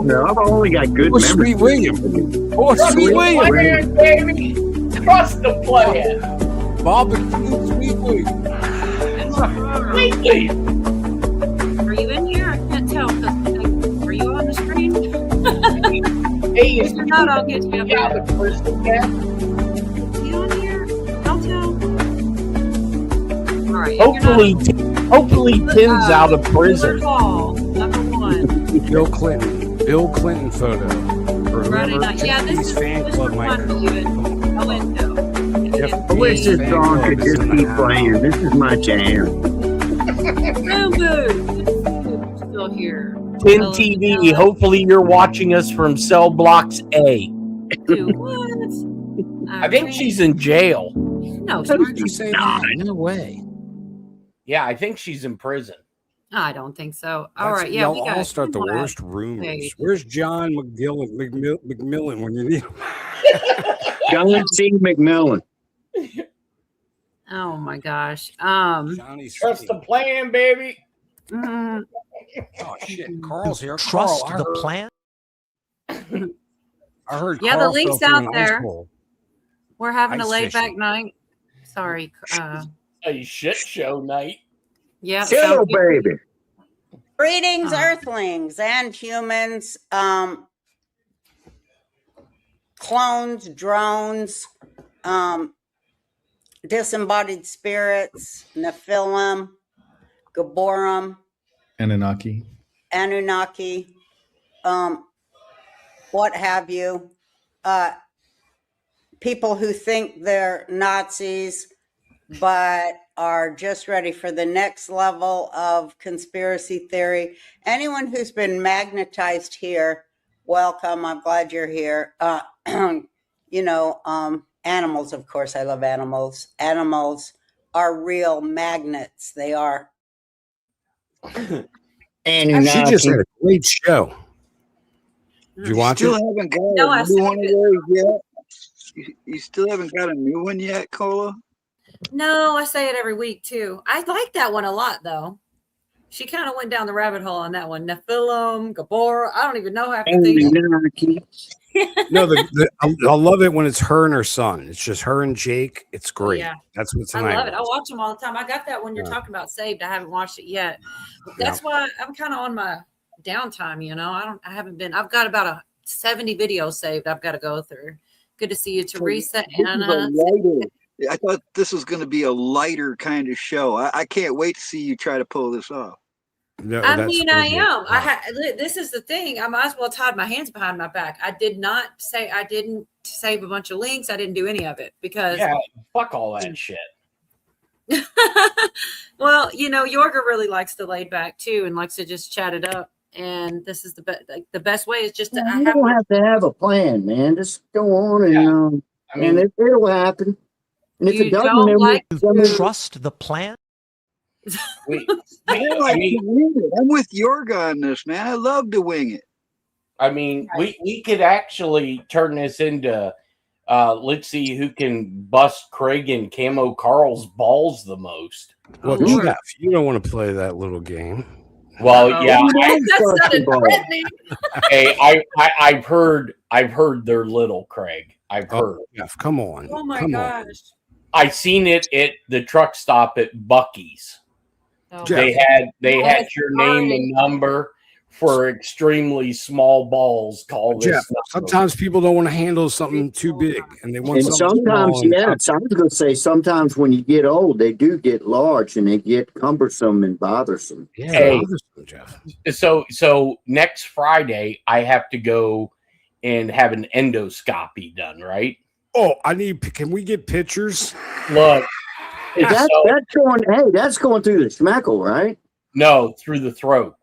don't know. I've only got good Or memories. Sweet William. Or Sweet William. Plan, baby. Trust the plan. Bob and Sweet William. Sweet William. Are you in here? I can't tell. Are you on the screen? Hey, If you're not, I'll get you up yeah, there. the person cat. Is he on here? Don't tell. All right. Hopefully Tim's out of prison. Call, number 1. Bill Clinton photo. Or Friday whoever night. Yeah, this is fan club might fun for you. Go into. I wish this song could just keep playing. This is my jam. Boom, boom. Still here. Tim TV, hopefully you're watching us from cell blocks A. Do what? I think she's in jail. No, How did you say that? No way. Yeah, I think she's in prison. I don't think so. All right, yeah, we got. I'll start the worst rumors. Where's John McMillan when you need him? John C. McMillan. Oh my gosh. Johnny's Trust the plan, baby. mm, Oh shit, Carl's here. Trust Carl, the plan. I heard. Yeah, the Carl link's fell through out an there. ice hole. we're having a Ice laid back fishing. night. Sorry. A shit show night. Yeah. Hello, baby. Greetings, Earthlings and humans, clones, drones, disembodied spirits, Nephilim, Gaborim, Anunnaki. what have you. People who think they're Nazis but are just ready for the next level of conspiracy theory. Anyone who's been magnetized here, welcome. I'm glad you're here. Animals, of course, I love animals. Animals are real magnets. They are. And She just had a great show. Did you watch Still it? haven't got No, I a new one of said those yet. You still haven't got a new one yet, Cola? No, I say it every week too. I like that one a lot though. She kind of went down the rabbit hole on that one. Nephilim, Gabor. I don't even know half the things. No, I love it when it's her and her son. It's just her and Jake. It's great. Yeah. That's what I tonight love it. I was. watch them all the time. I got that one you're talking about saved. I haven't watched it yet. But that's why I'm kind of on my downtime. I haven't been. I've got about 70 videos saved. I've got to go through. Good to see you, Teresa, Anna. I thought this was going to be a lighter kind of show. I can't wait to see you try to pull this off. No, I that's mean, I crazy. am. This is the thing. I might as well tied my hands behind my back. I didn't save a bunch of links. I didn't do any of it because. Yeah, fuck all that shit. Well, Yorga really likes to laid back too, and likes to just chat it up. And this is the best. Like, the best way is just to. You don't have to have a plan, man. Just go on and and it'll happen. And if it doesn't, then Trust the plan. I'm with Yorga on this, man. I love to wing it. I mean, we could actually turn this into let's see who can bust Craig and Camo Carl's balls the most. Well, Jeff, you don't want to play that little game. Well, yeah. That sounded threatening. Hey, I've heard they're little, Craig. I've heard. Jeff, come on. Oh my Come gosh. on. I seen it at the truck stop at Bucky's. Oh, They had your name and number for extremely small balls. Call this. Jeff, sometimes people don't want to handle something too big, and they want And something sometimes, small and I was going to say, sometimes when you get old, they do get large and they get cumbersome and bothersome. Yeah, Hey. Jeff. So next Friday, I have to go and have an endoscopy done, right? Oh, can we get pictures? Look, That's going through the schmeckle, right? no, through the throat.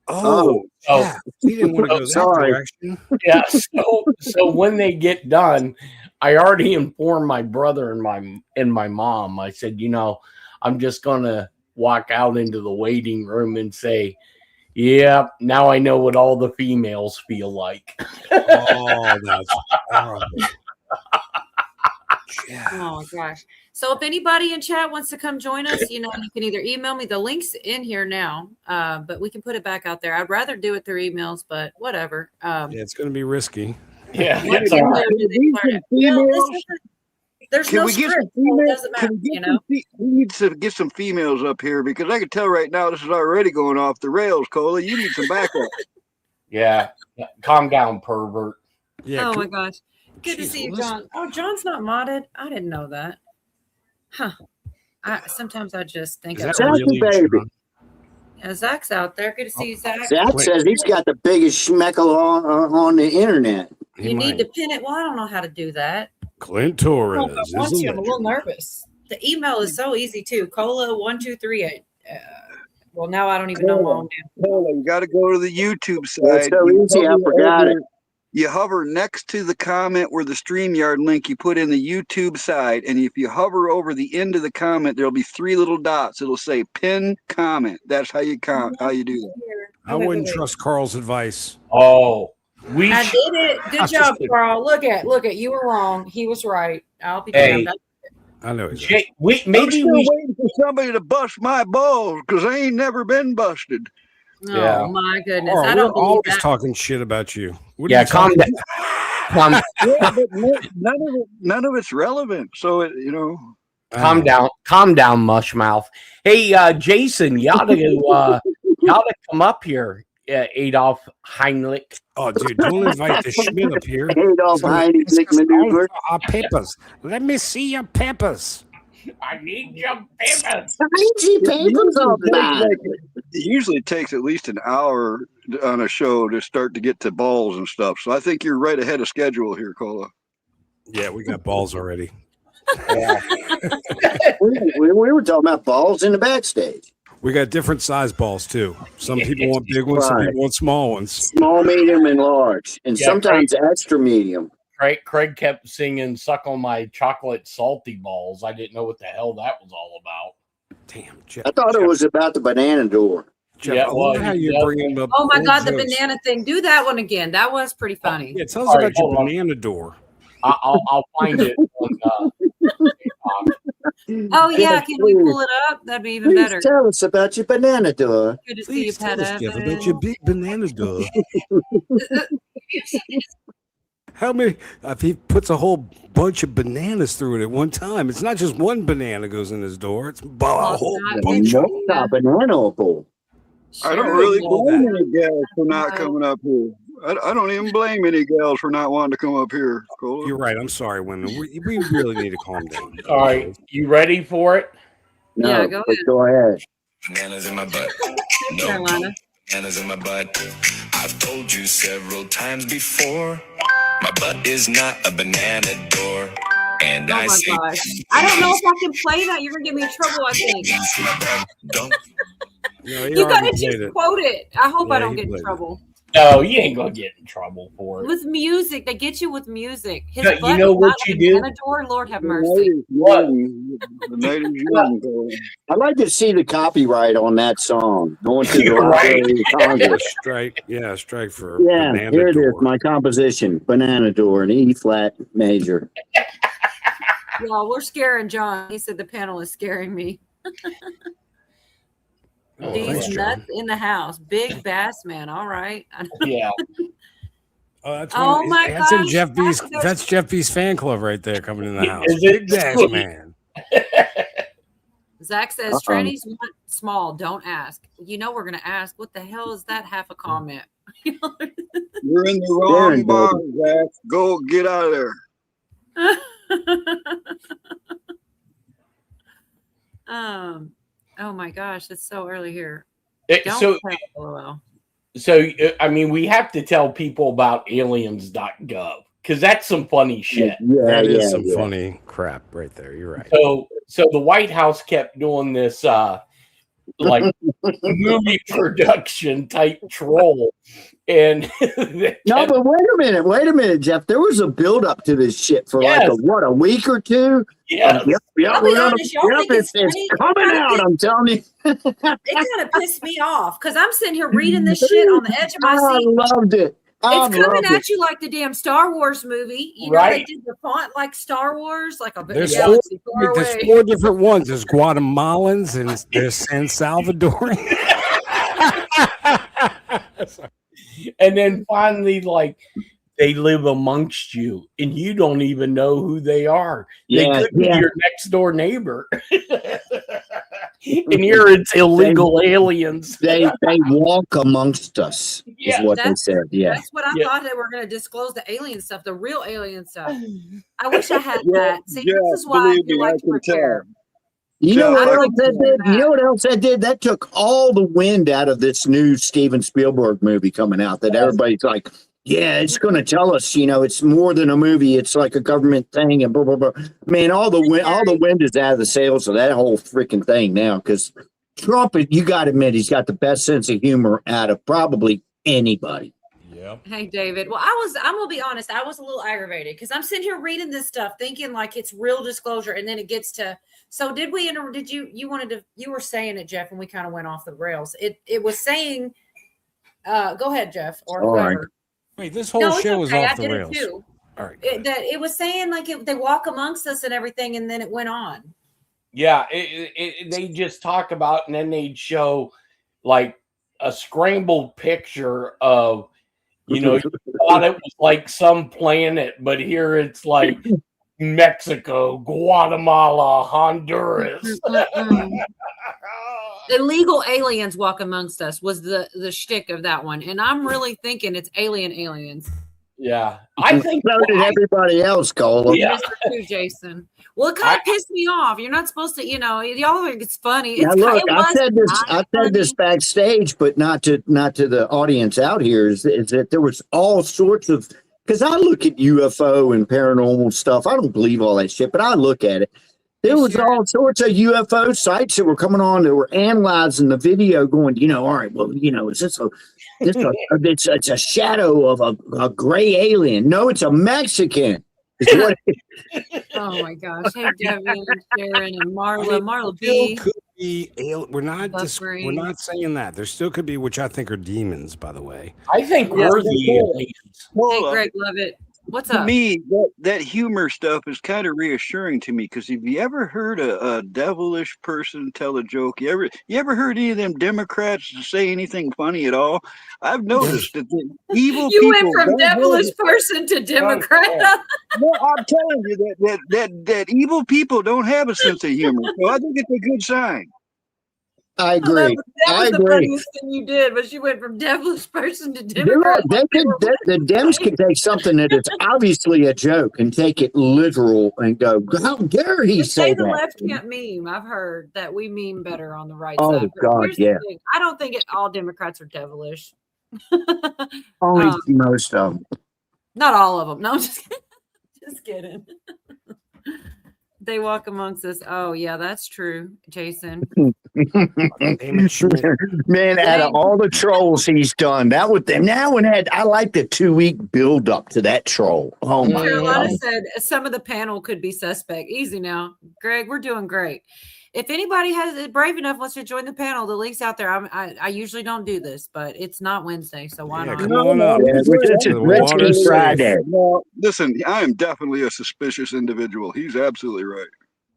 Oh, yeah. He didn't want to go that Sorry. direction. Yeah. So when they get done, I already informed my brother and my mom. I said, I'm just gonna walk out into the waiting room and say, yeah, now I know what all the females feel like. Oh, that's horrible. Oh gosh. So if anybody in chat wants to come join us, you can either email me. The link's in here now, but we can put it back out there. I'd rather do it through emails, but whatever. Yeah, it's going to be risky. Yeah, What it's all right. gender do they flirt at? Well, there's no script, so it doesn't matter, We need to get some females up here because I can tell right now this is already going off the rails, Cola. You need some backup. Yeah. Calm down, pervert. Yeah. Oh my gosh. Good to see you, John. Oh, John's not modded. I didn't know that. Huh. Sometimes I just think Is of that really baby. Yeah, Zach's out there. Good to see you, Zach. Zach says he's got the biggest schmeckle on the internet. You need to pin it. Well, I don't know how to do that. Clint Torres. I'm a little nervous. The email is so easy too. Cola1238. Well, now I don't even know my own name. Cola, you got to go to the YouTube side. It's so easy, I forgot it. You hover next to the comment where the StreamYard link you put in the YouTube side, and if you hover over the end of the comment, there'll be 3 little dots. It'll say pin comment. That's how you how you do that. I wouldn't trust Carl's advice. Oh, I did it. Good job, Carl. Look at you were wrong. He was right. I'll be damned. I know he's Jay, I'm still waiting for somebody to bust my balls because I ain't never been busted. Oh my goodness! Carl, I don't we're believe always that. talking shit about you. What Yeah, calm down. Yeah, but none of it's relevant. So Calm down, mushmouth. Hey, Jason, you ought to come up here, Adolf Heinrich. Oh, dude, don't invite the Schmidt up here. Adolf Heinrich maneuver. Our papers. Let me see your papers. I need your papers. It usually takes at least an hour on a show to start to get to balls and stuff. So I think you're right ahead of schedule here, Cola. Yeah, we got balls already. we were talking about balls in the backstage. We got different size balls too. Some people want big ones, some people want small ones. Small, medium, and large, and sometimes extra medium. Craig kept singing "Suck on My Chocolate Salty Balls." I didn't know what the hell that was all about. Damn, Jeff, I thought it was about the banana door. Jeff, Yeah, I love how you're bringing up. Oh my old God, the jokes. banana thing. Do that one again. That was pretty funny. Yeah, tell us All about right, your hold on. banana door. I'll find it. Oh yeah, can we pull it up? That'd be even Please better. tell us about your banana door. Good to see you, Please tell Pat us, Jeff, about Evans. your big banana door. How many? If he puts a whole bunch of bananas through it at one time, it's not just one banana goes in his door. It's a whole bunch. Banana-able. I don't really blame any gals for not coming up here. I don't even blame any gals for not wanting to come up here, Cola. You're right. I'm sorry, women. We really need to calm down. All right, you ready for it? No, Yeah, go but ahead. go ahead. Bananas in my butt. No Carolina. bananas in my butt. I've told you several times before. My butt is not a banana door. And Oh I my say, gosh. I don't know if I can play that. You're gonna get me in trouble, I think. don't. No, You gotta already just played it. quote it. I hope Yeah, I don't he get in played it. trouble. No, you ain't gonna get in trouble for it. With music, they get you with music. His No, you butt know is what not you a do? banana door. Lord have mercy. The night is young, Cola. I'd like to see the copyright on that song. Going to the You're right. Library of Congress. Strike for Yeah, banana here it door. is. My composition, banana door, an E flat major. Y'all, we're scaring John. He said the panel is scaring me. Oh, These thanks, John. nuts in the house. Big bass man. All right. Yeah. Oh, that's Oh my that's in gosh, Jeff B's. that's- That's Jeff B's fan club right there coming in the house. Is it? Big Dash Man. Zach says trannies want small. Don't ask. You know we're gonna ask. What the hell is that? Half a comment. You're in the wrong bar, Zach. Go get out of there. Oh my gosh, it's so early here. So, Don't LOL. I mean, we have to tell people about aliens.gov because that's some funny shit. Yeah, That is some yeah. funny crap right there. You're right. So the White House kept doing this like movie production type troll, and No, but wait a minute, Jeff. There was a build up to this shit for like a week or two. yeah, Yep, I'll be honest, y'all think it's it's funny? coming out. I'm telling you. It kind of pissed me off because I'm sitting here reading this shit on the edge of my I seat. loved it. I It's coming love it. at you like the damn Star Wars movie. You know, Right. they did the font like Star Wars, like a There's galaxy far there's away. 4 different ones. There's Guatemalans and there's San Salvadorian. And then finally, like, they live amongst you and you don't even know who they are. They Yeah, could be yeah. your next door neighbor. And here it's illegal aliens. They walk amongst us, is Yeah. what they said. Yeah. That's what I Yeah. thought they were going to disclose, the alien stuff, the real alien stuff. I wish I had Yeah, that. See, yeah, this is why I believe feel me, like I to can prepare. You know Yeah, what I else like that doing did? You know what else that did? That took all the wind out of this new Steven Spielberg movie coming out. That everybody's like, yeah, it's going to tell us, it's more than a movie. It's like a government thing and blah blah blah. Man, all the wind is out of the sails of that whole freaking thing now. Because Trump, you got to admit, he's got the best sense of humor out of probably anybody. Yep. Hey, David. Well, I'm going to be honest. I was a little aggravated because I'm sitting here reading this stuff thinking like it's real disclosure. And then it gets to, so did you were saying it, Jeff, and we kind of went off the rails. It was saying, go ahead, Jeff, or All right. whoever. Wait, this whole No, it's show is okay. off I the did rails. it too. All right. go ahead. It was saying like they walk amongst us and everything. And then it went on. Yeah, they just talk about, and then they'd show like a scrambled picture of, you thought it was like some planet, but here it's like Mexico, Guatemala, Honduras. Illegal aliens walk amongst us was the shtick of that one. And I'm really thinking it's aliens. Yeah, I think So did everybody else, Cola. Yeah. Mr. Too, Jason. Well, it kind of pissed me off. You're not supposed to, y'all think it's funny. Now, It's look, it I was said this. kinda I said this backstage, but not to the audience out here. Is that there was all sorts of, because I look at UFO and paranormal stuff. I don't believe all that shit, but I look at it. There was all sorts of UFO sites that were coming on that were analyzing the video, going, all right, well, is this it's a shadow of a gray alien? No, it's a Mexican. Is what Oh my gosh! Hey, Devin, Sharon, and Marla Still B. could be we're not Buffering. we're not saying that. There still could be, which I think are demons, by the way. I think we're the aliens. Hey, Greg, love it. What's To up? me, that humor stuff is kind of reassuring to me, because have you ever heard a devilish person tell a joke? You ever heard any of them Democrats say anything funny at all? I've noticed that the evil You people went from don't have devilish it. person to Democrat. No, I'm telling you that evil people don't have a sense of humor. So I think it's a good sign. I Oh, agree. that was I the agree. funniest thing you did, but you went from devilish person to They Democrat. the Dems can take something that is obviously a joke and take it literal and go, how dare he Just say say the that? left can't meme. I've heard that we meme better on the right Oh, side. But God, here's the yeah. thing. I don't think all Democrats are devilish. Only most of them. Not all of them. No, I'm just kidding. Just kidding. They walk amongst us. Oh, yeah, that's true, Jason. Damn it, Schmidt. Man, out of all the trolls he's done, that would I like the 2-week build up to that troll. Oh my Carolina God. said some of the panel could be suspect. Easy now, Greg. We're doing great. If anybody is brave enough wants to join the panel, the link's out there. I usually don't do this, but it's not Wednesday, so why Yeah, not? come on up. Yeah, it's The Risky water's safe. Friday. Well, listen, I am definitely a suspicious individual. He's absolutely right.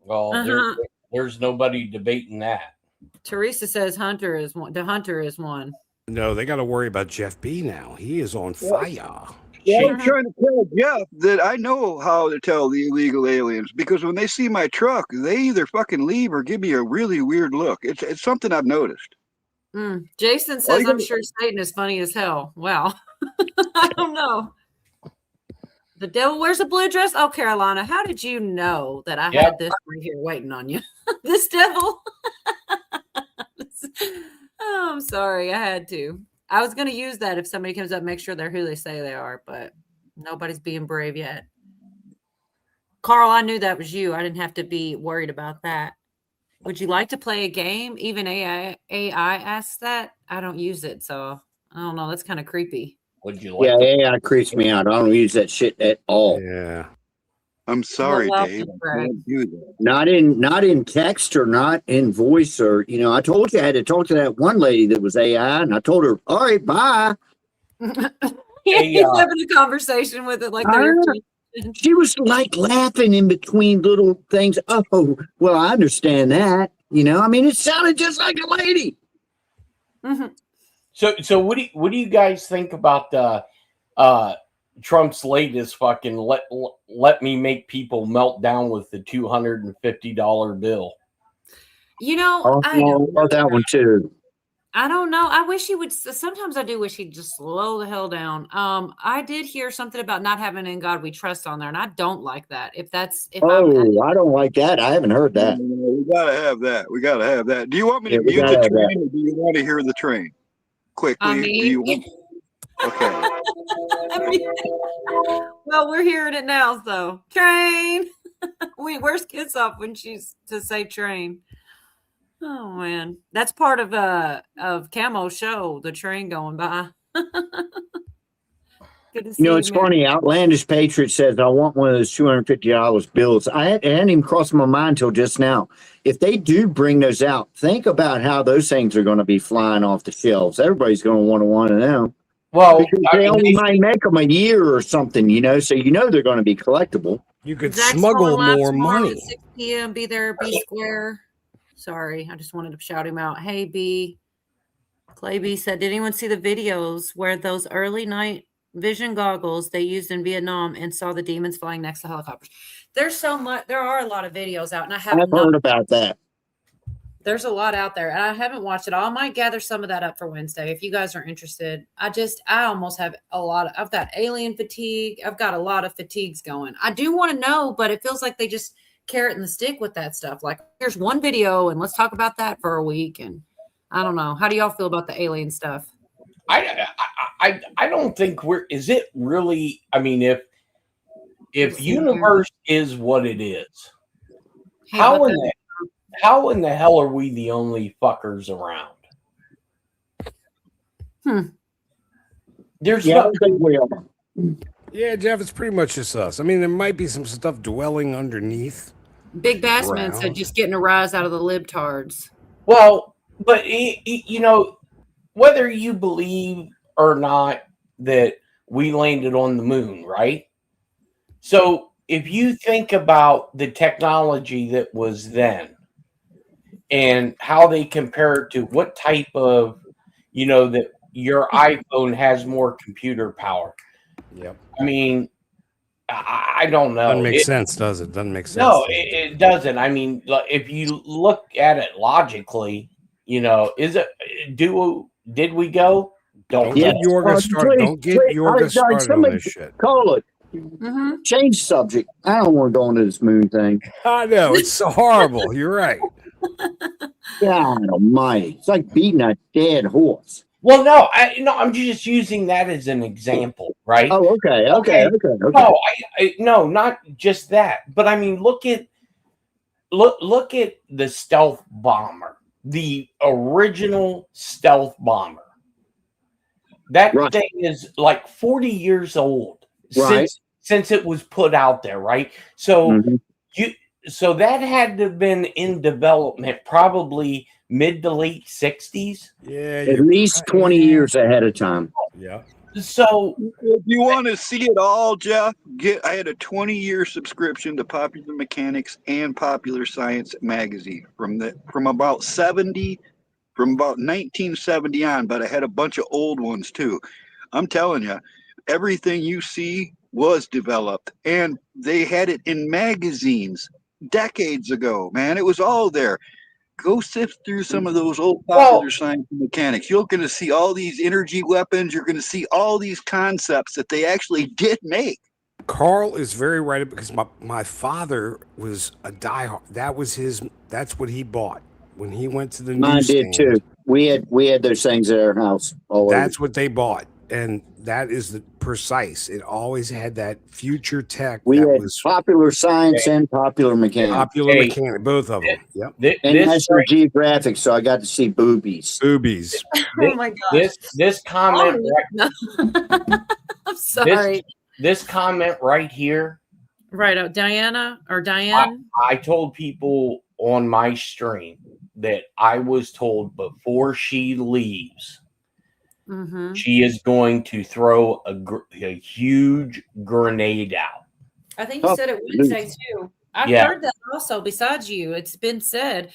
Well, there's nobody debating that. Teresa says Hunter is one. The Hunter is one. No, they got to worry about Jeff B now. He is on fire. Yeah, I'm trying to tell Jeff that I know how to tell the illegal aliens, because when they see my truck, they either fucking leave or give me a really weird look. It's something I've noticed. Jason says, I'm sure Satan is funny as hell. Wow. I don't know. The devil wears a blue dress. Oh, Carolina, how did you know that I had this right here waiting on you? This devil. Oh, I'm sorry. I had to. I was going to use that if somebody comes up, make sure they're who they say they are, but nobody's being brave yet. Carl, I knew that was you. I didn't have to be worried about that. Would you like to play a game? Even AI asks that. I don't use it, so I don't know. That's kind of creepy. Would you like Yeah, to? AI creeps me out. I don't use that shit at all. Yeah. I'm sorry, Well, Dave. welcome, I Greg. can't do that. Not in text or not in voice or I told you I had to talk to that one lady that was AI, and I told her, all right, bye. He's having a conversation with it like they're. She was like laughing in between little things. Oh, well, I understand that. You know, I mean, it sounded just like a lady. Mm-hmm. So what do you guys think about Trump's latest fucking let me make people melt down with the $250 bill? You know, Oh, I love that one too. I don't know. I wish he would. Sometimes I do wish he'd just slow the hell down. I did hear something about not having "In God We Trust" on there, and I don't like that. If I don't like that. I haven't heard that. We gotta have that. We gotta have that. Do you want me to mute the train, or do you want to hear the train quickly? Do you want? Okay. Well, we're hearing it now. So train. Where's Kiss Off when she's to say train? Oh man, that's part of Camo's show. The train going by. Good to see You know, it's funny. Outlandish Patriot says, I want one of those $250 bills. It hadn't even crossed my mind till just now. If they do bring those out, think about how those things are going to be flying off the shelves. Everybody's going to want one of them. Well, because they only might make them a year or something, you know, so you know they're going to be collectible. You could smuggle more money. At 6 p.m. Be there, B Square. Sorry, I just wanted to shout him out. Hey, B. Clay B said, did anyone see the videos where those early night vision goggles they used in Vietnam and saw the demons flying next to helicopters? There's so much. There are a lot of videos out, and I've heard about that. There's a lot out there, and I haven't watched it all. I might gather some of that up for Wednesday if you guys are interested. I almost have I've got alien fatigue. I've got a lot of fatigues going. I do want to know, but it feels like they just carrot and the stick with that stuff. Like, here's one video, and let's talk about that for a week. And I don't know. How do y'all feel about the alien stuff? I don't think is it really? I mean, if universe is what it is, Hey, how in the hell are we the only fuckers around? There's Yeah, Jeff, it's pretty much just us. I mean, there might be some stuff dwelling underneath. Big Bassman said just getting a rise out of the libtards. Well, but you know, whether you believe or not that we landed on the moon, right? So if you think about the technology that was then and how they compare it to what type of, you know, that your iPhone has more computer power. Yep. I mean, I don't know. Doesn't make sense, does it? Doesn't make sense. No, it doesn't. I mean, if you look at it logically, you know, did we go? Don't get Yorga started. Don't get Yorga started on this shit. Call it. Change subject. I don't want to go into this moon thing. I know. It's so horrible. You're right. God almighty. It's like beating a dead horse. Well, no, I'm just using that as an example, right? Oh, okay. No, not just that, but I mean, look at the stealth bomber, the original stealth bomber. That thing is like 40 years old since it was put out there, right? So so that had to have been in development probably mid to late 60s. Yeah, at least 20 years ahead of time. Yeah. So if you want to see it all, Jeff, I had a 20-year subscription to Popular Mechanics and Popular Science magazine from about 1970 on, but I had a bunch of old ones too. I'm telling you, everything you see was developed, and they had it in magazines decades ago, man. It was all there. Go sift through some of those old Popular Science and Mechanics. You're going to see all these energy weapons. You're going to see all these concepts that they actually did make. Carl is very right, because my father was a diehard. That's what he bought when he went to the Mine newsstand. did too. We had those things at our house. That's what they bought, and that is the precise. It always had that future tech. We had was Popular Science and Popular Mechanics. Popular Mechanic, both of them. Yep. And National Geographic, so I got to see boobies. Oh my gosh. This comment. I'm sorry. This comment right here. Right, Diana or Diane. I told people on my stream that I was told before she leaves Mm-hmm. She is going to throw a huge grenade out. I think you said it Wednesday too. I've Yeah. heard that also. Besides you, it's been said.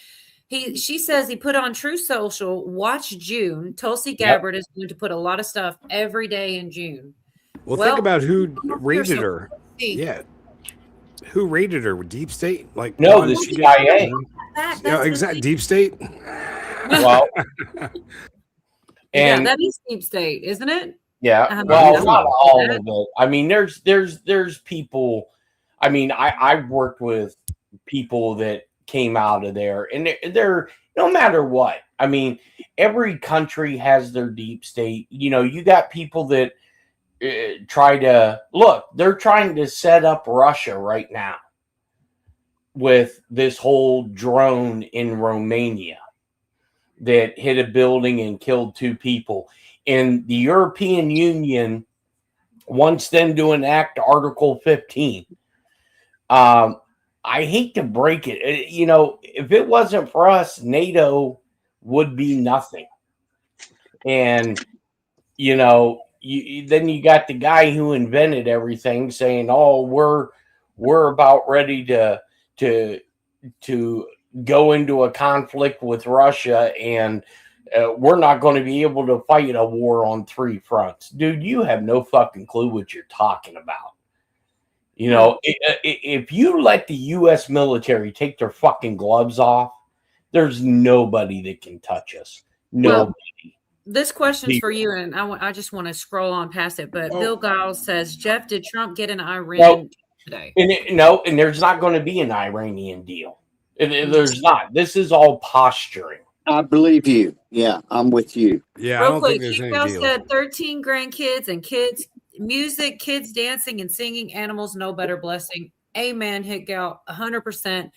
She says he put on True Social. Watch June. Tulsi Gabbard is going to put a lot of stuff every day in June. Well, think about who rated so her. Yeah. Who rated her? Deep State? Like no, the CIA. Yeah, exactly. Deep State. Well, and that is Deep State, isn't it? Yeah. Well, not all of it. I mean, there's people. I mean, I've worked with people that came out of there, and they're no matter what. I mean, every country has their deep state. You know, you got people that try to look. They're trying to set up Russia right now with this whole drone in Romania that hit a building and killed 2 people. And the European Union wants them to enact Article 15. I hate to break it. You know, if it wasn't for us, NATO would be nothing. And, you know, then you got the guy who invented everything saying, "Oh, we're about ready to go into a conflict with Russia, and we're not going to be able to fight a war on 3 fronts." Dude, you have no fucking clue what you're talking about. You know, if you let the U.S. military take their fucking gloves off, there's nobody that can touch us. Nobody. Well, this question's for you, and I just want to scroll on past it. But Bill Giles says, "Jeff, did Trump get an Iran today?" And there's not going to be an Iranian deal. There's not. This is all posturing. I believe you. Yeah, I'm with you. Yeah, Real I don't quick, think there's any Bill deal. said 13 grandkids and kids, music, kids dancing and singing, animals, no better blessing. Amen, hit gal, 100%.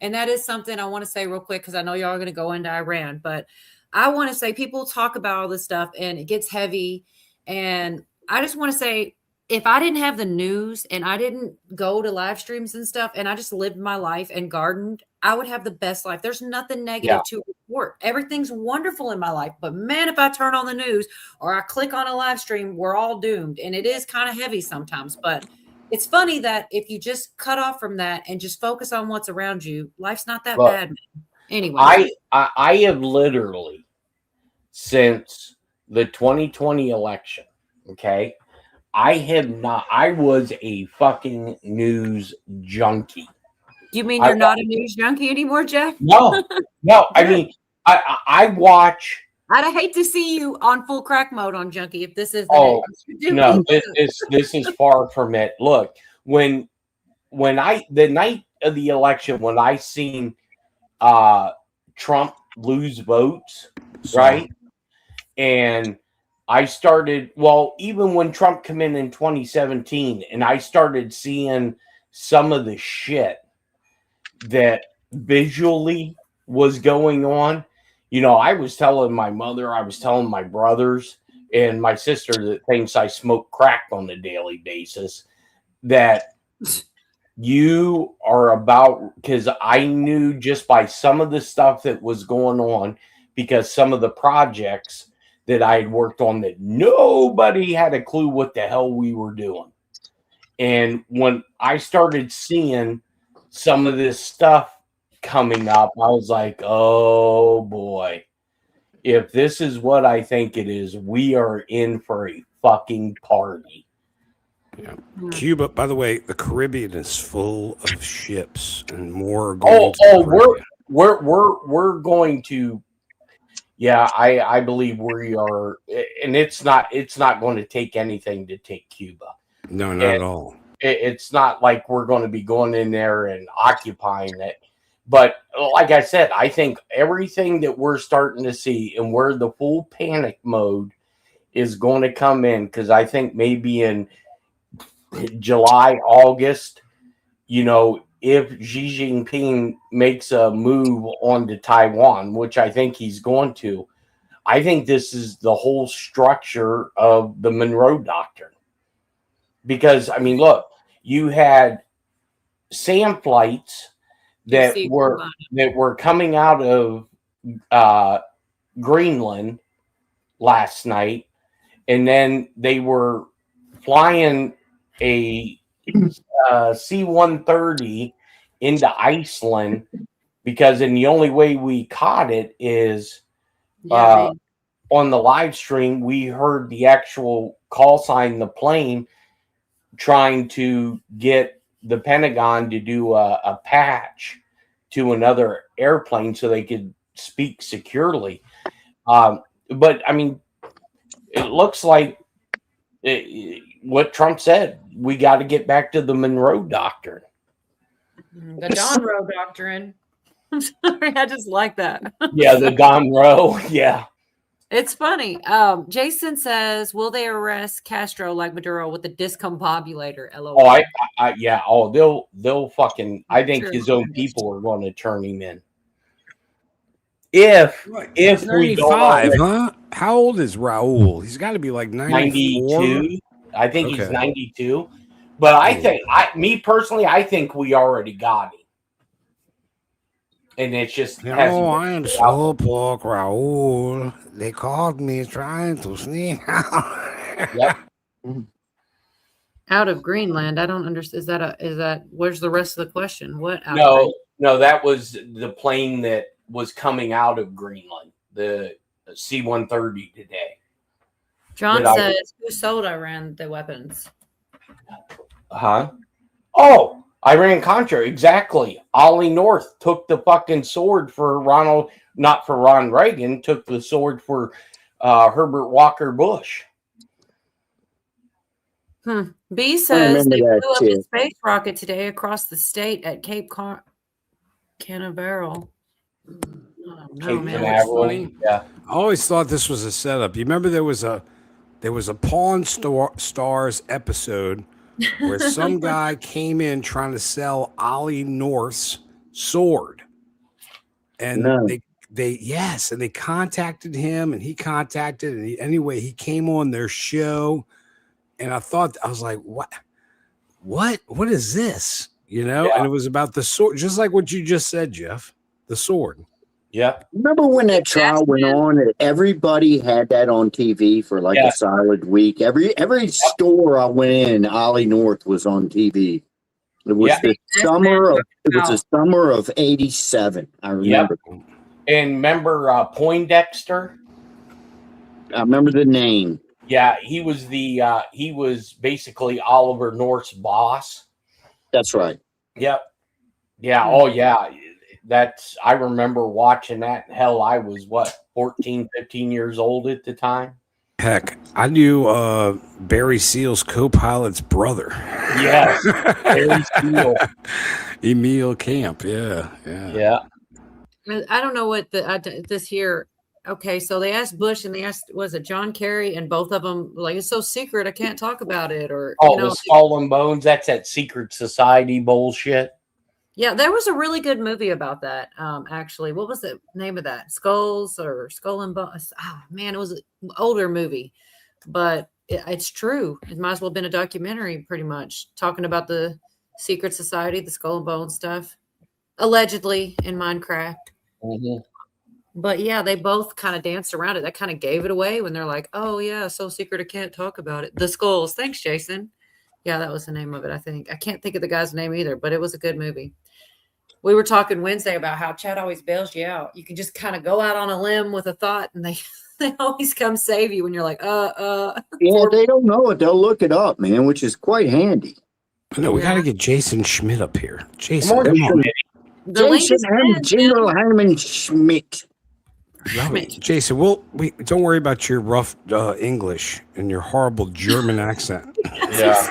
And that is something I want to say real quick because I know y'all are going to go into Iran, but I want to say people talk about all this stuff and it gets heavy. And I just want to say, if I didn't have the news and I didn't go to live streams and stuff and I just lived my life and gardened, I would have the best life. There's nothing negative to report. Everything's wonderful in my life. But man, if I turn on the news or I click on a live stream, we're all doomed. And it is kind of heavy sometimes. But it's funny that if you just cut off from that and just focus on what's around you, life's not that bad, man. Anyway. I have literally, since the 2020 election, okay, I was a fucking news junkie. You mean you're not a news junkie anymore, Jeff? No. I mean, I watch. I'd hate to see you on full crack mode on junkie if this is. No, this is far from it. Look, when the night of the election, when I seen Trump lose votes, right, and I started, even when Trump came in 2017, and I started seeing some of the shit that visually was going on. You know, I was telling my mother, I was telling my brothers and my sister that thinks I smoke crack on a daily basis, that you are about, because I knew just by some of the stuff that was going on, because some of the projects that I had worked on that nobody had a clue what the hell we were doing. And when I started seeing some of this stuff coming up, I was like, oh boy, if this is what I think it is, we are in for a fucking party. Yeah. Cuba, by the way, the Caribbean is full of ships and more. We're going to. Yeah, I believe we are, and it's not going to take anything to take Cuba. No, not at all. It's not like we're going to be going in there and occupying it. But like I said, I think everything that we're starting to see and where the full panic mode is going to come in, because I think maybe in July, August, you know, if Xi Jinping makes a move onto Taiwan, which I think he's going to, I think this is the whole structure of the Monroe Doctrine. Because, I mean, look, you had SAM flights that were coming out of Greenland last night and then they were flying a C-130 into Iceland and the only way we caught it is Yeah, on the live stream. We heard the actual call sign, the plane trying to get the Pentagon to do a patch to another airplane so they could speak securely. But I mean, it looks like what Trump said. We got to get back to the Monroe Doctrine. the Don Rowe Doctrine. I'm sorry, I just like that. Yeah, the Don Rowe. Yeah. It's funny. Jason says, "Will they arrest Castro like Maduro with the discombobulator?" LOL. Oh, yeah. Oh, they'll fucking. I think Sure. his own people are going to turn him in. If we don't 95, huh? How old is Raul? He's got to be like 94. 92, I think he's Okay. 92. But I think, me personally, I think we already got him, and it's just. No, I am Slowpoke Raul. They caught me trying to sneak out. Yep. Out of Greenland. I don't understand. Is that where's the rest of the question? What? Out of No, Greenland? no, that was the plane that was coming out of Greenland, the C-130 today. John Did I- says, "Who sold Iran the weapons?" Huh? Oh, Iran Contra, exactly. Ollie North took the fucking sword for not for Ron Reagan, took the sword for Herbert Walker Bush. B says remember they that, blew up too. a space rocket today across the state at Cape Canaveral. Oh, no, Cape man. Canaveral. funny? Yeah. I always thought this was a setup. You remember there was a Pawn Stars episode where some guy came in trying to sell Ollie North's sword, and No. they contacted him, and he contacted, and anyway he came on their show, and I was like, what is this? You know, Yeah. and it was about the sword, just like what you just said, Jeff, the sword. Yeah. Remember when that trial went on and everybody had that on TV for like Yeah. a solid week? Every store I went in, Ollie North was on TV. It was Yeah. the summer of '87. I remember. And remember Poindexter? I remember the name. Yeah, he was basically Oliver North's boss. That's right. Yep. Yeah. Oh, yeah. I remember watching that. Hell, I was 14, 15 years old at the time. Heck, I knew Barry Seal's co-pilot's brother. Yes. Barry Seal. Emil Camp. Yeah. Yeah. I don't know what this here. Okay, so they asked Bush and they asked, was it John Kerry? And both of them like, it's so secret, I can't talk about it. Or The Skull and Bones. That's that secret society bullshit. Yeah, there was a really good movie about that. Actually, what was the name of that? Skull and Bones. Oh man, it was an older movie, but it's true. It might as well have been a documentary, pretty much talking about the secret society, the Skull and Bones stuff, allegedly in Minecraft. Mm-hmm. But yeah, they both kind of danced around it. That kind of gave it away when they're like, "Oh yeah, so secret, I can't talk about it." The Skulls. Thanks, Jason. Yeah, that was the name of it. I think I can't think of the guy's name either, but it was a good movie. We were talking Wednesday about how Chad always bails you out. You can just kind of go out on a limb with a thought, and they always come save you when you're like, Yeah, if they don't know it, they'll look it up, man, which is quite handy. No, we got to get Jason Schmidt up here. Jason, Come on, come on. The link Jason is pinned, General Herman Schmidt. Jason, don't worry about your rough English and your horrible German accent. Yeah.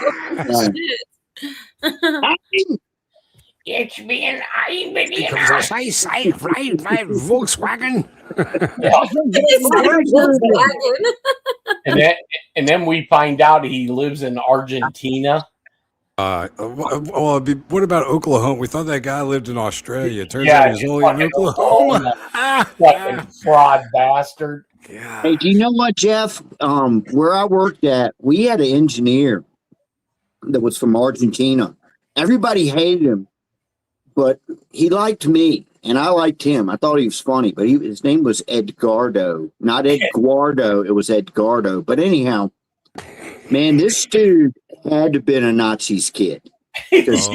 It's been Volkswagen. And then we find out he lives in Argentina. What about Oklahoma? We thought that guy lived in Australia. Turns Yeah, out he's only in Oklahoma. Fucking fraud bastard. Yeah. Hey, do you know what, Jeff? Where I worked at, we had an engineer that was from Argentina. Everybody hated him, but he liked me. and I liked him. I thought he was funny, but his name was Edgardo, not Eduardo. It was Edgardo. But anyhow, man, this dude had to have been a Nazi's kid because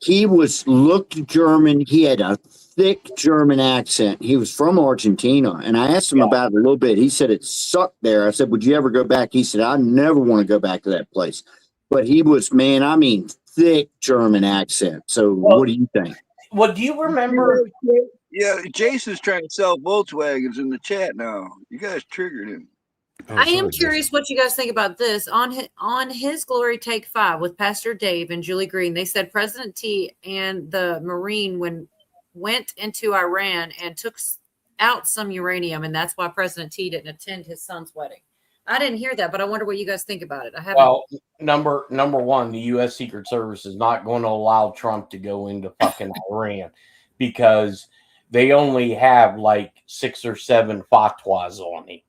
he looked German. He had a thick German accent. He was from Argentina, and I asked him about it a little bit. He said it sucked there. I said, "Would you ever go back?" He said, "I never want to go back to that place." But he was, man, I mean, thick German accent. So, what do you think? Well, do you remember? Yeah, Jason's trying to sell Volkswagens in the chat now. You guys triggered him. I am curious what you guys think about this. On his Glory Take 5 with Pastor Dave and Julie Green, they said President T and the Marine went into Iran and took out some uranium, and that's why President T didn't attend his son's wedding. I didn't hear that, but I wonder what you guys think about it. I haven't. Well, number one, the U.S. Secret Service is not going to allow Trump to go into fucking Iran because they only have like 6 or 7 fatwas on him.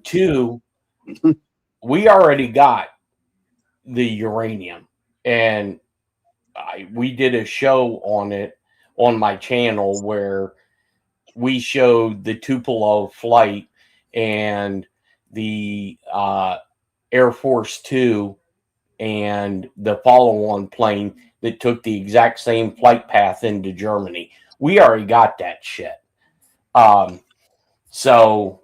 2, we already got the uranium, and we did a show on it on my channel where we showed the Tupelo flight and the Air Force 2 and the follow-on plane that took the exact same flight path into Germany. We already got that shit. So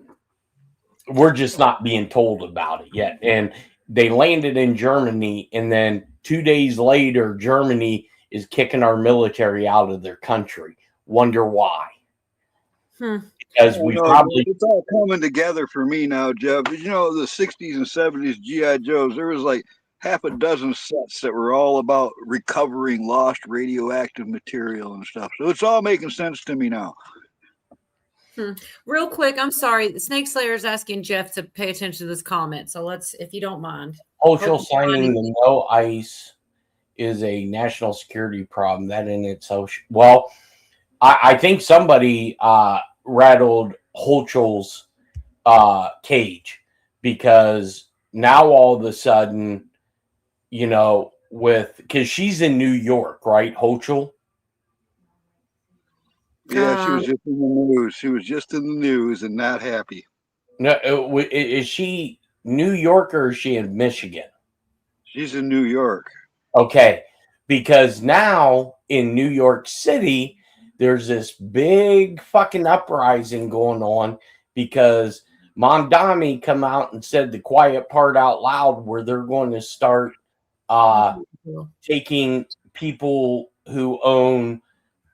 we're just not being told about it yet. And they landed in Germany, and then 2 days later, Germany is kicking our military out of their country. Wonder why? Because it's all coming together for me now, Jeff. Did you know the 60s and 70s GI Joes? There was like half a dozen sets that were all about recovering lost radioactive material and stuff. So it's all making sense to me now. Real quick, I'm sorry. The Snake Slayer is asking Jeff to pay attention to this comment. So let's, if you don't mind. Cultural signing the no ice is a national security problem. That in itself, well, I think somebody rattled Holchel's cage because now all of a sudden, you know, because she's in New York, right, Holchel? Yeah, she was just in the news. She was just in the news and not happy. No, is she New York or is she in Michigan? She's in New York. Okay, because now in New York City, there's this big fucking uprising going on because Mondami come out and said the quiet part out loud where they're going to start taking people who own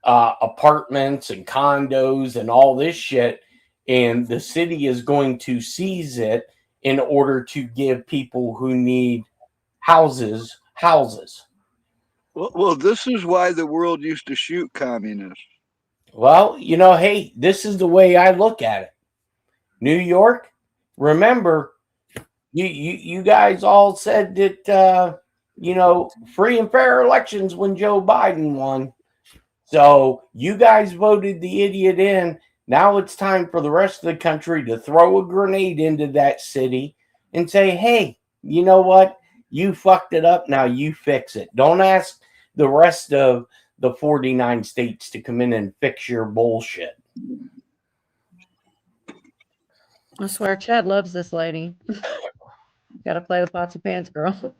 apartments and condos and all this shit, and the city is going to seize it in order to give people who need houses. Well, this is why the world used to shoot communists. Well, you know, hey, this is the way I look at it. New York, remember, you guys all said that you know, free and fair elections when Joe Biden won. So you guys voted the idiot in. Now it's time for the rest of the country to throw a grenade into that city and say, hey, you know what? You fucked it up. Now you fix it. Don't ask the rest of the 49 states to come in and fix your bullshit. I swear, Chad loves this lady. Got to play the pots and pans, girl.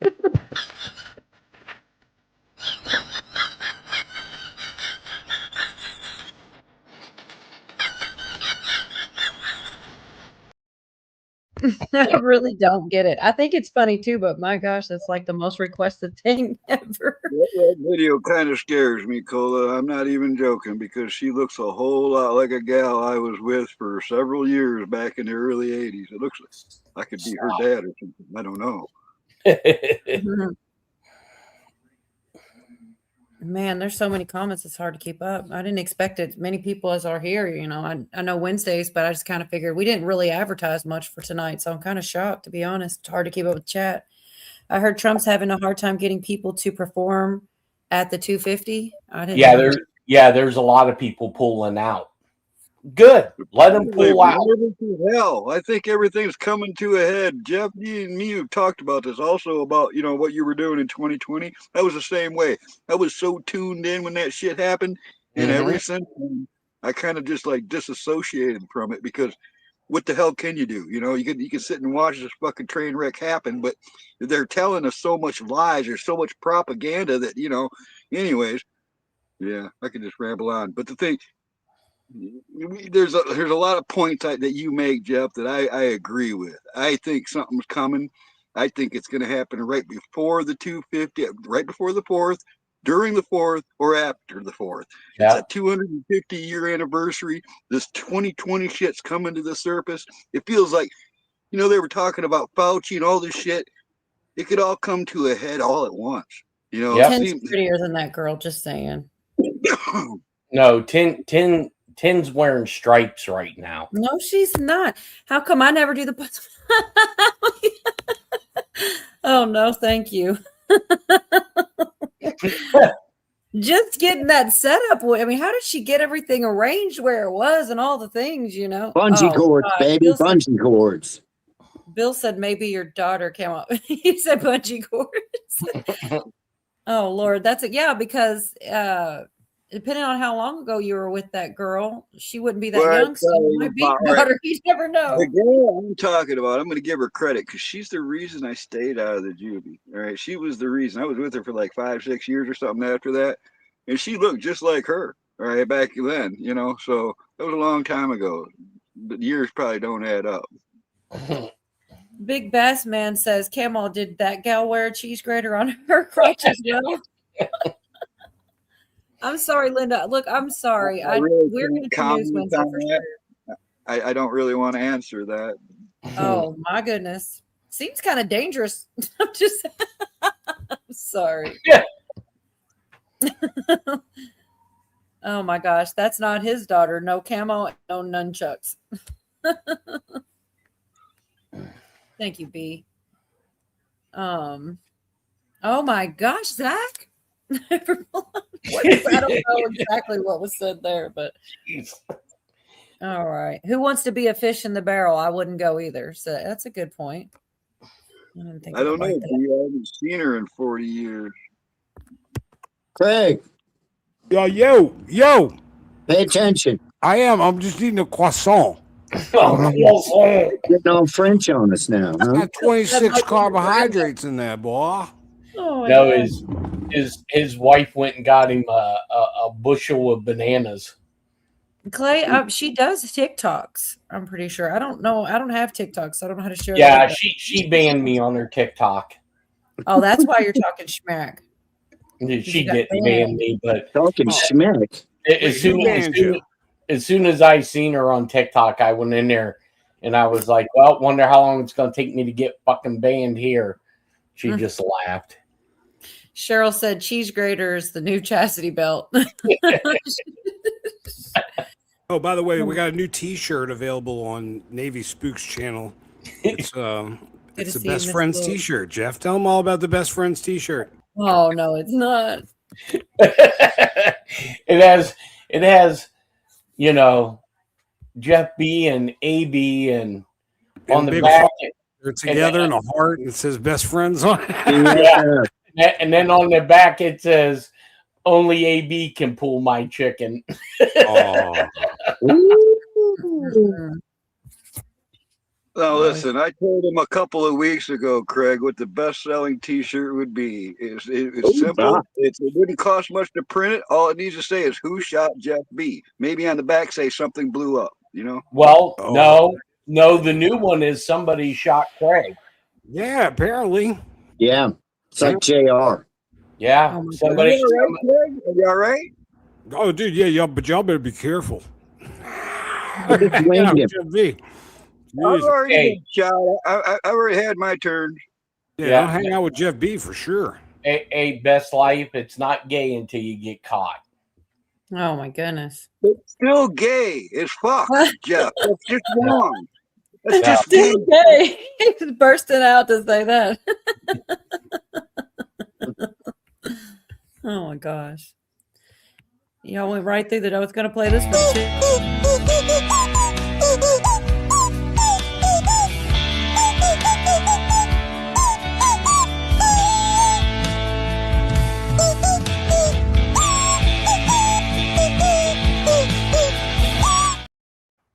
I really don't get it. I think it's funny too, but my gosh, that's like the most requested thing ever. That video kind of scares me, Cola. I'm not even joking because she looks a whole lot like a gal I was with for several years back in the early 80s. It looks like I could be her dad or something. I don't know. Man, there's so many comments. It's hard to keep up. I didn't expect it. Many people as are here, you know, I know Wednesdays, but I just kind of figured we didn't really advertise much for tonight. So I'm kind of shocked, to be honest. It's hard to keep up with chat. I heard Trump's having a hard time getting people to perform at the 250. I didn't know. There's a lot of people pulling out. Good. Let them pull out. Hell, I think everything's coming to a head. Jeff, you and me have talked about this also about, you know, what you were doing in 2020. That was the same way. I was so tuned in when that shit happened. And ever since, I kind of just like disassociated from it because what the hell can you do? You know, you can sit and watch this fucking train wreck happen, but they're telling us so much lies. There's so much propaganda that, you know, anyways, yeah, I can just ramble on. But the thing, there's a lot of points that you make, Jeff, that I agree with. I think something's coming. I think it's going to happen right before the 250, right before the 4th, during the 4th, or after the 4th. Yeah. It's a 250-year anniversary. This 2020 shit's coming to the surface. It feels like, you know, they were talking about Fauci and all this shit. It could all come to a head all at once. You know, Yeah. Ten's prettier than that girl, just saying. No, Ten's wearing stripes right now. No, she's not. How come I never do the Oh no, thank you. Just getting that setup. I mean, how did she get everything arranged where it was and all the things, you know? Bungee cords, God. baby, bungee cords. Bill said maybe your daughter came up. He said bungee cords. Oh Lord, that's it. Yeah, because depending on how long ago you were with that girl, she wouldn't be that young. So it might be your daughter. You never know. The girl I'm talking about, I'm going to give her credit because she's the reason I stayed out of the juvie. All right, she was the reason. I was with her for like 5-6 years or something after that, and she looked just like her. All right, back then, you know. So that was a long time ago. But years probably don't add up. Big Bass Man says, Camel, did that gal wear a cheese grater on her crotch as well? I'm sorry, Linda. Look, I'm sorry. We're going to News Wednesday for sure. I don't really want to answer that. Oh, my goodness. Seems kind of dangerous. I'm just I'm sorry. Yeah. Oh, my gosh. That's not his daughter. No camo, no nunchucks. Thank you, B. Oh, my gosh, Zach. I don't know exactly what was said there, but all right. Who wants to be a fish in the barrel? I wouldn't go either. So that's a good point. I don't know. I haven't seen her in 40 years. Craig. Yo. Pay attention. I am. I'm just eating a croissant. Getting all French on us now. Huh? Got 26 carbohydrates in there, boy. Oh, no, his wife went and got him a bushel of bananas. Clay, she does TikToks. I'm pretty sure. I don't know. I don't have TikToks, so I don't know how to share. Yeah, she banned me on her TikTok. Oh, that's why you're talking schmack. She didn't ban me, but talking schmack. As soon as I seen her on TikTok, I went in there and I was like, "Well, wonder how long it's going to take me to get fucking banned here." She just laughed. Cheryl said cheese grater is the new chastity belt. Oh, by the way, we got a new T-shirt available on Navy Spooks channel. It's the Best Friends T-shirt. Jeff, tell them all about the Best Friends T-shirt. Oh no, it's not. It has, you know, Jeff B and AB and on the back. They're together in a heart, and it says "Best Friends" on it. Yeah. And then on the back it says, "Only AB can pull my chicken." Now listen, I told him a couple of weeks ago, Craig, what the best-selling T-shirt would be. It's simple. It wouldn't cost much to print it. All it needs to say is "Who shot Jeff B?" Maybe on the back say something blew up. You know? Well, no. The new one is "Somebody shot Craig." Yeah, apparently. Yeah, it's like JR. Yeah, somebody. Are you all right? Oh, dude, yeah, but y'all better be careful. I've already been shot. I already had my turn. Yeah, I'll hang out with Jeff B for sure. A best life. It's not gay until you get caught. Oh my goodness. It's still gay as fuck, Jeff. That's just wrong. That's just still gay. He's bursting out to say that. Oh my gosh. Y'all went right through that. I was going to play this one too.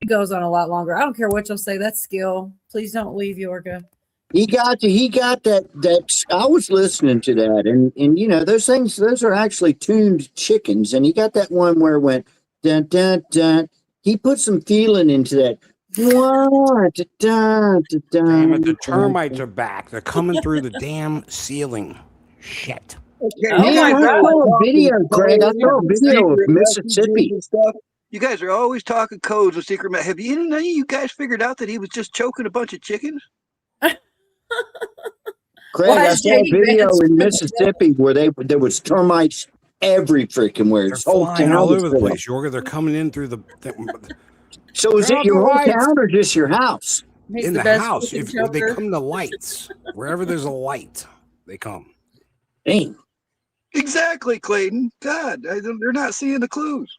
It goes on a lot longer. I don't care what you'll say. That's skill. Please don't leave, Yorga. He got that. I was listening to that, and you know those things. Those are actually tuned chickens, and he got that one where it went dun dun dun. He put some feeling into that. Damn it, the termites are back. They're coming through the damn ceiling. Shit. Okay, Oh you my guys I are God. saw a talking video, Craig. I codes saw a and video of secret Mississippi. messages and stuff. You guys are always talking codes and secret. Have none of you guys figured out that he was just choking a bunch of chickens? Craig, Why I is saw a JD video Vance? in Mississippi where there was termites every freaking where. They're His whole flying town all was over the full of place, Yorga. They're coming in through the So is Turn it off your the whole lights. town or just your house? He's in the the best house. chicken If they choker. come to lights, wherever there's a light, they come. Dang. Exactly, Clayton. God, they're not seeing the clues.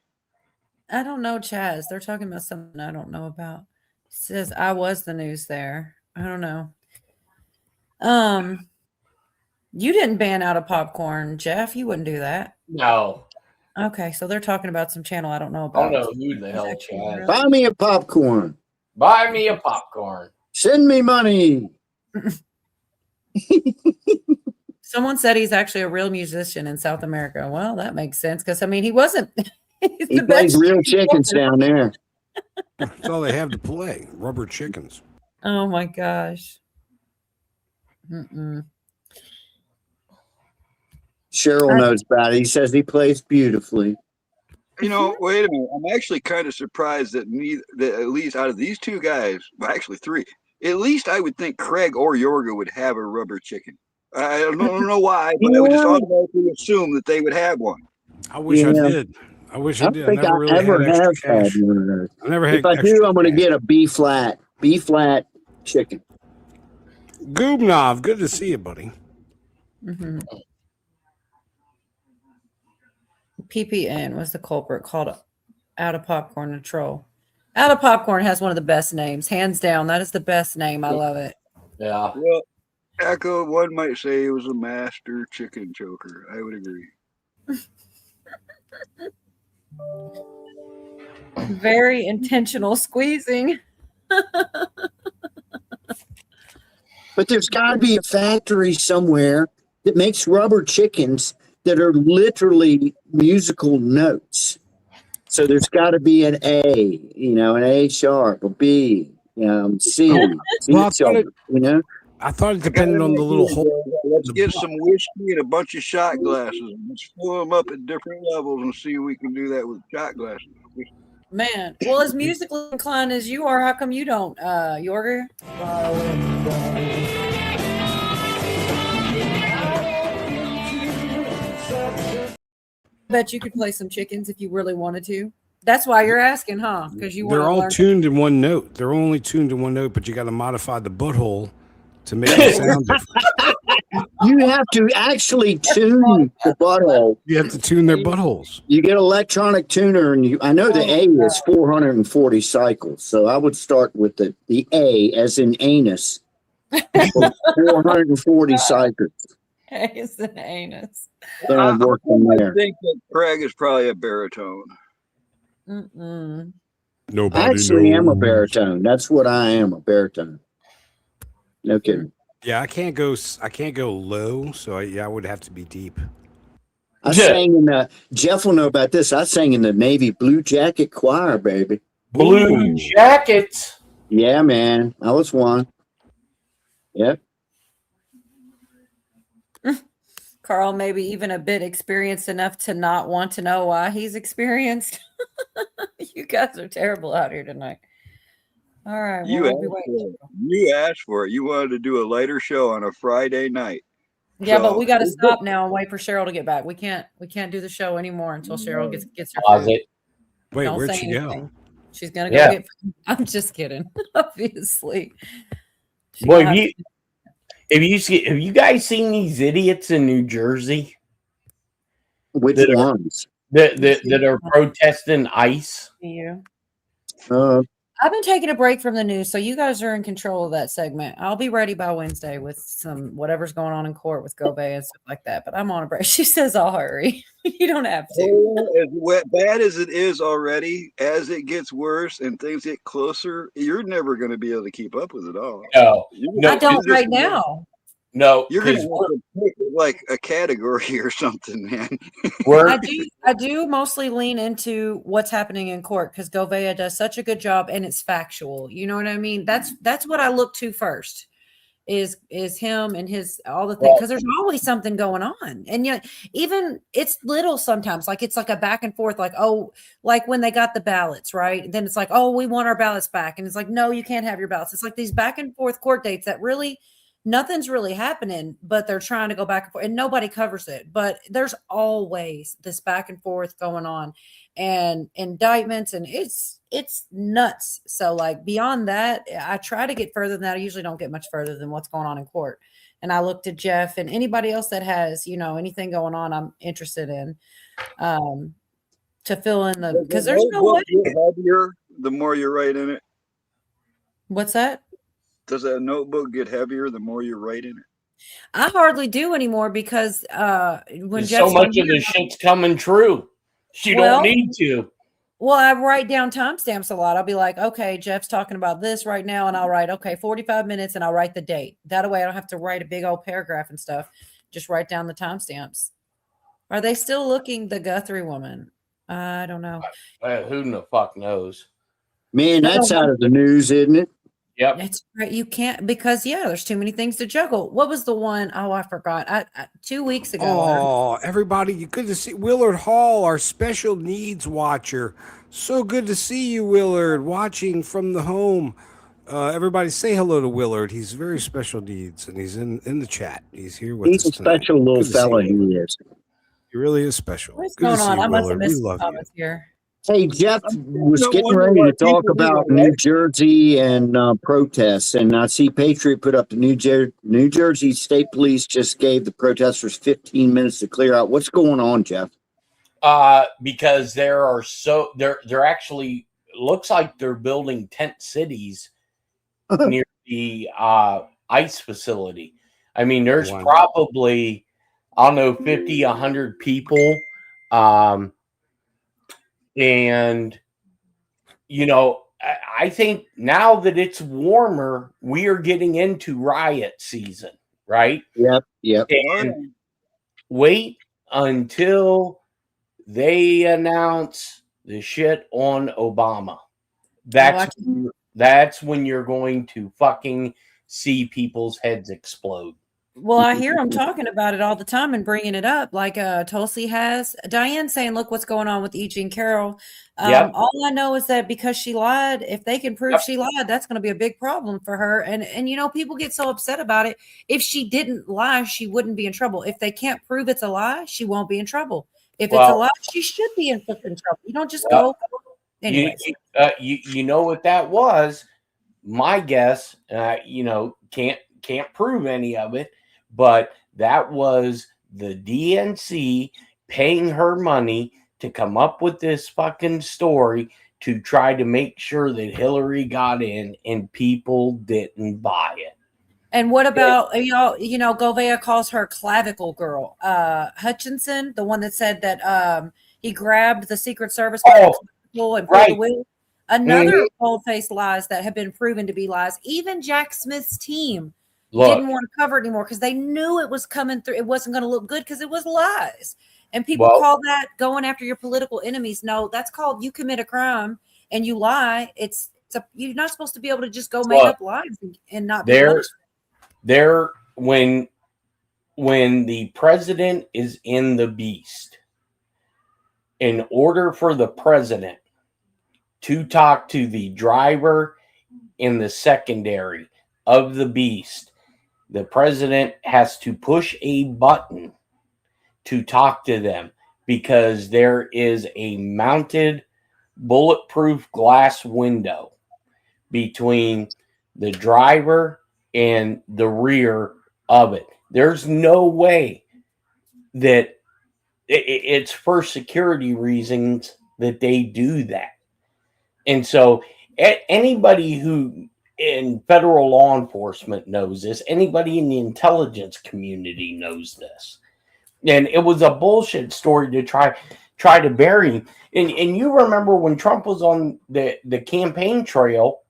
I don't know, Chaz. They're talking about something I don't know about. It says I was the news there. I don't know. You didn't ban out of popcorn, Jeff. You wouldn't do that. No, Okay, so they're talking about some channel I don't know I don't about. know who the hell Actually, Chaz. really- Buy me a popcorn. Buy me a popcorn. Send me money. Someone said he's actually a real musician in South America. Well, that makes sense because I mean he wasn't. He's He the plays best real chicken chickens choker. down there. That's all they have to play. Rubber chickens. Oh my gosh. Mm-mm. Cheryl knows about it. He says he plays beautifully. You know, wait a minute. I'm actually kind of surprised that that at least out of these two guys, well, actually three, at least I would think Craig or Yorga would have a rubber chicken. I don't know why, but I would just Yeah. automatically assume that they would have one. I wish I Yeah. did. I wish I I don't did. I think never I really ever had extra have had cash. one of those. I never had If I extra do, I'm going to cash. get a B flat chicken. Goobnov, good to see you, buddy. Mm-hmm. PPN was the culprit called Out of Popcorn, a troll. Out of Popcorn has one of the best names, hands down. That is the best name. I love it. Yeah. Well, Echo, one might say it was a master chicken choker. I would agree. Very intentional squeezing. But there's got to be a factory somewhere that makes rubber chickens that are literally musical notes. So there's got to be an A, an A sharp, a B, C, Well, sharp, I thought it depended on the little hole. Let's get some whiskey and a bunch of shot glasses. Let's fill them up at different levels and see if we can do that with shot glasses. Man, well, as musically inclined as you are, how come you don't, Yorger? Bet you could play some chickens if you really wanted to. That's why you're asking, huh? Because you want They're to all learn. tuned in one note. They're only tuned in one note, but you got to modify the butthole to make it sound different. You have to actually tune the butthole. You have to tune their buttholes. You get electronic tuner, and I know the A is 440 cycles, so I would start with the A as in anus, 440 cycles. It's an anus. Then I'll work from I there. think that Craig is probably a baritone. Mm-mm. Nobody I actually am a knows. baritone. That's what I am, a baritone. No kidding. Yeah, I can't go low, so I would have to be deep. I sang in the Jeff will know about this. I sang in the Navy Blue Jacket Choir, baby. Blue Jackets. Yeah, man. I was one. Yep. Carl, maybe even a bit experienced enough to not want to know why he's experienced. You guys are terrible out here tonight. All right. Well, we'll be waiting. You asked for it. You wanted to do a lighter show on a Friday night. Yeah, but So- we got to stop now and wait for Cheryl to get back. We can't do the show anymore until Cheryl gets her food. Closet. Wait, Don't where'd say she go? anything. She's gonna go Yeah. get. I'm just kidding. Obviously. She Boy, gonna have you guys seen these idiots in New Jersey Which That are- ones? that are protesting ICE? you. I've been taking a break from the news, so you guys are in control of that segment. I'll be ready by Wednesday with some whatever's going on in court with Gove and stuff like that. But I'm on a break. She says I'll hurry. You don't have to. As bad as it is already, as it gets worse and things get closer, you're never going to be able to keep up with it all. No, I don't right now. No, you're going to have to pick like a category or something, man. I do mostly lean into what's happening in court because Govea does such a good job and it's factual. You know what I mean? That's what I look to first is him and his all the things because there's always something going on. And yet even it's little sometimes, like it's like a back and forth, like, oh, like when they got the ballots, right? Then it's like, oh, we want our ballots back. And it's like, no, you can't have your ballots. It's like these back and forth court dates that really nothing's really happening, but they're trying to go back and forth and nobody covers it. But there's always this back and forth going on and indictments and it's nuts. So like beyond that, I try to get further than that. I usually don't get much further than what's going on in court. And I look to Jeff and anybody else that has, anything going on I'm interested in to fill in the because there's no way. Heavier the more you write in it. What's that? Does that notebook get heavier the more you write in it? I hardly do anymore because when so much of the shit's coming true. You don't need to. Well, I write down timestamps a lot. I'll be like, okay, Jeff's talking about this right now, and I'll write, okay, 45 minutes, and I'll write the date. That way I don't have to write a big old paragraph and stuff. Just write down the timestamps. Are they still looking the Guthrie woman? I don't know. Who in the fuck knows? Man, that's out of the news, isn't it? Yep. It's right. You can't because there's too many things to juggle. What was the one? Oh, I forgot. I 2 weeks ago. Oh, everybody, you good to see Willard Hall, our special needs watcher. So good to see you, Willard, watching from the home. Everybody say hello to Willard. He's very special needs, and he's in the chat. He's here with us He's a tonight. special little fella. He is. He really is special. What's good going to see on? you, I must have Willard. missed We love some you. comments here. Hey, Jeff was No getting wonder ready why to talk people about don't New like- Jersey and protests, and I see Patriot put up the New Jersey State Police just gave the protesters 15 minutes to clear out. What's going on, Jeff? Because there are they're actually looks like they're building tent cities near the ice facility. I mean, there's probably, I don't know, 50, 100 people. And, I think now that it's warmer, we are getting into riot season, right? Yep. And wait until they announce the shit on Obama. That's when you're going to fucking see people's heads explode. Well, I hear them talking about it all the time and bringing it up, like Tulsi has. Diane saying, "Look what's going on with E.G. and Carol." All I know is that because she lied, if they can prove she lied, that's going to be a big problem for her. And people get so upset about it. If she didn't lie, she wouldn't be in trouble. If they can't prove it's a lie, she won't be in trouble. If it's a lie, she should be in trouble. You don't just go. Anyways. You know what that was? My guess, can't prove any of it. But that was the DNC paying her money to come up with this fucking story to try to make sure that Hillary got in and people didn't buy it. And what about, Govea calls her clavicle girl. Hutchinson, the one that said that he grabbed the Secret Service by the clavicle and pulled the wheel. Another bold-faced lies that have been proven to be lies. Even Jack Smith's team didn't want to cover it anymore because they knew it was coming through. It wasn't going to look good because it was lies. And people call that going after your political enemies. No, that's called you commit a crime and you lie. You're not supposed to be able to just go make up lies and not be punished. When the president is in the beast, in order for the president to talk to the driver in the secondary of the beast, the president has to push a button to talk to them because there is a mounted bulletproof glass window between the driver and the rear of it. There's no way that it's for security reasons that they do that. And so Anybody who in federal law enforcement knows this. Anybody in the intelligence community knows this. And it was a bullshit story to try to bury him. And you remember when Trump was on the campaign trail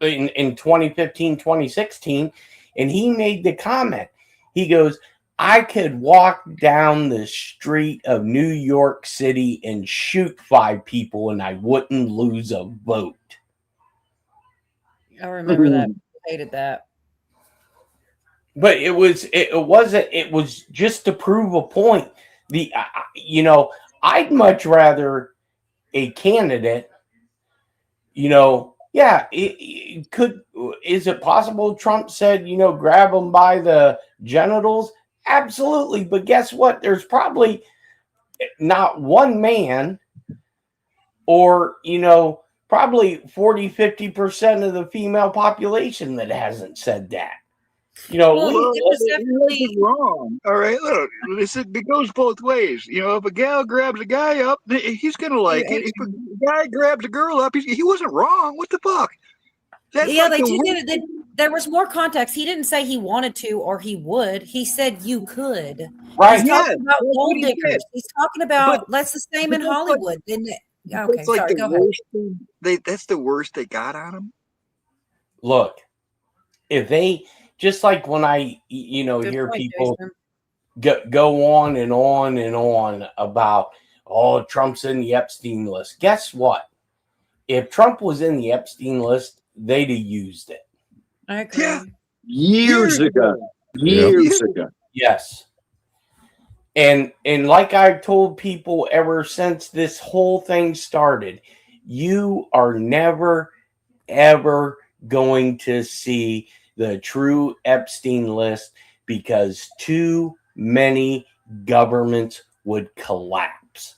in 2015, 2016, and he made the comment. He goes, I could walk down the street of New York City and shoot 5 people and I wouldn't lose a vote. I remember that. I hated that. But it was just to prove a point. I'd much rather a candidate, is it possible Trump said, grab them by the genitals? Absolutely. But guess what? There's probably not one man or, probably 40-50% of the female population that hasn't said that. It was definitely wrong. All right, look, it goes both ways. If a gal grabs a guy up, he's gonna like it. If a guy grabs a girl up, he wasn't wrong. What the fuck? They did. There was more context. He didn't say he wanted to or he would. He said you could. Right. He's talking about gold diggers. He's talking about that's the same in Hollywood. Okay, sorry. Go ahead. That's the worst they got on him. Look, if they just like when I hear people go on and on and on about Trump's in the Epstein list. Guess what? If Trump was in the Epstein list, they'd have used it. I agree. Yeah. Years ago. Yes. And like I've told people ever since this whole thing started, you are never, ever going to see the true Epstein list because too many governments would collapse.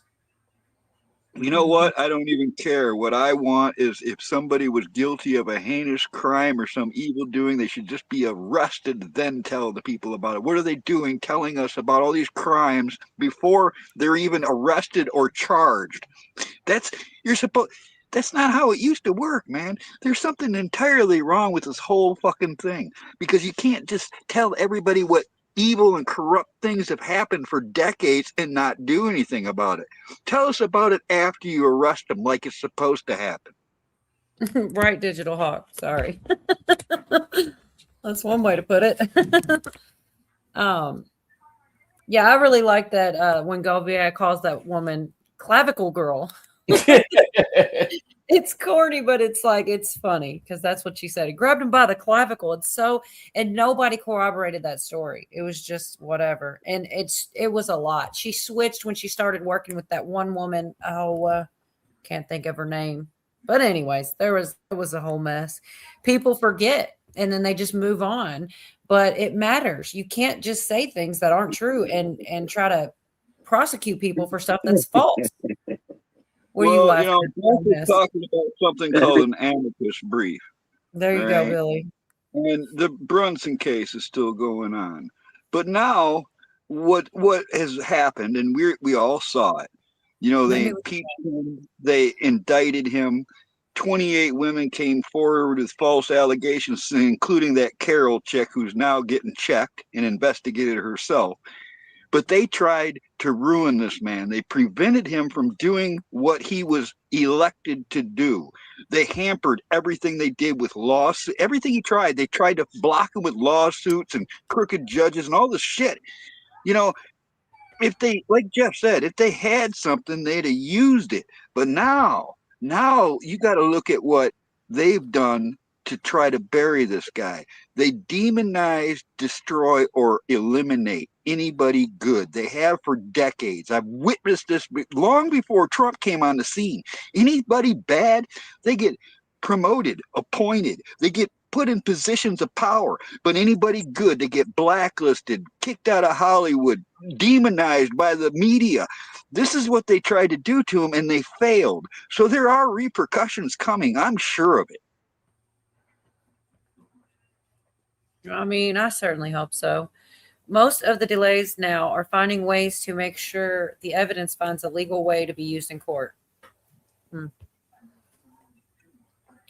You know what? I don't even care. What I want is if somebody was guilty of a heinous crime or some evil doing, they should just be arrested, then tell the people about it. What are they doing telling us about all these crimes before they're even arrested or charged? That's not how it used to work, man. There's something entirely wrong with this whole fucking thing because you can't just tell everybody what evil and corrupt things have happened for decades and not do anything about it. Tell us about it after you arrest them like it's supposed to happen. Right, Digital Hawk. Sorry. That's one way to put it. Yeah, I really like that when Govia calls that woman clavicle girl. It's corny, but it's funny because that's what she said. He grabbed him by the clavicle. And nobody corroborated that story. It was just whatever. And it was a lot. She switched when she started working with that one woman. Can't think of her name. But anyways, it was a whole mess. People forget and then they just move on. But it matters. You can't just say things that aren't true and try to prosecute people for stuff that's false. We're talking about something called an amicus brief. There you go, Billy. And the Brunson case is still going on. But now what has happened, and we all saw it. They impeached him, they indicted him. 28 women came forward with false allegations, including that Carol chick who's now getting checked and investigated herself. But they tried to ruin this man. They prevented him from doing what he was elected to do. They hampered everything they did with lawsuits. Everything he tried, they tried to block him with lawsuits and crooked judges and all this shit. If they, like Jeff said, if they had something, they'd have used it. But now you got to look at what they've done to try to bury this guy. They demonize, destroy, or eliminate anybody good. They have for decades. I've witnessed this long before Trump came on the scene. Anybody bad, they get promoted, appointed. They get put in positions of power. But anybody good, they get blacklisted, kicked out of Hollywood, demonized by the media. This is what they tried to do to him, and they failed. So there are repercussions coming. I'm sure of it. I mean, I certainly hope so. Most of the delays now are finding ways to make sure the evidence finds a legal way to be used in court.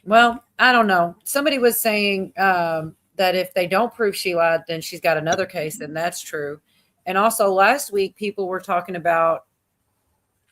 Well, I don't know. Somebody was saying that if they don't prove she lied, then she's got another case, and that's true. And also, last week, people were talking about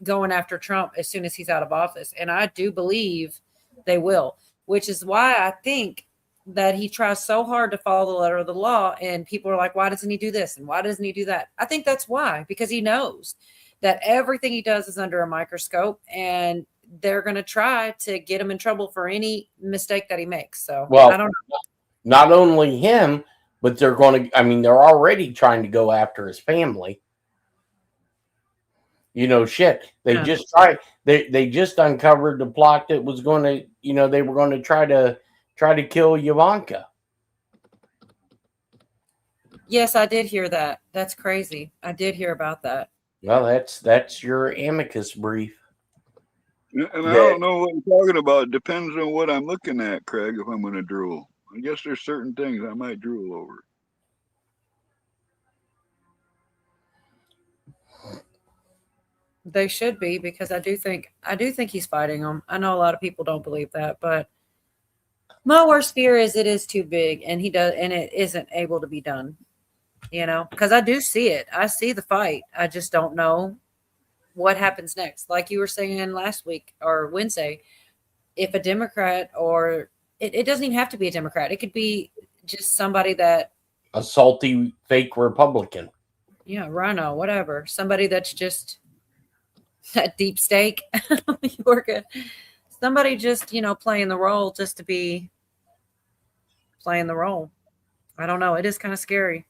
going after Trump as soon as he's out of office. And I do believe they will, which is why I think that he tries so hard to follow the letter of the law. And people are like, why doesn't he do this? And why doesn't he do that? I think that's why, because he knows that everything he does is under a microscope and they're going to try to get him in trouble for any mistake that he makes. So Well, I don't know. not only him, but they're going to, I mean, they're already trying to go after his family. You know, shit. They Yeah. just tried. They just uncovered the plot that was going to, you know, they were going to try to kill Ivanka. Yes, I did hear that. That's crazy. I did hear about that. Well, that's your amicus brief. And I don't know what you're talking about. It depends on what I'm looking at, Craig, if I'm going to drool. I guess there's certain things I might drool over. They should be, because I do think he's fighting them. I know a lot of people don't believe that, but my worst fear is it is too big and it isn't able to be done. You know, because I do see it. I see the fight. I just don't know what happens next. Like you were saying last week or Wednesday, if a Democrat, or it doesn't even have to be a Democrat. It could be just somebody that, A salty fake Republican. yeah, Rhino, whatever. Somebody that's just that deep steak. Somebody just, playing the role just to be playing the role. I don't know. It is kind of scary.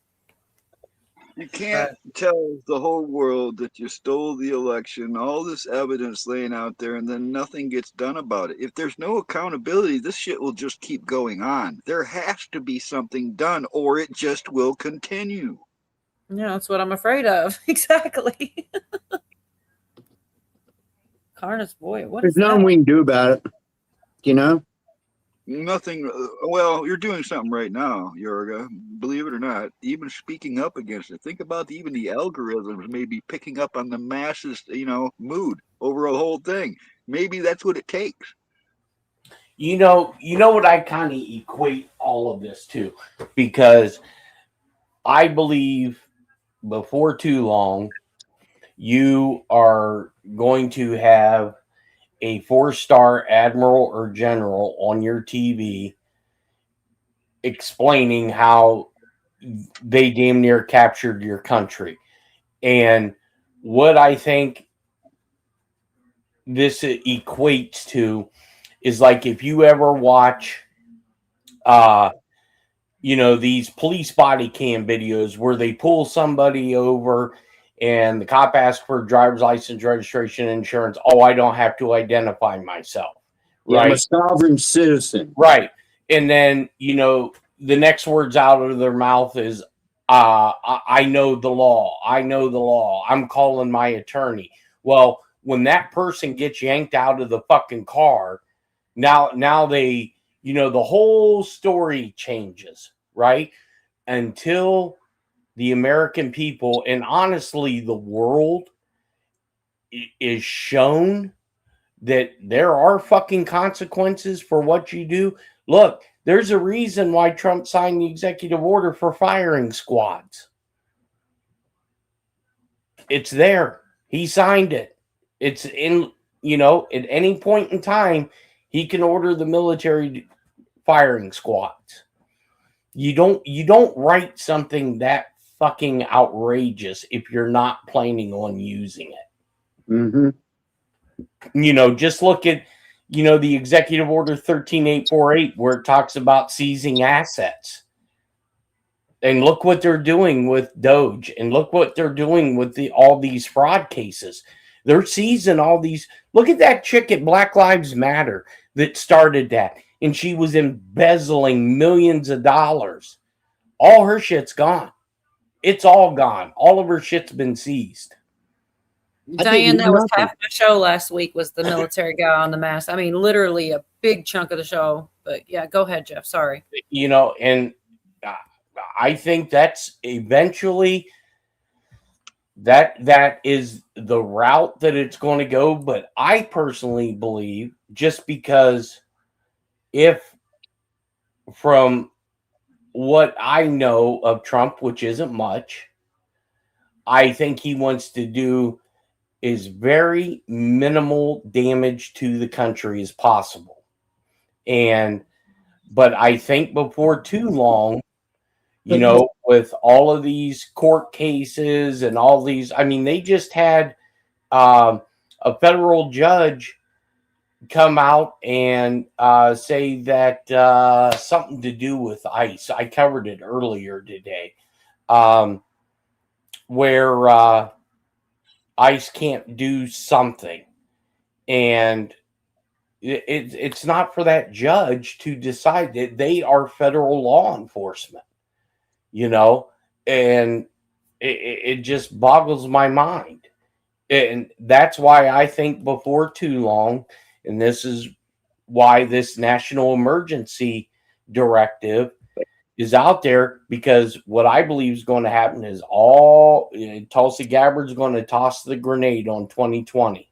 You can't tell the whole world that you stole the election, all this evidence laying out there, and then nothing gets done about it. If there's no accountability, this shit will just keep going on. There has to be something done, or it just will continue. Yeah, that's what I'm afraid of. Exactly. Carnus, boy, what There's is nothing that? we can do about it. You know? Nothing. Well, you're doing something right now, Yorga. Believe it or not, even speaking up against it. Think about even the algorithms maybe picking up on the masses, mood over a whole thing. Maybe that's what it takes. You know what I kind of equate all of this to, because I believe before too long you are going to have a 4-star admiral or general on your TV explaining how they damn near captured your country. And what I think this equates to is like if you ever watch these police body cam videos where they pull somebody over and the cop asks for driver's license, registration, insurance. Oh, I don't have to identify myself. Yeah, I'm a Right. sovereign citizen. Right. And then, the next words out of their mouth is, I know the law. I know the law. I'm calling my attorney. Well, when that person gets yanked out of the fucking car, now they, the whole story changes, right? Until the American people, and honestly, the world, is shown that there are fucking consequences for what you do. Look, there's a reason why Trump signed the executive order for firing squads. It's there. He signed it. It's in, at any point in time, he can order the military firing squads. You don't write something that fucking outrageous if you're not planning on using it. Mm-hmm. Just look at, the executive order 13848, where it talks about seizing assets. And look what they're doing with Doge, and look what they're doing with all these fraud cases. They're seizing all these. Look at that chick at Black Lives Matter that started that, and she was embezzling millions of dollars. All her shit's gone. It's all gone. All of her shit's been seized. Diane, that was half the show last week, was the military guy on the mask. I mean, literally a big chunk of the show. But yeah, go ahead, Jeff. Sorry. And I think that's eventually that is the route that it's going to go. But I personally believe, just because if from what I know of Trump, which isn't much, I think he wants to do is very minimal damage to the country as possible. But I think before too long, with all of these court cases and all these, I mean, they just had a federal judge come out and say that something to do with ICE. I covered it earlier today, where ICE can't do something, and it's not for that judge to decide. That they are federal law enforcement, and it just boggles my mind. And that's why I think before too long, and this is why this national emergency directive is out there, because what I believe is going to happen is Tulsi Gabbard's going to toss the grenade on 2020.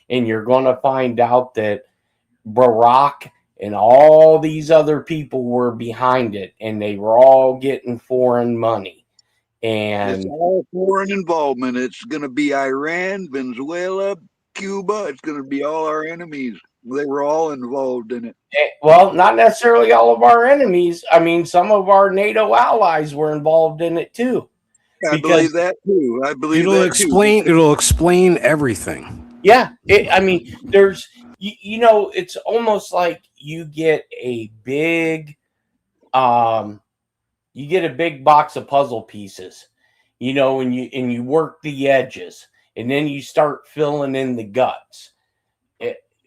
And you're going to find out that Barack and all these other people were behind it, and they were all getting foreign money. And it's all foreign involvement. It's going to be Iran, Venezuela, Cuba. It's going to be all our enemies. They were all involved in it. Well, not necessarily all of our enemies. I mean, some of our NATO allies were involved in it too. I believe that too. I believe It'll explain everything. Yeah, I mean, there's it's almost like you get a big box of puzzle pieces, and you work the edges, and then you start filling in the guts.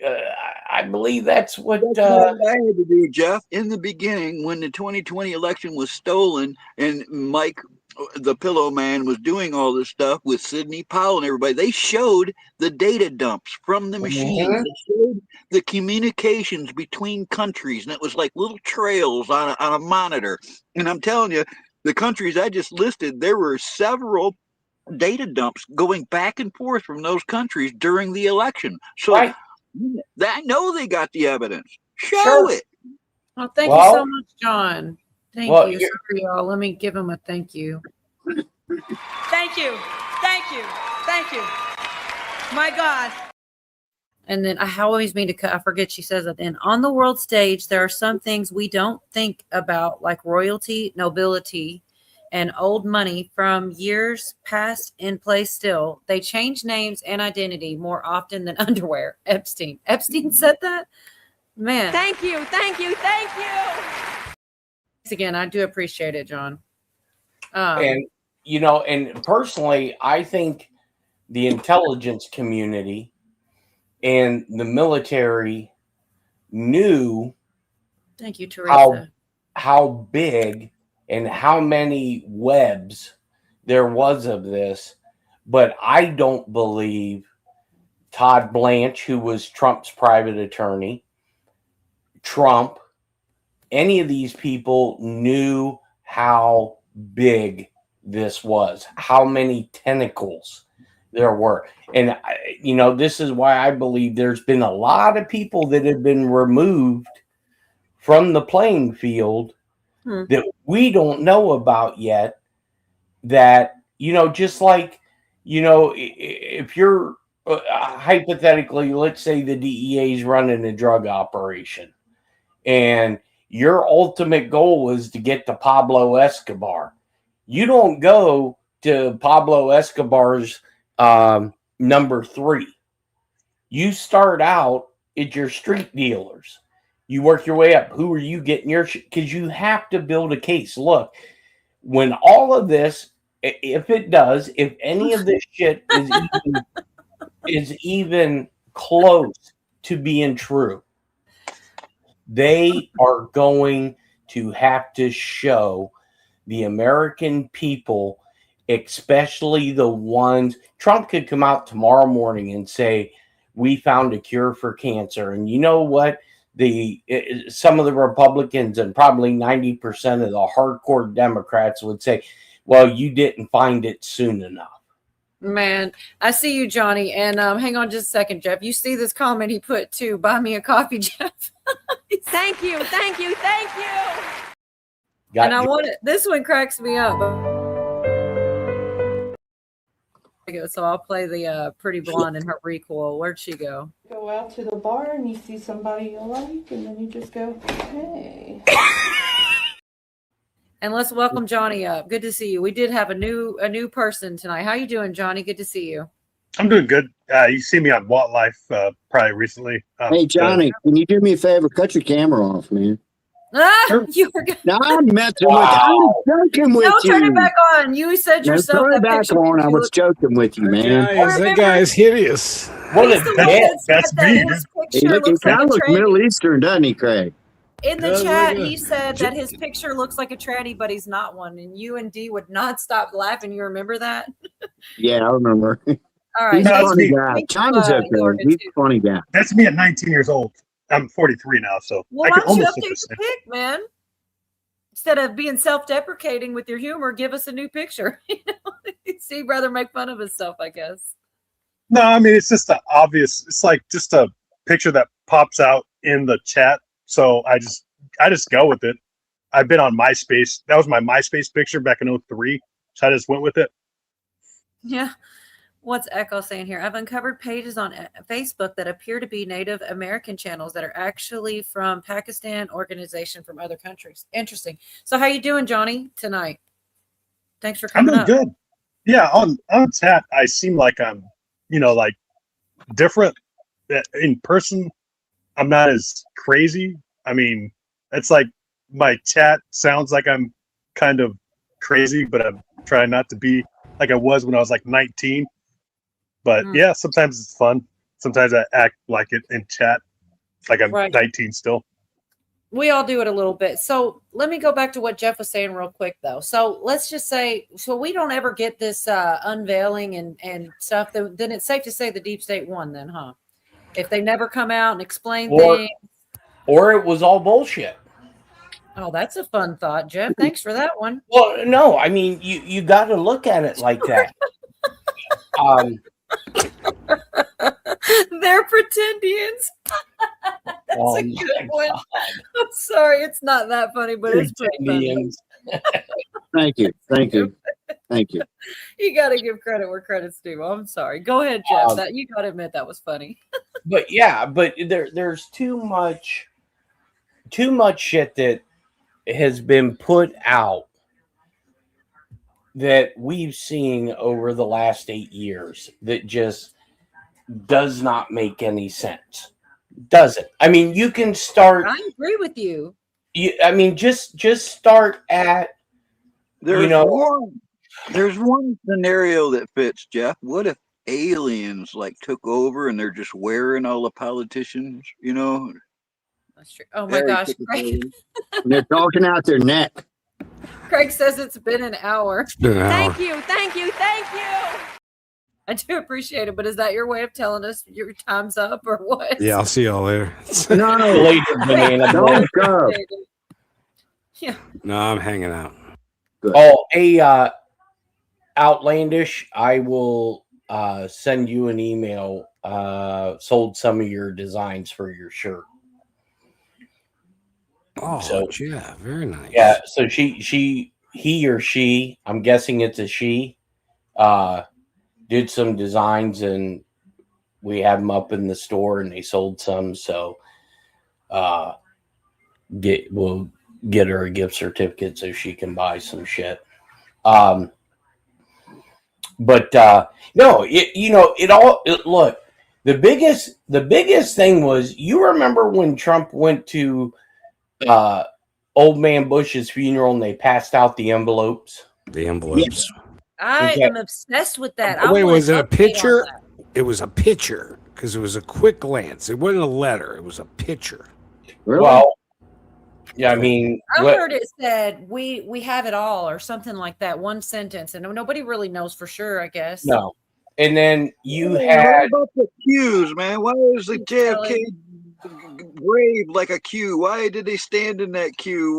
I believe that's what I had to do, Jeff. In the beginning, when the 2020 election was stolen, and Mike, the Pillow Man, was doing all this stuff with Sidney Powell and everybody, they showed the data dumps from the machines. Mm-hmm. They showed the communications between countries, and it was like little trails on a monitor. And I'm telling you, the countries I just listed, there were several data dumps going back and forth from those countries during the election. So right. I know they got the evidence. Show it. Well, thank you so much, John. Thank you. Sorry, y'all. Let me give him a thank you. Thank you. Thank you. Thank you. My God. And then I always mean to cut. I forget she says it. And on the world stage, there are some things we don't think about, like royalty, nobility, and old money from years past in place still. They change names and identity more often than underwear. Epstein said that? Man. Thank you. Thank you. Thank you. Thanks again. I do appreciate it, John. And personally, I think the intelligence community and the military knew thank you, Teresa, how big and how many webs there was of this. But I don't believe Todd Blanche, who was Trump's private attorney, Trump, any of these people knew how big this was, how many tentacles there were. And, this is why I believe there's been a lot of people that have been removed from the playing field that we don't know about yet. That, just like, if you're hypothetically, let's say the DEA is running a drug operation and your ultimate goal is to get to Pablo Escobar. You don't go to Pablo Escobar's number 3. You start out at your street dealers. You work your way up. Who are you getting your shit? Because you have to build a case. Look, when all of this, if any of this shit is even close to being true, they are going to have to show the American people, especially the ones. Trump could come out tomorrow morning and say, we found a cure for cancer. And you know what? Some of the Republicans and probably 90% of the hardcore Democrats would say, well, you didn't find it soon enough. Man, I see you, Johnny. And hang on just a second, Jeff. You see this comment he put too. Buy me a coffee, Jeff. Thank you, thank you, thank you. And I want it. This one cracks me up. So I'll play the pretty blonde in her recoil. Where'd she go? Go out to the bar and you see somebody you like, and then you just go, hey. And let's welcome Johnny up. Good to see you. We did have a new person tonight. How you doing, Johnny? Good to see you. I'm doing good. You see me on Wildlife probably recently. Hey, Johnny, can you do me a favor? Cut your camera off, man. You were good. No, I'm messing with you. I'm joking with Don't you. turn it back on. You said No, yourself. turn it that back picture on. I you was look- joking with you, man. That guy is hideous. What He's a the one dick. that said That's that me, his dude. He picture look, looks like kind a of looks tranny. Middle Eastern, doesn't he, Craig? In the Does chat, look he said that his picture looks like a tranny, but he's not one. And you and D would not stop laughing. You remember that? Yeah, I remember. All right. He's a No, thanks funny me. guy. thanks, Johnny's okay. Jordan, He's too. a funny guy. That's me at 19 years old. I'm 43 now, so Well, I why can don't you almost look update the the same. pic, man? Instead of being self-deprecating with your humor, give us a new picture. See, he'd rather make fun of himself, I guess. No, I mean, it's just the obvious. It's like just a picture that pops out in the chat. So I just go with it. I've been on MySpace. That was my MySpace picture back in 03. So I just went with it. Yeah. What's Echo saying here? I've uncovered pages on Facebook that appear to be Native American channels that are actually from Pakistan, organization from other countries. Interesting. So how you doing, Johnny, tonight? Thanks for I'm coming doing up. good. Yeah, on chat, I seem like I'm, like different. In person, I'm not as crazy. I mean, it's like my chat sounds like I'm kind of crazy, but I'm trying not to be like I was when I was like 19. But yeah, sometimes it's fun. Sometimes I act like it in chat, like I'm 19 still. We all do it a little bit. So let me go back to what Jeff was saying real quick, though. So let's just say, so we don't ever get this unveiling and stuff. Then it's safe to say the deep state won then, huh? If they never come out and explain things. Or it was all bullshit. Oh, that's a fun thought, Jeff. Thanks for that one. Well, no, I mean, you got to look at it like that. They're pretendians. That's a good one. I'm sorry, it's not that funny, but it's pretty funny. Thank you. Thank you. Thank you. You got to give credit where credit's due. I'm sorry. Go ahead, Jeff. That you got to admit that was funny. But yeah, but there's too much shit that has been put out that we've seen over the last 8 years that just does not make any sense. Does it? I mean, you can start. I agree with you. I mean, just start at. There's one scenario that fits, Jeff. What if aliens like took over and they're just wearing all the politicians? That's true. Oh my gosh, Craig. They're talking out their neck. Craig says it's been an hour. been an hour. Thank you, thank you, thank you. I do appreciate it, but is that your way of telling us your time's up or what? Yeah, I'll see y'all later. No, don't go. Yeah. No, I'm hanging out. Good. Oh, Outlandish, I will send you an email. Sold some of your designs for your shirt. Oh, yeah, very nice. Yeah, so he or she, I'm guessing it's a she, did some designs and we have them up in the store and they sold some. So we'll get her a gift certificate so she can buy some shit. But no, look, the biggest thing was, you remember when Trump went to old man Bush's funeral and they passed out the envelopes? The envelopes. I am obsessed with that. I Wait, want was an it a update on picture? that. It was a picture because it was a quick glance. It wasn't a letter. It was a picture. Really? Well, yeah, I mean, I heard it said we have it all or something like that. One sentence, and nobody really knows for sure, I guess. no. And then you What had about the Qs, man? Why is the JFK grave like a Q? Why did they stand in that Q?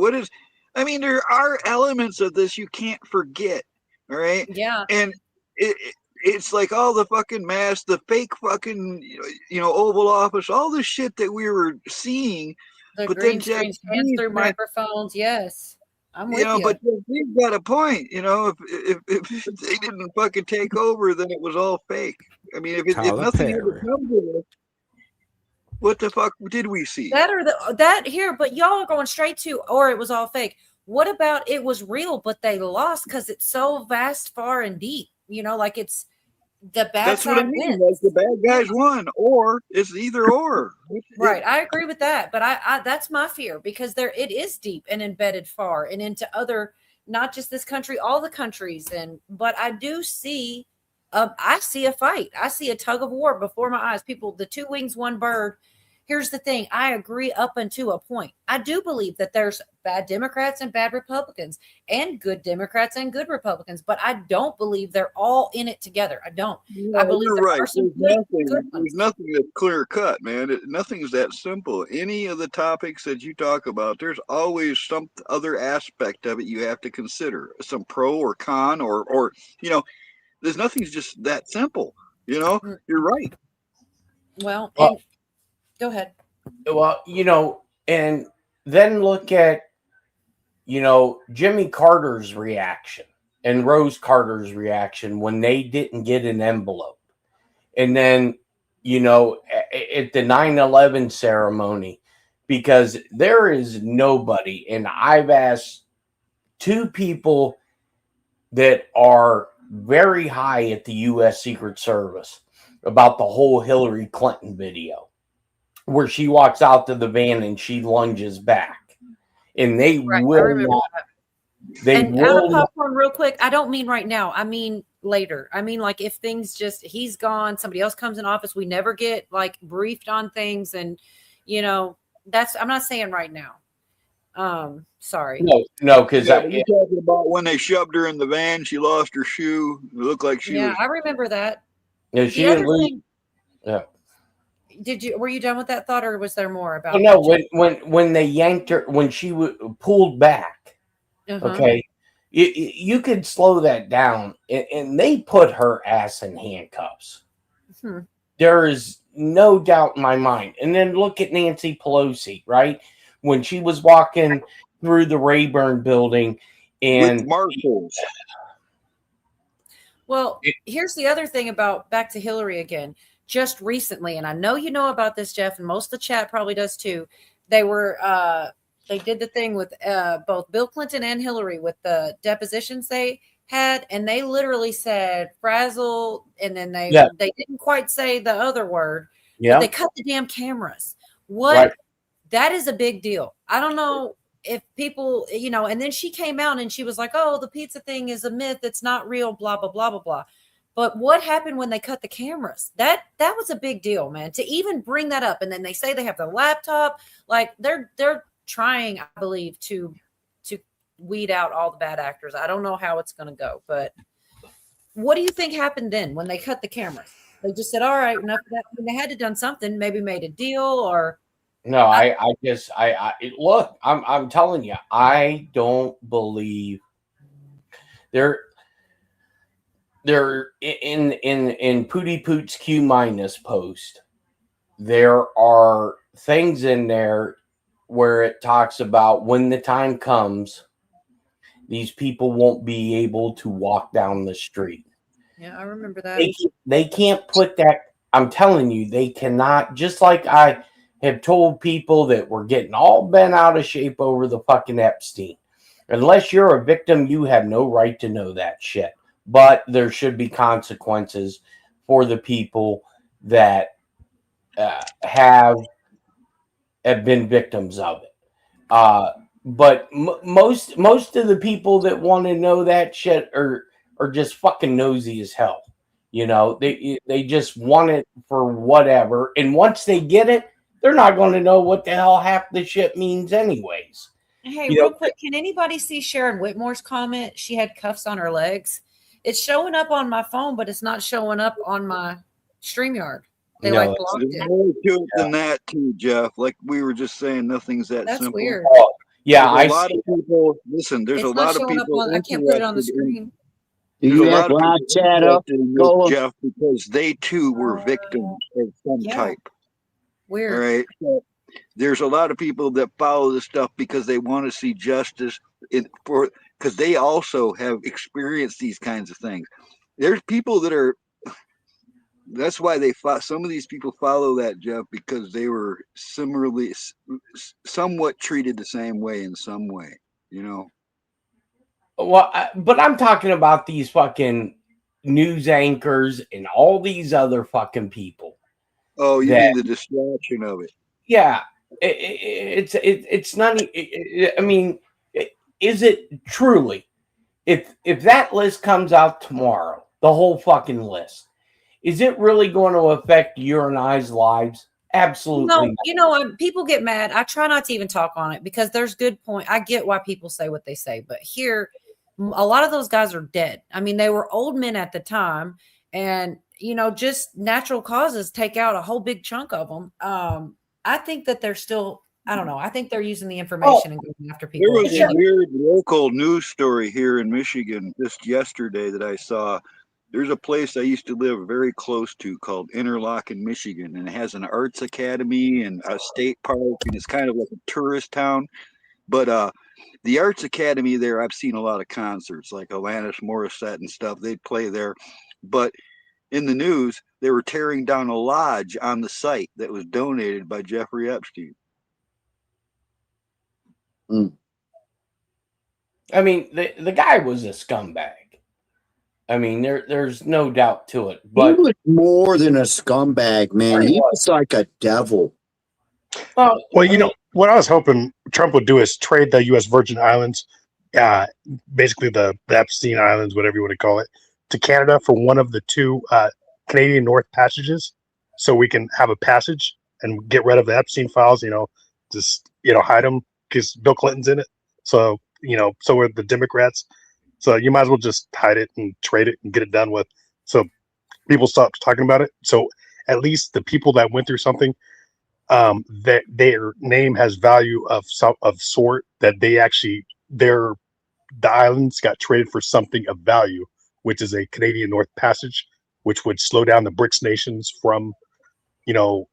There are elements of this you can't forget. All right. Yeah. And it's like all the fucking masks, the fake fucking, Oval Office, all the shit that we were seeing The But green then Jack screens, hands Reed, through man, microphones. Yes, I'm with you. but we've got a point. If they didn't fucking take over, then it was all fake. I mean, if Tyler nothing ever Perry. comes of it, what the fuck did we see? That or that here, but y'all are going straight to, or it was all fake. What about it was real, but they lost because it's so vast, far, and deep? Like it's the bad That's what I side mean. wins. Like the bad guys won, or it's either or. Right, I agree with that, but I that's my fear because it is deep and embedded far and into other, not just this country, all the countries, but I do see, I see a fight, I see a tug of war before my eyes. People, the two wings, one bird. Here's the thing, I agree up until a point. I do believe that there's bad Democrats and bad Republicans and good Democrats and good Republicans, but I don't believe they're all in it together. I don't. No, I believe you're there right. are some There's good ones. nothing that's clear cut, man. Nothing's that simple. Any of the topics that you talk about, there's always some other aspect of it you have to consider, some pro or con, or there's nothing's just that simple. You're right. Well, and go ahead. Well, and then look at, Jimmy Carter's reaction and Rose Carter's reaction when they didn't get an envelope. And then, at the 9/11 ceremony, because there is nobody, and I've asked two people that are very high at the U.S. Secret Service about the whole Hillary Clinton video, where she walks out to the van and she lunges back, and they will not. They and will out of not. popcorn, real quick. I don't mean right now. I mean later. I mean like if things he's gone, somebody else comes in office. We never get like briefed on things, and that's. I'm not saying right now. Sorry. No, because you're talking about when they shoved her in the van, she lost her shoe. It looked like she was. I remember that. Yeah, she didn't leave. Yeah. Were you done with that thought, or was there more about? No, when they yanked her, when she pulled back. Okay, you could slow that down, and they put her ass in handcuffs. There is no doubt in my mind. And then look at Nancy Pelosi, right? When she was walking through the Rayburn building and with marshals. Well, here's the other thing about back to Hillary again. Just recently, and I know you know about this, Jeff, and most of the chat probably does too. They were they did the thing with both Bill Clinton and Hillary with the depositions they had, and they literally said frazzle, and then they didn't quite say the other word. Yeah, but they cut the damn cameras. What? That is a big deal. I don't know if people, and then she came out and she was like, "Oh, the pizza thing is a myth. It's not real." Blah blah blah blah blah. But what happened when they cut the cameras? That was a big deal, man. To even bring that up, and then they say they have the laptop. Like they're trying, I believe, to weed out all the bad actors. I don't know how it's going to go, but what do you think happened then when they cut the cameras? They just said, "All right, enough of that." I mean, they had to done something, maybe made a deal or. No, I look. I'm telling you, I don't believe they're in Pootie Poot's Q minus post. There are things in there where it talks about when the time comes, these people won't be able to walk down the street. Yeah, I remember that. They can't put that. I'm telling you, they cannot. Just like I have told people that we're getting all bent out of shape over the fucking Epstein. Unless you're a victim, you have no right to know that shit. But there should be consequences for the people that have been victims of it. But most of the people that want to know that shit are just fucking nosy as hell. They just want it for whatever. And once they get it, they're not going to know what the hell half the shit means anyways. Hey, real quick, can anybody see Sharon Whitmore's comment? She had cuffs on her legs. It's showing up on my phone, but it's not showing up on my StreamYard. They blocked There's it. more to it than that too, Jeff. Like we were just saying, nothing's that That's simple. weird. Yeah, there's a lot of people. Listen, there's It's a not lot of showing up people. on. I can't put it on the screen. There's a lot of people chat up, interested in this, Jeff, because they too were victims of some type. Weird. All right. So there's a lot of people that follow this stuff because they want to see justice because they also have experienced these kinds of things. There's people that are. That's why some of these people follow that, Jeff, because they were similarly, somewhat treated the same way in some way. Well, but I'm talking about these fucking news anchors and all these other fucking people. Oh, you mean the distraction of it? Yeah, it's not. I mean, is it truly? If that list comes out tomorrow, the whole fucking list, is it really going to affect your and I's lives? Absolutely not. You know, people get mad. I try not to even talk on it because there's good point. I get why people say what they say, but here, a lot of those guys are dead. I mean, they were old men at the time, and just natural causes take out a whole big chunk of them. I think that they're still. I don't know. I think they're using the information and going after people. There was a weird local news story here in Michigan just yesterday that I saw. There's a place I used to live very close to called Interlochen, Michigan, and it has an arts academy and a state park, and it's kind of like a tourist town. But the arts academy there, I've seen a lot of concerts, like Alanis Morissette and stuff. They'd play there. But in the news, they were tearing down a lodge on the site that was donated by Jeffrey Epstein. I mean, the guy was a scumbag. I mean, there's no doubt to it. But he was more than a scumbag, man. He was like a devil. Well, what I was hoping Trump would do is trade the U.S. Virgin Islands, basically the Epstein Islands, whatever you want to call it, to Canada for one of the two Canadian North passages, so we can have a passage and get rid of the Epstein files. Just hide them because Bill Clinton's in it. So so are the Democrats. So you might as well just hide it and trade it and get it done with. So people stop talking about it. So at least the people that went through something, that their name has value of sort, that they actually the islands got traded for something of value, which is a Canadian North Passage, which would slow down the BRICS nations from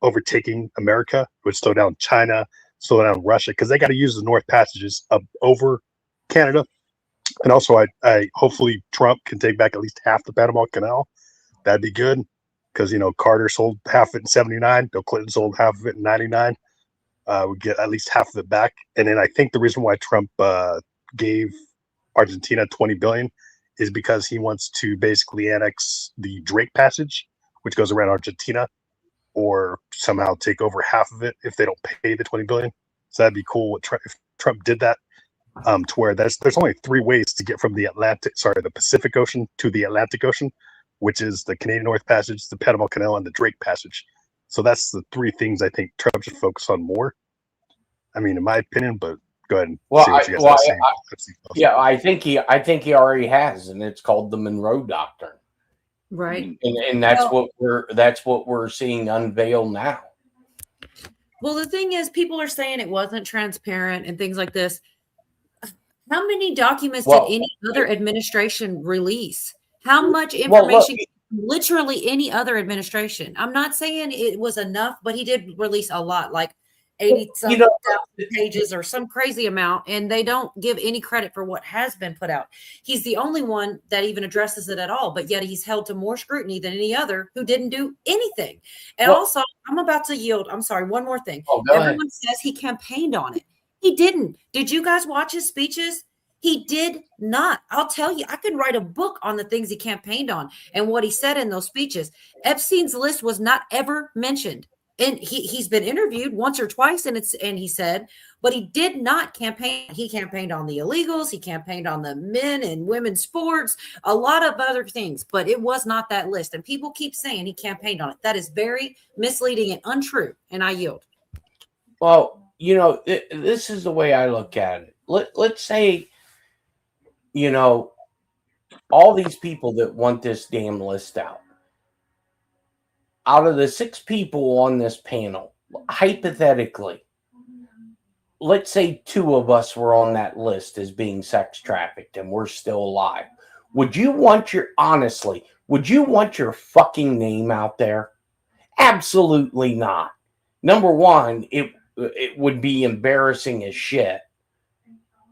overtaking America. It would slow down China, slow down Russia, because they got to use the North Passages over Canada. And also, I hopefully Trump can take back at least half the Panama Canal. That'd be good, because Carter sold half of it in '79, Bill Clinton sold half of it in '99. We get at least half of it back. And then I think the reason why Trump gave Argentina $20 billion is because he wants to basically annex the Drake Passage, which goes around Argentina, or somehow take over half of it if they don't pay the $20 billion. So that'd be cool if Trump did that. To where there's only three ways to get from the Pacific Ocean to the Atlantic Ocean, which is the Canadian North Passage, the Panama Canal, and the Drake Passage. So that's the three things I think Trump should focus on more. I mean, in my opinion, but go ahead and see what you guys have to say. I think he already has, and it's called the Monroe Doctrine. Right. And that's what we're seeing unveiled now. Well, the thing is, people are saying it wasn't transparent and things like this. How many documents did any other administration release? How much information? Literally any other administration. I'm not saying it was enough, but he did release a lot, like 80,000 pages or some crazy amount, and they don't give any credit for what has been put out. He's the only one that even addresses it at all, but yet he's held to more scrutiny than any other who didn't do anything. And also, I'm about to yield. I'm sorry, one more thing. Everyone says he campaigned on it. He didn't. Did you guys watch his speeches? He did not. I'll tell you, I could write a book on the things he campaigned on and what he said in those speeches. Epstein's list was not ever mentioned. And he's been interviewed once or twice, and he said, but he did not campaign. He campaigned on the illegals. He campaigned on the men and women's sports, a lot of other things, but it was not that list. And people keep saying he campaigned on it. That is very misleading and untrue. And I yield. Well, this is the way I look at it. Let's say, all these people that want this damn list out of the 6 people on this panel, hypothetically, let's say 2 of us were on that list as being sex trafficked and we're still alive. Would you want your fucking name out there? Absolutely not. Number one, it would be embarrassing as shit.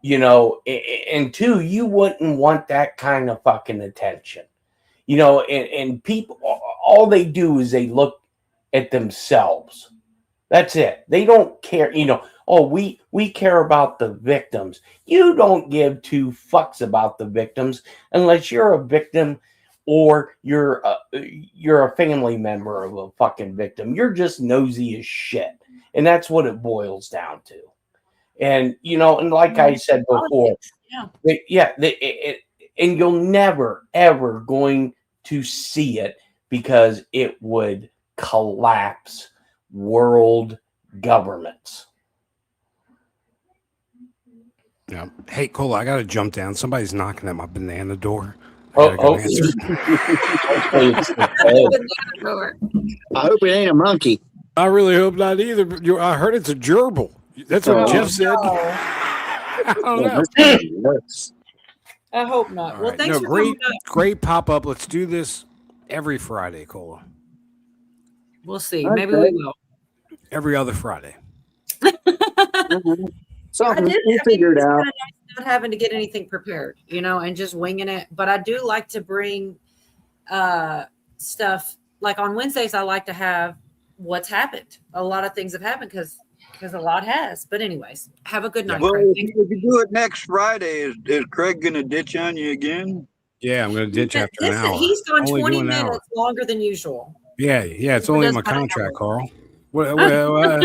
You know, and two, you wouldn't want that kind of fucking attention. You know, and people, all they do is they look at themselves. That's it. They don't care. You know, oh, we care about the victims. You don't give two fucks about the victims unless you're a victim or you're a family member of a fucking victim. You're just nosy as shit, and that's what it boils down to. And you know, and like I said before, and you'll never ever going to see it because it would collapse world governments. Yeah. Hey, Cole, I gotta jump down. Somebody's knocking at my banana door. I hope it ain't a monkey. I really hope not either. But I heard it's a gerbil. That's what Jeff said. I don't know. I hope not. All Well, right. thanks for great, coming up. great pop up. Let's do this every Friday, Cola. We'll see. Maybe we will. Every other Friday. Something we'll figure it out. Nice not having to get anything prepared, you know, and just winging it. But I do like to bring stuff like on Wednesdays. I like to have what's happened. A lot of things have happened because a lot has. But anyways, have a good night. Well, Craig. if you do it next Friday, is Craig going to ditch on you again? Yeah, I'm going to ditch after an hour. He's gone Only 20 do an minutes hour. longer than usual. Yeah, it's only in my contract, Carl. Where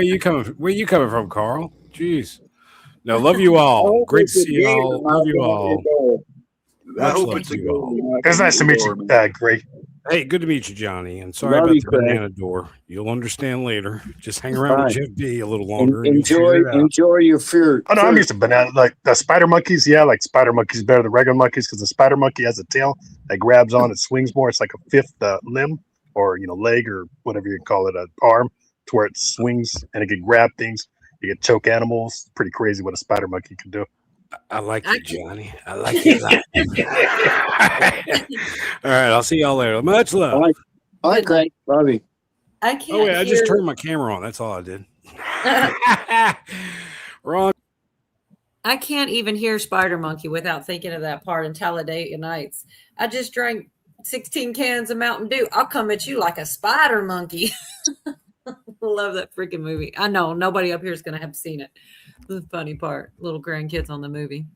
you coming? Where you coming from, Carl? Jeez. No, love you all. Great to see you all. Love you all. I hope it's a good one. It's nice to meet you, Greg. Hey, good to meet you, Johnny. And sorry Love about you, the Craig. banana door. You'll understand later. Just hang around with Fine. Jeff B a little longer. and you'll Enjoy figure it out. enjoy your fear. Oh no, I'm used to banana. Like the spider monkeys, yeah, like spider monkeys better than regular monkeys because the spider monkey has a tail that grabs on, it swings more. It's like a fifth limb or leg or whatever you call it, an arm, to where it swings and it can grab things. You can choke animals. It's pretty crazy what a spider monkey can do. I like you, Johnny. I like you a lot. All right, I'll see y'all later. Much love. All right, Craig. Love you. I can't. Oh, wait, I just turned my camera on. That's all I did. Wrong. I can't even hear Spider Monkey without thinking of that part in Talladega Nights. I just drank 16 cans of Mountain Dew. I'll come at you like a spider monkey. Love that freaking movie. I know nobody up here is going to have seen it. The funny part, little grandkids on the movie.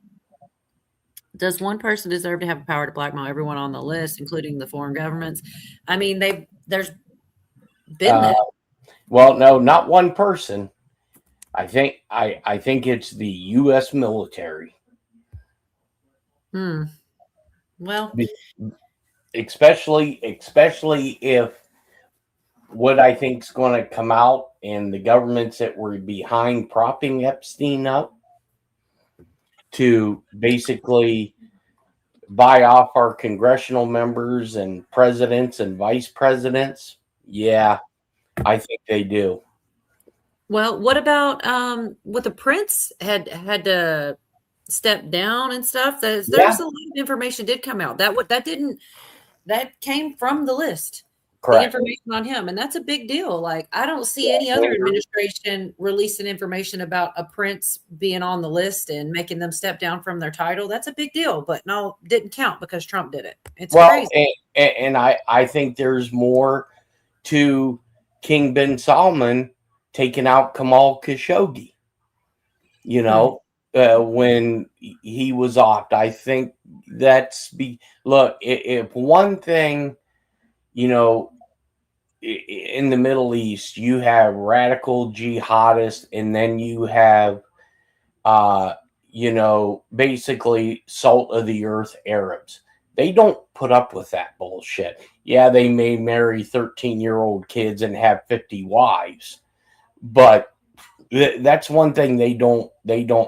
Does one person deserve to have the power to blackmail everyone on the list, including the foreign governments? I mean, there's been that. Well, no, not one person. I think it's the U.S. military. Well, especially if what I think is going to come out and the governments that were behind propping Epstein up to basically buy off our congressional members and presidents and vice presidents. Yeah, I think they do. well, what about what the prince had to step down and stuff? There's a lot of information did come out that came from the list. Correct. The information on him, and that's a big deal. Like, I don't see any other administration releasing information about a prince being on the list and making them step down from their title. That's a big deal, but no, didn't count because Trump did it. It's crazy. And I think there's more to King bin Salman taking out Kamal Khashoggi. You know, when he was offed, I think look. If one thing, you know, in the Middle East, you have radical jihadists, and then you have, basically salt of the earth Arabs. They don't put up with that bullshit. Yeah, they may marry 13-year-old kids and have 50 wives, but that's one thing they don't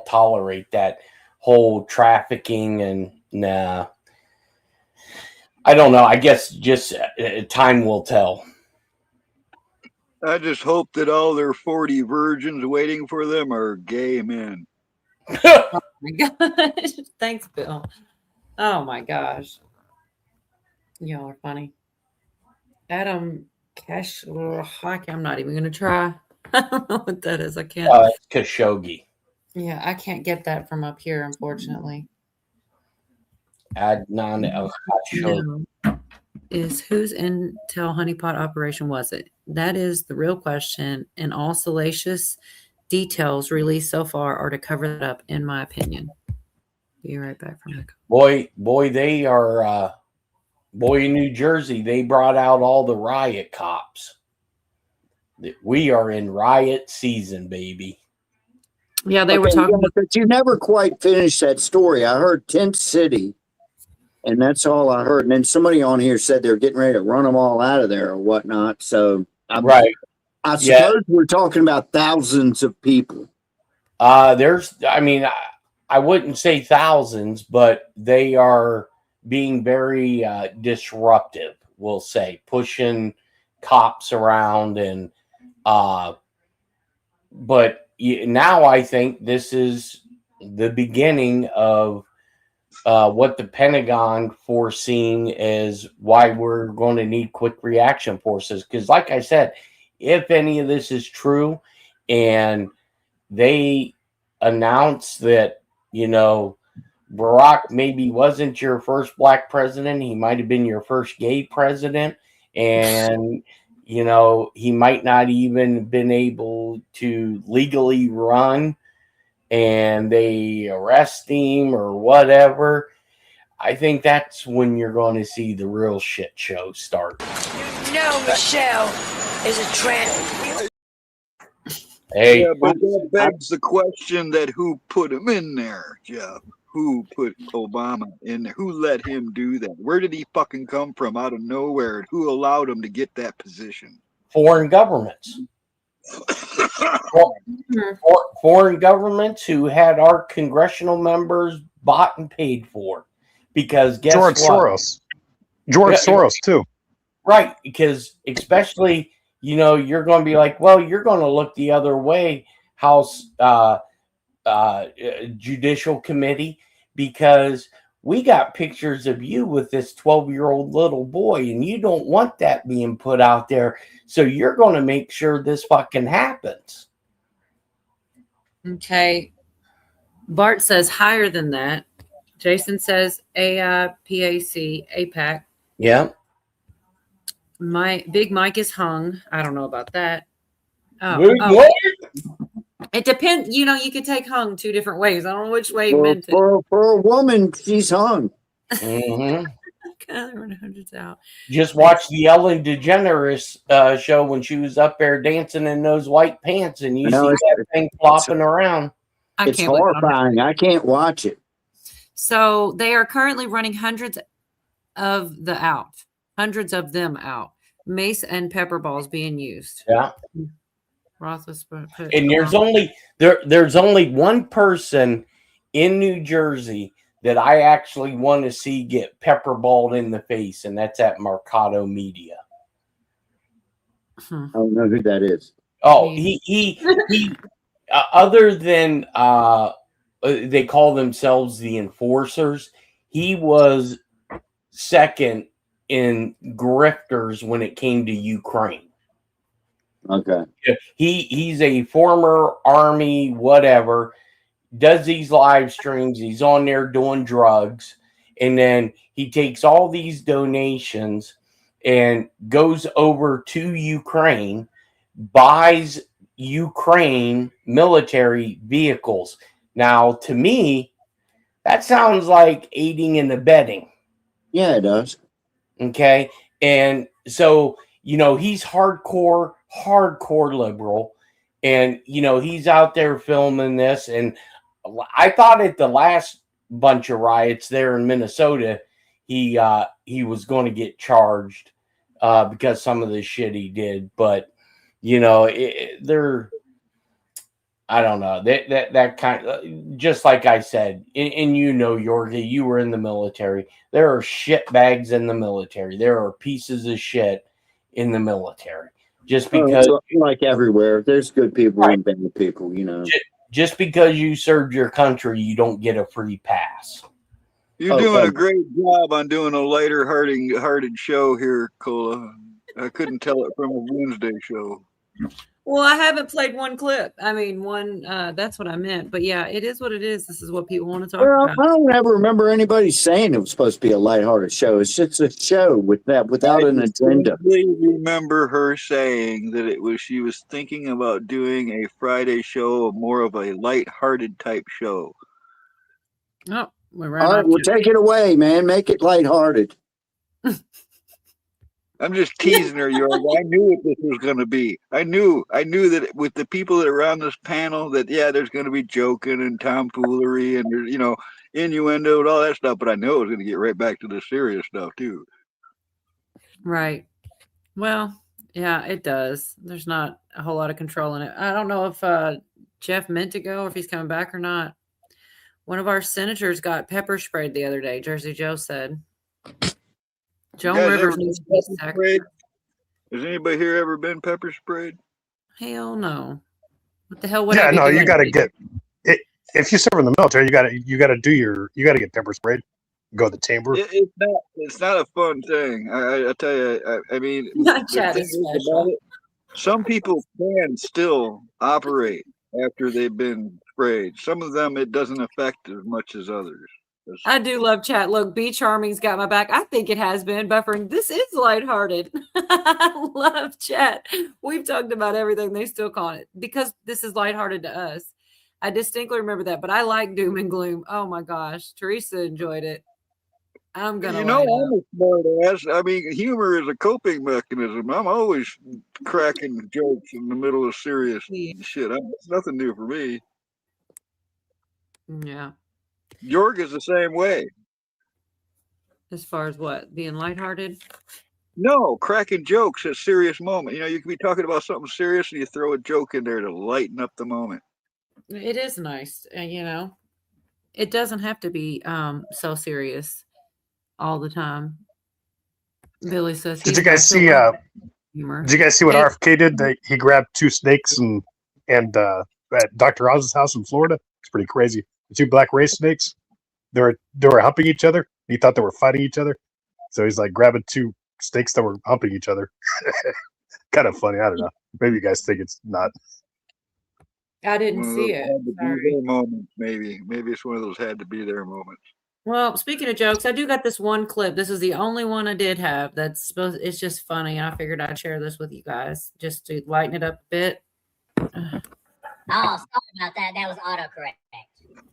tolerate, that whole trafficking. And nah, I don't know. I guess just time will tell. I just hope that all their 40 virgins waiting for them are gay men. Oh my gosh. Thanks, Bill. Oh my gosh. Y'all are funny. Adam Cash. I'm not even going to try. I don't know what that is. I can't. It's Khashoggi. Yeah, I can't get that from up here, unfortunately. Adnan El Khashoggi. No. Is whose intel honeypot operation was it? That is the real question, and all salacious details released so far are to cover that up, in my opinion. Be right back from the Boy, they are. Boy, in New Jersey, they brought out all the riot cops. We are in riot season, baby. Yeah, they were talking about. But you never quite finished that story. I heard Tent City, and that's all I heard. And then somebody on here said they're getting ready to run them all out of there or whatnot. So, Right. I suppose we're talking about thousands of people. I wouldn't say thousands, but they are being very disruptive, we'll say, pushing cops around. And but now I think this is the beginning of what the Pentagon foreseeing as why we're going to need quick reaction forces. Because like I said, if any of this is true and they announce that, Barack maybe wasn't your first black president, he might have been your first gay president, and he might not even been able to legally run, and they arrest him or whatever. I think that's when you're going to see the real shit show start. Michelle is a tramp. Hey, yeah, but that begs the question that who put him in there, Jeff? Who put Obama in there? Who let him do that? Where did he fucking come from out of nowhere? And who allowed him to get that position? Foreign governments. Foreign governments who had our congressional members bought and paid for. Because guess George what? George Soros, too. Right. Because especially, you're going to be like, well, you're going to look the other way, House Judicial Committee, because we got pictures of you with this 12-year-old little boy, and you don't want that being put out there. So you're going to make sure this fucking happens. Okay. Bart says higher than that. Jason says APAC. Yeah. Big Mike is hung. I don't know about that. It depends. You could take hung two different ways. I don't know which way you meant it. For a woman, she's hung. Mm-hmm. Hundreds out. Just watch the Ellen DeGeneres show when she was up there dancing in those white pants, and you see that thing flopping around. It's horrifying. I can't watch it. So they are currently running hundreds of them out. Mace and pepper balls being used. Yeah. And there's only one person in New Jersey that I actually want to see get pepperballed in the face, and that's at Mercado Media. I don't know who that is. Oh, he other than they call themselves the enforcers, he was second in grifters when it came to Ukraine. Okay. He's a former army, whatever, does these live streams. He's on there doing drugs. And then he takes all these donations and goes over to Ukraine, buys Ukraine military vehicles. Now, to me, that sounds like aiding and abetting. Yeah, it does. Okay. And so, he's hardcore liberal, and he's out there filming this. And I thought at the last bunch of riots there in Minnesota, he was going to get charged because some of the shit he did. But I don't know, that kind of, just like I said, and Yorgi, you were in the military. There are shit bags in the military. There are pieces of shit in the military. Just because, like everywhere, there's good people and bad people. Just because you served your country, you don't get a free pass. You're doing a great job on doing a lighter-hearted show here, Cola. I couldn't tell it from a Wednesday show. Well, I haven't played one clip. I mean, one. That's what I meant. But yeah, it is what it is. This is what people want to talk Well, about. I don't ever remember anybody saying it was supposed to be a lighthearted show. It's just a show without an agenda. I remember her saying that she was thinking about doing a Friday show, more of a lighthearted type show. Oh, we All ran right, off. well, take it away, man. Make it lighthearted. I'm just teasing her, York. I knew what this was going to be. I knew that with the people that are on this panel, that there's going to be joking and tomfoolery and there's innuendo and all that stuff. But I know it was going to get right back to the serious stuff too. Right. Well, yeah, it does. There's not a whole lot of control in it. I don't know if Jeff meant to go or if he's coming back or not. One of our senators got pepper sprayed the other day, Jersey Joe said. Joan Rivers needs to be sacked. Has anybody here ever been pepper sprayed? Hell no. What the hell would Yeah, I be no, doing? you got to get it. If you serve in the military, you got to get pepper sprayed. Go to the chamber. It's not a fun thing. I tell you. I mean, Not the Chad thing is is special. about it, some people can still operate after they've been sprayed. Some of them it doesn't affect as much as others. I do love chat. Look, Be Charming's got my back. I think it has been buffering. This is lighthearted. I love chat. We've talked about everything. They still call it because this is lighthearted to us. I distinctly remember that, but I like doom and gloom. Oh my gosh. Teresa enjoyed it. I'm going to I'm a smart ass. I mean, humor is a coping mechanism. I'm always cracking jokes in the middle of serious shit. It's nothing new for me. Yeah. Jorg is the same way. As far as what? Being lighthearted? No, cracking jokes at serious moment. You can be talking about something serious and you throw a joke in there to lighten up the moment. It is nice. It doesn't have to be so serious all the time. Billy says, Did you guys see? Humor. Did you guys see what RFK did? He grabbed 2 snakes and at Dr. Oz's house in Florida. It's pretty crazy. The 2 black race snakes. They were humping each other. He thought they were fighting each other, so he's like grabbing 2 snakes that were humping each other. Kind of funny. I don't know. Maybe you guys think it's not. I didn't see it. Sorry. Moments, maybe it's one of those had to be there moments. Well, speaking of jokes, I do got this one clip. This is the only one I did have. It's just funny. I figured I'd share this with you guys just to lighten it up a bit. Oh, sorry about that. That was autocorrect.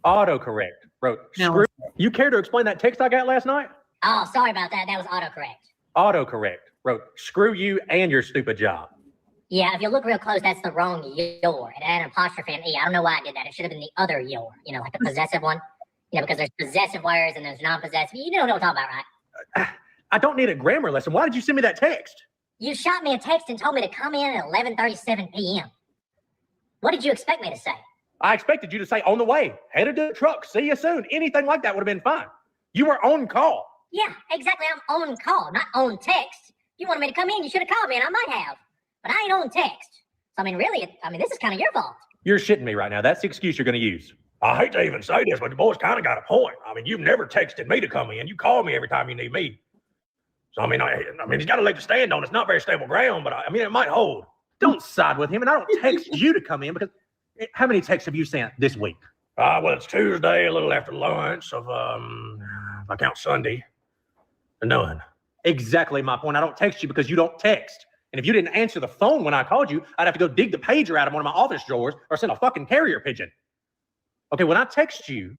Autocorrect. Wrote, screw. You care to explain that text I got last night? Oh, sorry about that. That was autocorrect. Autocorrect. Wrote, screw you and your stupid job. Yeah, if you look real close, that's the wrong your. It had an apostrophe and E. I don't know why I did that. It should have been the other your, like the possessive one. Because there's possessive words and there's non-possessive. You know what I'm talking about, right? I don't need a grammar lesson. Why did you send me that text? You shot me a text and told me to come in at 11:37 p.m. What did you expect me to say? I expected you to say on the way, headed to the truck, see you soon. Anything like that would have been fine. You were on call. Yeah, exactly. I'm on call, not on text. You wanted me to come in, you should have called me, and I might have. But I ain't on text. So, really, this is kind of your fault. You're shitting me right now. That's the excuse you're going to use. I hate to even say this, but the boys kind of got a point. You've never texted me to come in. You call me every time you need me. So, he's got a leg to stand on. It's not very stable ground, but it might hold. Don't side with him, and I don't text you to come in because how many texts have you sent this week? Well, it's Tuesday, a little after lunch of, if I count Sunday, none. Exactly my point. I don't text you because you don't text. And if you didn't answer the phone when I called you, I'd have to go dig the pager out of one of my office drawers or send a fucking carrier pigeon. Okay, when I text you,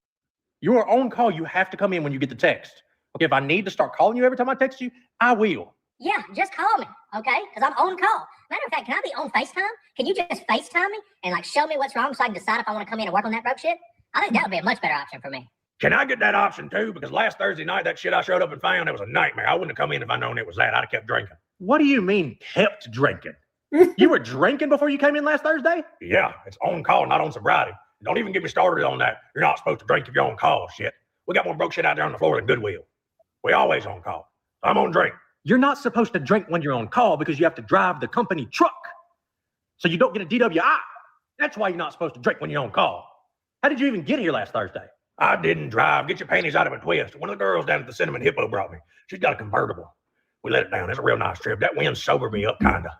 you are on call. You have to come in when you get the text. Okay, if I need to start calling you every time I text you, I will. Yeah, just call me, okay? Because I'm on call. Matter of fact, can I be on FaceTime? Can you just FaceTime me and show me what's wrong so I can decide if I want to come in and work on that broke shit? I think that would be a much better option for me. Can I get that option too? Because last Thursday night, that shit I showed up and found, it was a nightmare. I wouldn't have come in if I'd known it was that. I'd have kept drinking. What do you mean kept drinking? You were drinking before you came in last Thursday? Yeah, it's on call, not on sobriety. Don't even get me started on that. You're not supposed to drink if you're on call, shit. We got more broke shit out there on the floor than Goodwill. We always on call. I'm on drink. You're not supposed to drink when you're on call because you have to drive the company truck. So you don't get a DWI. That's why you're not supposed to drink when you're on call. How did you even get here last Thursday? I didn't drive. Get your panties out of a twist. One of the girls down at the Cinnamon Hippo brought me. She's got a convertible. We let it down. It's a real nice trip. That wind sobered me up, kind of.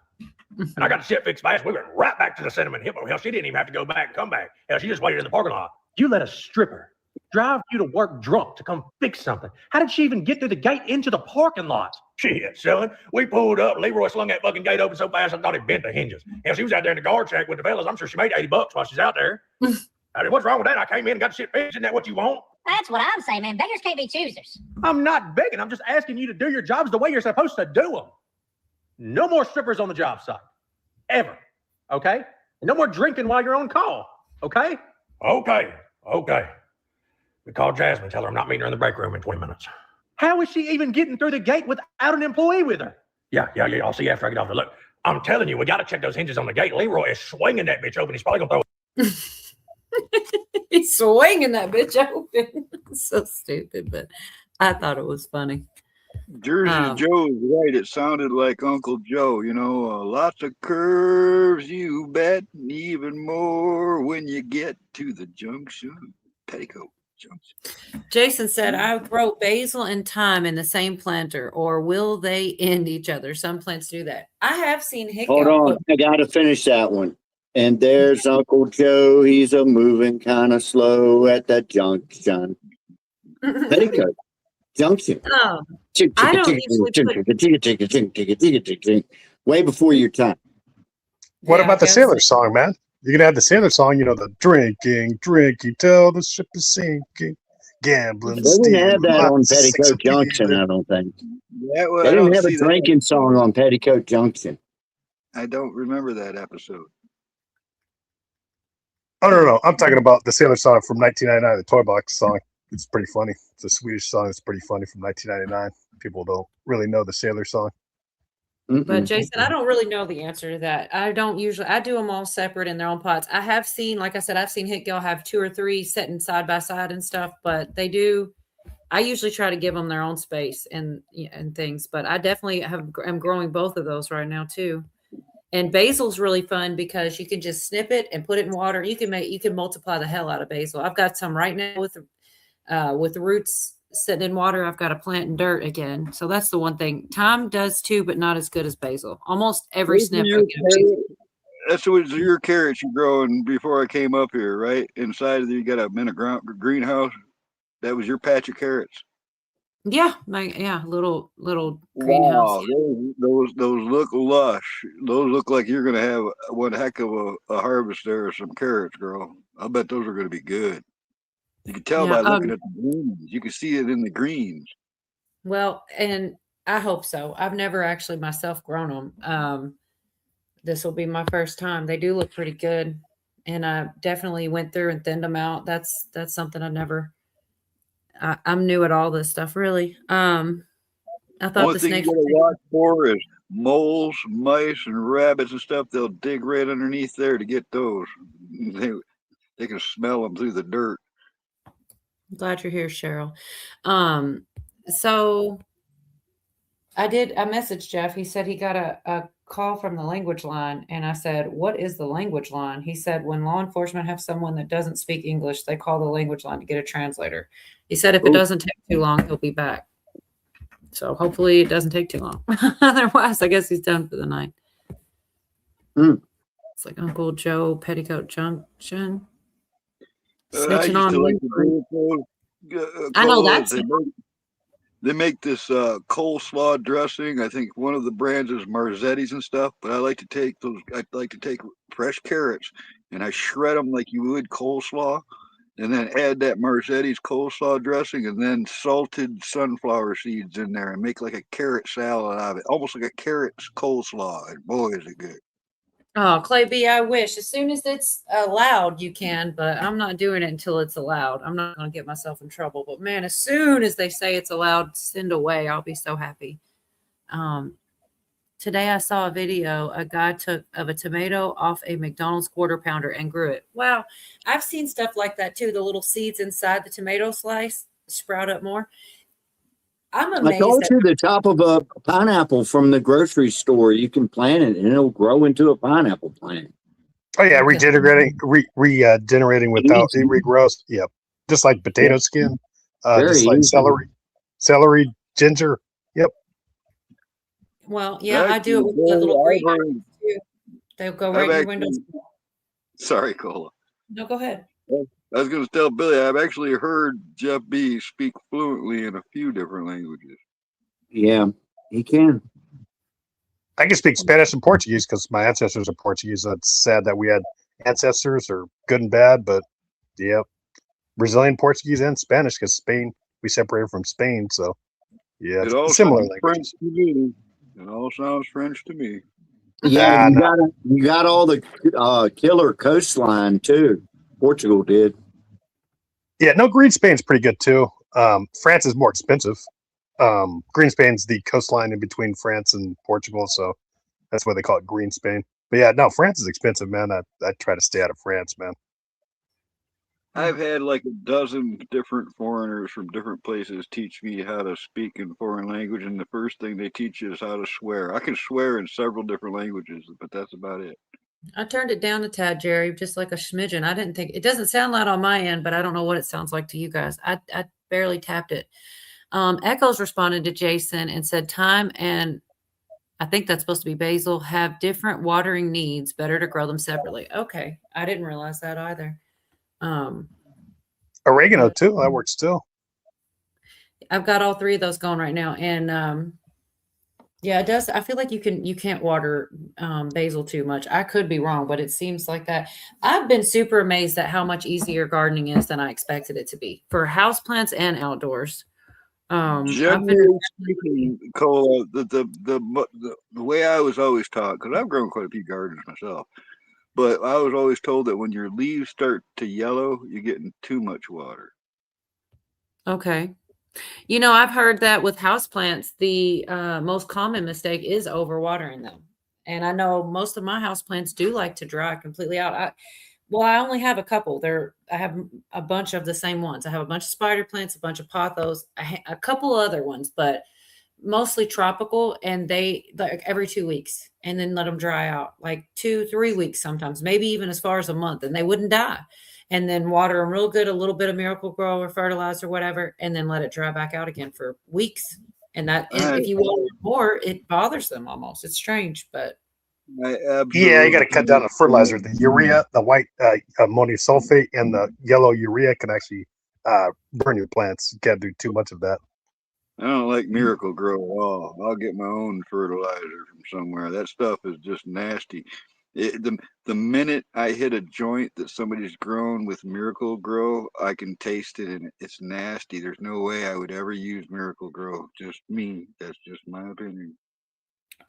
And I got the shit fixed fast. We went right back to the Cinnamon Hippo. Hell, she didn't even have to go back and come back. Hell, she just waited in the parking lot. You let a stripper drive you to work drunk to come fix something. How did she even get through the gate into the parking lot? Shit, son. We pulled up. Leroy slung that fucking gate open so fast I thought it bent the hinges. Hell, she was out there in the guard shack with the fellas. I'm sure she made $80 while she's out there. I mean, what's wrong with that? I came in and got the shit fixed. Isn't that what you want? That's what I'm saying, man. Beggars can't be choosers. I'm not begging. I'm just asking you to do your jobs the way you're supposed to do them. No more strippers on the job site. Ever. Okay? And no more drinking while you're on call. Okay? Okay. We called Jasmine. Tell her I'm not meeting her in the break room in 20 minutes. How is she even getting through the gate without an employee with her? Yeah. I'll see you after I get off the look. I'm telling you, we got to check those hinges on the gate. Leroy is swinging that bitch open. He's probably going to throw He's swinging that bitch open. So stupid, but I thought it was funny. Jersey Joe's right. It sounded like Uncle Joe. You know, lots of curves, you bet, and even more when you get to the junction. Petticoat junction. Jason said, I grow basil and thyme in the same planter, or will they end each other? Some plants do that. I have seen hickory. Hold on. I got to finish that one. And there's Uncle Joe. He's a moving kind of slow at the junction. Petticoat junction. Oh, I don't usually way before your time. What about the sailor song, man? You can add the sailor song, you know, the drinking till the ship is sinking, gambling. They didn't have that on Petticoat Junction, I don't think. Yeah, well, they didn't have a drinking song on Petticoat Junction. I don't remember that episode. Oh, no. I'm talking about the sailor song from 1999, the Toy Box song. It's pretty funny. It's a Swedish song. It's pretty funny from 1999. People don't really know the sailor song. But Jason, I don't really know the answer to that. I do them all separate in their own pots. I have seen, like I said, I've seen Hit Girl have 2 or 3 sitting side by side and stuff, but I usually try to give them their own space and things, but I definitely am growing both of those right now too. And basil's really fun because you can just snip it and put it in water. You can multiply the hell out of basil. I've got some right now with the roots sitting in water. I've got to plant in dirt again. So that's the one thing. Thyme does too, but not as good as basil. Almost every snip. That's what your carrots you growing before I came up here, right? Inside of you got a greenhouse. That was your patch of carrots. Yeah, little greenhouse. Wow, those look lush. Those look like you're gonna have one heck of a harvest there of some carrots, girl. I bet those are gonna be good. You can tell by looking at the greens. You can see it in the greens. Well, and I hope so. I've never actually myself grown them. This will be my first time. They do look pretty good, and I definitely went through and thinned them out. That's something I'm new at all this stuff, really. I thought Only thing you gotta watch for is moles, mice, and rabbits and stuff. They'll dig right underneath there to get those. They can smell them through the dirt. I'm glad you're here, Cheryl. So I messaged Jeff. He said he got a call from the language line, and I said, what is the language line? He said, when law enforcement have someone that doesn't speak English, they call the language line to get a translator. He said if it doesn't take too long, he'll be back. So hopefully it doesn't take too long. Otherwise, I guess he's done for the night. It's like Uncle Joe, Petticoat Junction. Snitching on me. I know that's They make this coleslaw dressing. I think one of the brands is Marzetti's and stuff. But I like to take fresh carrots and I shred them like you would coleslaw, and then add that Marzetti's coleslaw dressing, and then salted sunflower seeds in there, and make like a carrot salad out of it, almost like a carrot coleslaw. And boy, is it good! Oh, Clay B, I wish. As soon as it's allowed, you can, but I'm not doing it until it's allowed. I'm not going to get myself in trouble. But, man, as soon as they say it's allowed, send away, I'll be so happy. Today I saw a video a guy took of a tomato off a McDonald's quarter pounder and grew it. Wow. I've seen stuff like that, too. The little seeds inside the tomato slice sprout up more. I'm amazed. I told you the top of a pineapple from the grocery store, you can plant it and it'll grow into a pineapple plant. Oh yeah, regenerating without it regrows. Yep, just like potato skin, just like celery, ginger. Yep. Well, yeah, I do it with the little green too. They'll go I've right in your actually, windows. sorry, Cola. No, go ahead. I was going to tell Billy, I've actually heard Jeff B speak fluently in a few different languages. Yeah, he can. I can speak Spanish and Portuguese because my ancestors are Portuguese. It's sad that we had ancestors are good and bad, but yeah, Brazilian, Portuguese, and Spanish because Spain, we separated from Spain. So yeah, It it's all similar sounds French languages. to me. It all sounds French to me. Yeah, Nah, you got all the killer coastline too. Portugal did. Yeah, no, Green Spain's pretty good too. France is more expensive. Green Spain's the coastline in between France and Portugal, so that's why they call it Green Spain. But yeah, no, France is expensive, man. I try to stay out of France, man. I've had like a dozen different foreigners from different places teach me how to speak in foreign language, and the first thing they teach you is how to swear. I can swear in several different languages, but that's about it. I turned it down a tad, Jerry, just like a smidgen. I didn't think it doesn't sound loud on my end, but I don't know what it sounds like to you guys. I barely tapped it. Echoes responded to Jason and said, "Time and I think that's supposed to be basil have different watering needs. Better to grow them separately." Okay, I didn't realize that either. Oregano too, that works too. I've got all three of those going right now, and yeah, it does. I feel like you can't water basil too much. I could be wrong, but it seems like that. I've been super amazed at how much easier gardening is than I expected it to be for houseplants and outdoors. Generally speaking, Cole, the way I was always taught, because I've grown quite a few gardens myself, but I was always told that when your leaves start to yellow, you're getting too much water. Okay. You know, I've heard that with houseplants, the most common mistake is overwatering them. And I know most of my houseplants do like to dry completely out. I only have a couple. I have a bunch of the same ones. I have a bunch of spider plants, a bunch of pothos, a couple other ones, but mostly tropical. And they like every 2 weeks, and then let them dry out like 2-3 weeks sometimes, maybe even as far as a month, and they wouldn't die. And then water them real good, a little bit of Miracle Grow or fertilizer, whatever, and then let it dry back out again for weeks. And if you water more, it bothers them almost. It's strange, but Yeah, you got to cut down the fertilizer. The urea, the white ammonium sulfate, and the yellow urea can actually burn your plants. You can't do too much of that. I don't like Miracle Grow at all. I'll get my own fertilizer from somewhere. That stuff is just nasty. The minute I hit a joint that somebody's grown with Miracle Grow, I can taste it, and it's nasty. There's no way I would ever use Miracle Grow. Just me. That's just my opinion.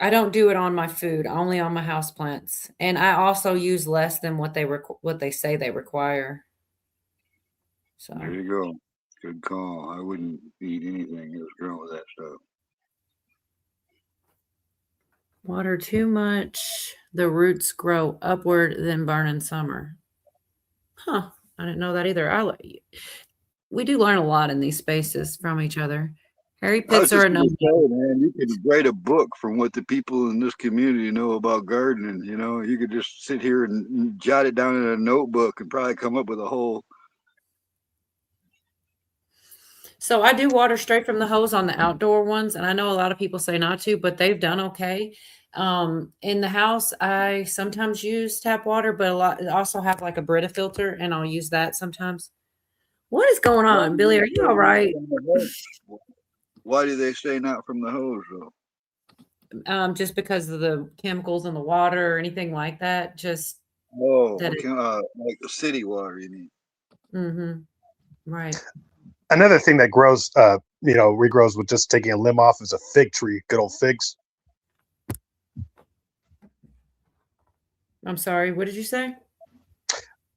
I don't do it on my food, only on my houseplants. And I also use less than what they say they require. So there you go. Good call. I wouldn't eat anything that was grown with that stuff. Water too much, the roots grow upward, then burn in summer. Huh. I didn't know that either. We do learn a lot in these spaces from each other. Harry I was pits are just a gonna no. say, man, you could write a book from what the people in this community know about gardening. You know, you could just sit here and jot it down in a notebook and probably come up with a whole. So I do water straight from the hose on the outdoor ones, and I know a lot of people say not to, but they've done okay. In the house, I sometimes use tap water, but I also have like a Brita filter, and I'll use that sometimes. What is going on, Billy? Are you all right? Why do they say not from the hose though? Just because of the chemicals in the water or anything like that. Just like the city water, you mean? Mm-hmm. Right. Another thing that grows, regrows with just taking a limb off is a fig tree. Good old figs. I'm sorry. What did you say?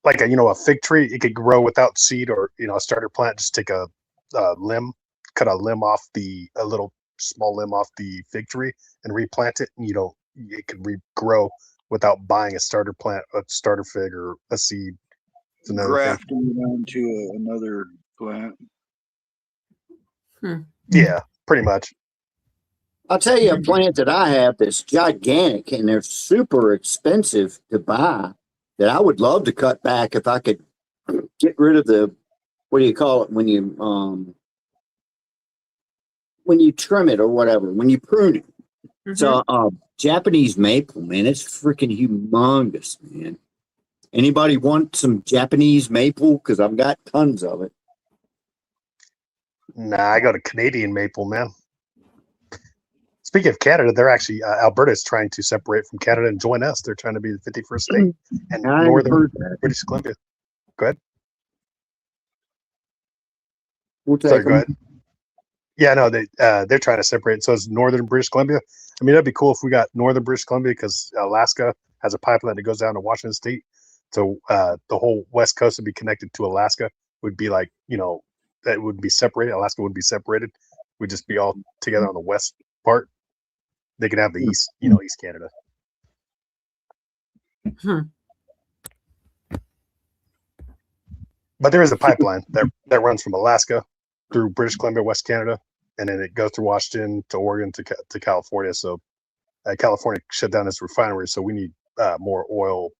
Like a fig tree, it could grow without seed or a starter plant. Just take a limb, cut a limb off a little small limb off the fig tree and replant it, and it could regrow without buying a starter plant, a starter fig, or a seed. It's another grafting it onto another plant. Yeah, pretty much. I'll tell you a plant that I have that's gigantic and they're super expensive to buy that I would love to cut back if I could get rid of the, what do you call it when you trim it or whatever, when you prune it. So, Japanese maple, man, it's freaking humongous, man. Anybody want some Japanese maple? Because I've got tons of it. Nah, I got a Canadian maple, man. Speaking of Canada, they're actually Alberta is trying to separate from Canada and join us. They're trying to be the 51st state and I northern heard that. British Columbia. Go ahead. We'll take Sorry, go them. ahead. Yeah, no, they're trying to separate. So it's northern British Columbia. I mean, that'd be cool if we got northern British Columbia because Alaska has a pipeline that goes down to Washington State. So the whole west coast would be connected to Alaska. Would be like, that would be separated. Alaska would be separated. We'd just be all together on the west part. They can have the east, East Canada. But there is a pipeline that runs from Alaska through British Columbia, West Canada, and then it goes through Washington to Oregon to California. So California shut down its refinery, so we need more oil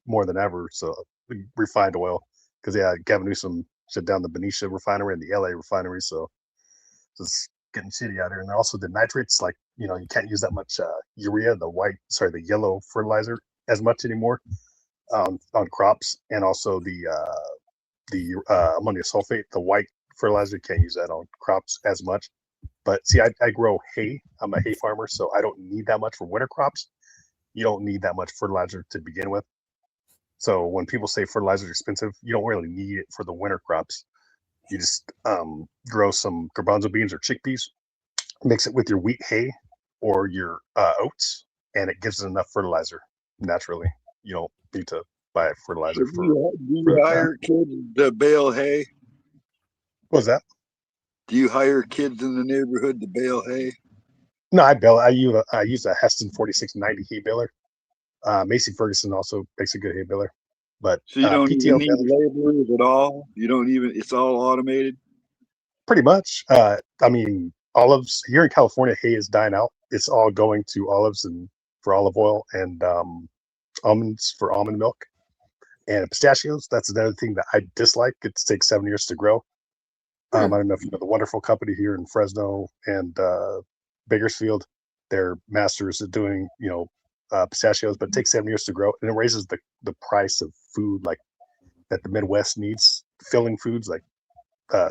more than ever. So refined oil, because Gavin Newsom shut down the Benicia refinery and the LA refinery. So it's getting shitty out here. And also the nitrates, like you can't use that much urea, the yellow fertilizer as much anymore on crops, and also the ammonium sulfate, the white fertilizer, can't use that on crops as much. But see, I grow hay. I'm a hay farmer, so I don't need that much for winter crops. You don't need that much fertilizer to begin with. So when people say fertilizer is expensive, you don't really need it for the winter crops. You just grow some garbanzo beans or chickpeas, mix it with your wheat hay or your oats, and it gives it enough fertilizer naturally. You don't need to buy fertilizer Do you hire kids to bale hay? What was that? Do you hire kids in the neighborhood to bale hay? No, I use a Heston 4690 hay baler. Macy Ferguson also makes a good hay baler. But so you don't PTO even need laborers at all? You don't even, it's all automated? Pretty much. I mean, olives here in California, hay is dying out. It's all going to olives and for olive oil and almonds for almond milk. And pistachios, that's another thing that I dislike. It takes 7 years to grow. I don't know if you know the wonderful company here in Fresno and Bakersfield. They're masters at doing, pistachios, but it takes 7 years to grow, and it raises the price of food like that the Midwest needs, filling foods like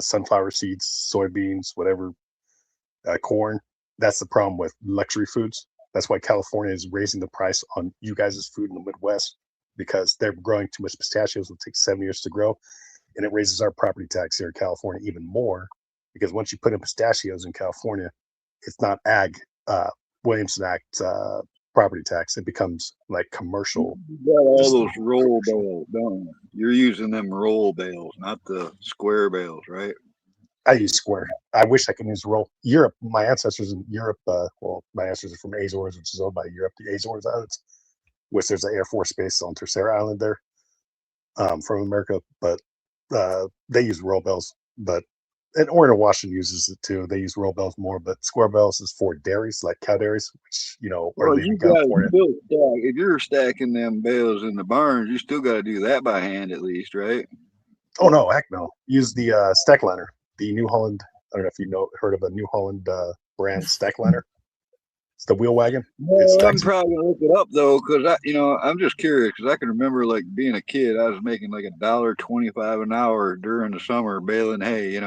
sunflower seeds, soybeans, whatever, corn. That's the problem with luxury foods. That's why California is raising the price on you guys' food in the Midwest, because they're growing too much pistachios. It takes 7 years to grow, and it raises our property tax here in California even more, because once you put in pistachios in California, it's not Williamson Act property tax. It becomes like commercial. You got all those roll bales, don't you? You're using them roll bales, not the square bales, right? I use square. I wish I could use roll. Europe, my ancestors in Europe, my ancestors are from Azores, which is owned by Europe, the Azores Islands, which there's an Air Force base on Terceira Island there, from America, but they use roll bells. And Oregon, Washington uses it too. They use roll bells more, but square bells is for dairies, like cow dairies, which are Well, leaving you got California. to stack. If you're stacking them bales in the barns, you still got to do that by hand at least, right? Oh no, heck no! Use the stack liner, the New Holland. I don't know if you heard of a New Holland brand stack liner. It's the wheel wagon. Well, I'm probably gonna look it up though, because I'm just curious, because I can remember like being a kid, I was making like $1.25 an hour during the summer baling hay.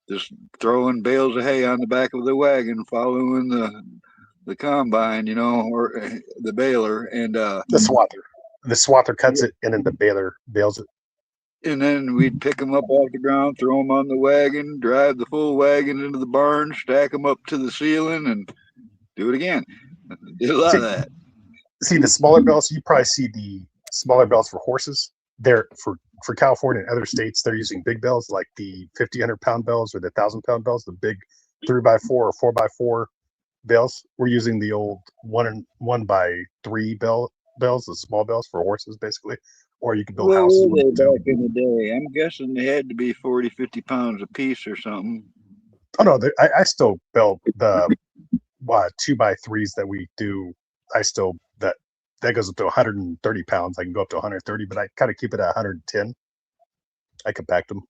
Just throwing bales of hay on the back of the wagon, following the combine, or the baler, and the swather. The swather cuts it, and then the baler bales it. And then we'd pick them up off the ground, throw them on the wagon, drive the full wagon into the barn, stack them up to the ceiling, and do it again. Did a lot of that. See the smaller bells. You probably see the smaller bells for horses. They're for California and other states. They're using big bells like the 1,500 pound bells or the 1,000 pound bells, the big 3x4 or 4x4 bells. We're using the old 1x3 bells, the small bells for horses, basically. Or you can build houses with back in the day. I'm guessing they had to be 40, 50 pounds a piece or something. Oh no, I still build the 2x3s that we do. I still that goes up to 130 pounds. I can go up to 130, but I kind of keep it at 110. I compact them.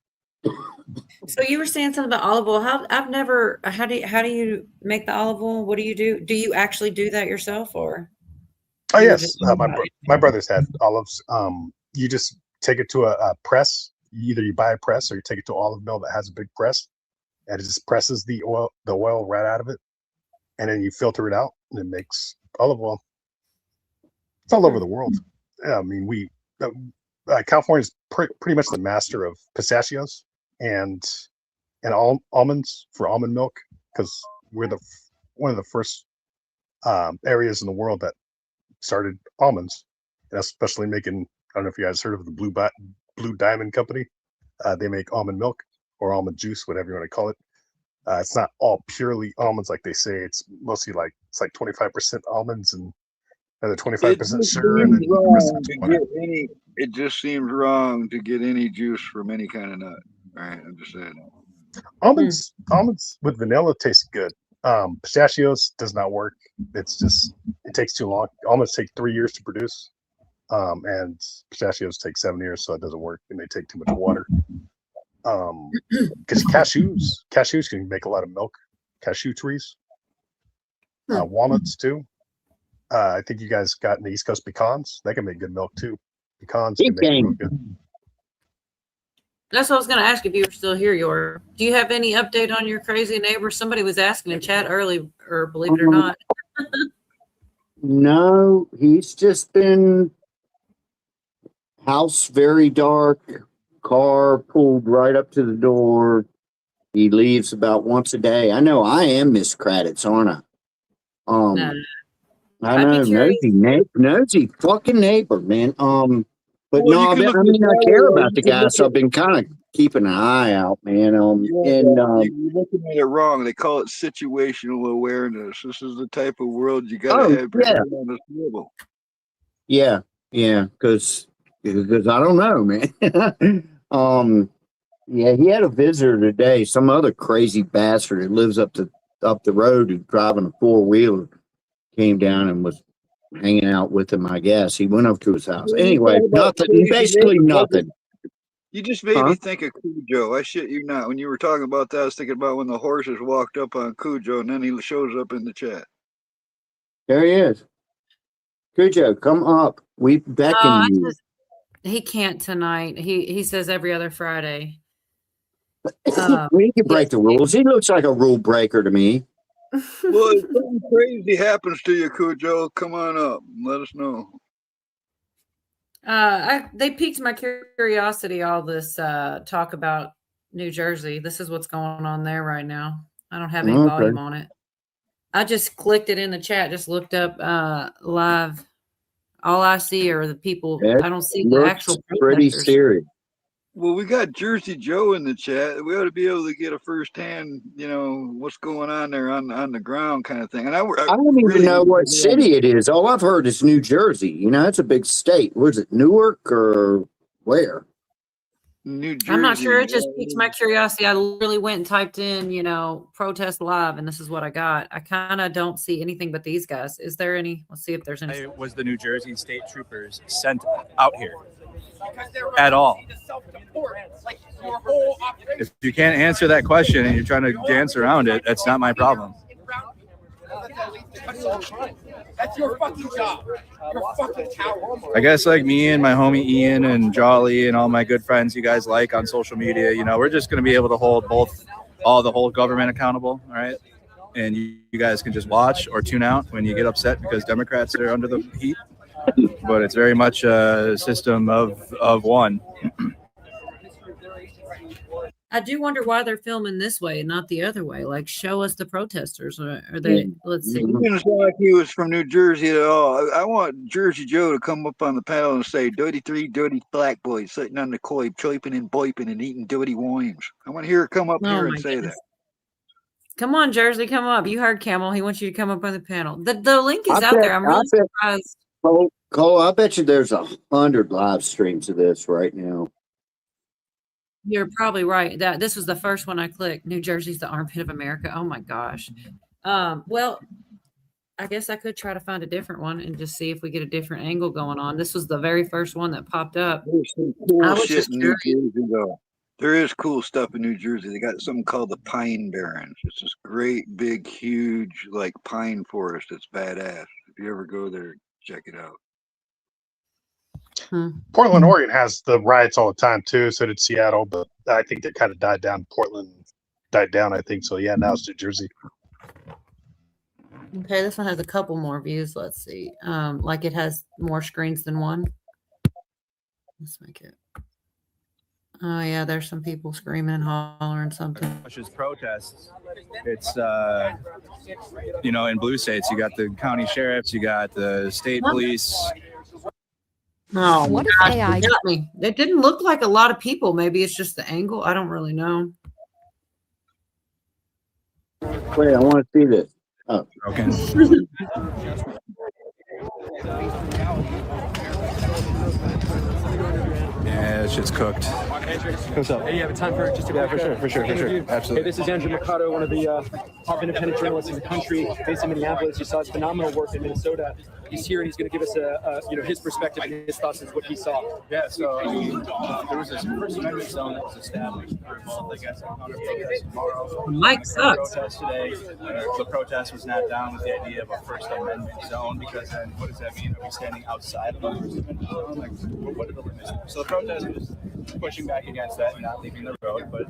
So you were saying something about olive oil. How do you make the olive oil? What do you do? Do you actually do that yourself, or Oh you were yes, just my brothers had olives. You just take it to a press. Either you buy a press or you take it to olive mill that has a big press, and it just presses the oil right out of it, and then you filter it out, and it makes olive oil. It's all over the world. Yeah, I mean, California's pretty much the master of pistachios and almonds for almond milk, because we're one of the first areas in the world that started almonds, and especially making. I don't know if you guys heard of the Blue Diamond Company. They make almond milk or almond juice, whatever you want to call it. It's not all purely almonds like they say. It's mostly it's like 25% almonds and another 25% sugar, and then the rest of it's water. It just seems wrong to get any juice from any kind of nut. All right, I'm just saying. Almonds with vanilla taste good. Pistachios does not work. It takes too long. Almonds take 3 years to produce, and pistachios take 7 years, so it doesn't work, and they take too much water. Because cashews can make a lot of milk. Cashew trees, walnuts too. I think you guys got in the East Coast pecans. They can make good milk too. Pecans can make milk good. That's what I was going to ask if you were still here, Do you have any update on your crazy neighbor? Somebody was asking in chat early, or believe it or not. No, he's just been house very dark, car pulled right up to the door. He leaves about once a day. I know I am Miss Kraditz, aren't I? No. I know, nosy fucking neighbor, man. But Well, no, I mean, I care about the guy, so I've been kind of keeping an eye out, man. You're looking at it wrong. They call it situational awareness. This is the type of world you got to have on this level. Yeah, because I don't know, man. Yeah, he had a visitor today. Some other crazy bastard that lives up the road who's driving a 4-wheeler came down and was hanging out with him, I guess. He went up to his house. Anyway, basically nothing. You just made me think of Cujo. I shit you not. When you were talking about that, I was thinking about when the horses walked up on Cujo, and then he shows up in the chat. There he is. Cujo, come up. We beckon you. He can't tonight. He says every other Friday. We can break the rules. He looks like a rule breaker to me. Well, if something crazy happens to you, Cujo, come on up and let us know. They piqued my curiosity, all this talk about New Jersey. This is what's going on there right now. I don't have any volume on it. I just clicked it in the chat, just looked up live. All I see are the people. I don't see the actual pretty serious. Well, we got Jersey Joe in the chat. We ought to be able to get a firsthand, what's going on there on the ground kind of thing. And I don't even know what city it is. All I've heard is New Jersey. It's a big state. Was it Newark or where? New Jersey. I'm not sure. It just piqued my curiosity. I literally went and typed in, protest live, and this is what I got. I kind of don't see anything but these guys. Is there any? Let's see if there's any. Was the New Jersey State Troopers sent out here at all? If you can't answer that question and you're trying to dance around it, that's not my problem. That's your fucking job. You're fucking coward. I guess like me and my homie Ian and Jolly and all my good friends you guys like on social media, we're just going to be able to hold the whole government accountable, all right? And you guys can just watch or tune out when you get upset because Democrats are under the heat. But it's very much a system of one. I do wonder why they're filming this way and not the other way. Like, show us the protesters. Or are they? Let's see. He didn't sound like he was from New Jersey at all. I want Jersey Joe to come up on the panel and say, "Dirty three, dirty black boys sitting on the koi, chirping and boiping and eating dirty worms." I want to hear her come up here and say that. Come on, Jersey, come up. You heard Camel. He wants you to come up on the panel. The link is out there. I'm really surprised. Cole, I bet you there's 100 live streams of this right now. You're probably right. This was the first one I clicked. New Jersey's the armpit of America. Oh my gosh. Well, I guess I could try to find a different one and just see if we get a different angle going on. This was the very first one that popped up. There's some cool shit in New Jersey, though. There is cool stuff in New Jersey. They got something called the Pine Barrens. It's this great, big, huge, like pine forest. It's badass. If you ever go there, check it out. Portland, Oregon has the riots all the time too. So did Seattle, but I think that kind of died down. Portland died down, I think. So yeah, now it's New Jersey. Okay, this one has a couple more views. Let's see. Like it has more screens than one. Let's make it. Oh yeah, there's some people screaming and hollering something. Russia's protests. It's in blue states, you got the county sheriffs, you got the state police. Oh, What if gosh, AI you got me. It didn't look like a lot of people. Maybe it's just the angle. I don't really know. Wait, I want to see this. Oh. Okay. Yeah, it's just cooked. What's up? Hey, you have a time for just a quick, for sure. Absolutely. Hey, this is Andrew Mercado, one of the top independent journalists in the country, based in Minneapolis. You saw his phenomenal work in Minnesota. He's here and he's going to give us his perspective and his thoughts on what he saw. Yeah, so there was this First Amendment zone that was established for both, I guess, counter protest tomorrow. Mike sucks. Protest today. The protest was not down with the idea of a First Amendment zone, because then what does that mean? Are we standing outside of a First Amendment zone? Like, what are the limits? So the protest was pushing back against that and not leaving the road, but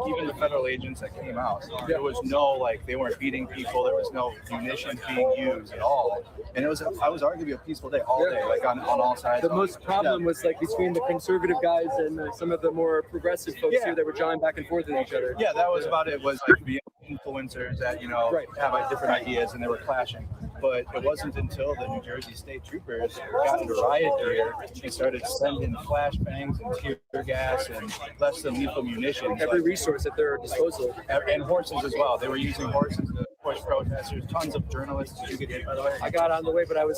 even the federal agents that came out, there was no, they weren't beating people, there was no munitions being used at all. And I was arguably a peaceful day all day, on all sides. The most problem was between the conservative guys and some of the more progressive folks here that were jawing back and forth with each other. Yeah, that was about it. Was being influencers that have different ideas and they were clashing. But it wasn't until the New Jersey State Troopers got into riot gear and started sending flashbangs and tear gas and less than lethal munitions. Every resource at their disposal. And horses as well. They were using horses to push protesters. Tons of journalists. Did you get hit, by the way? I got on the way, but it was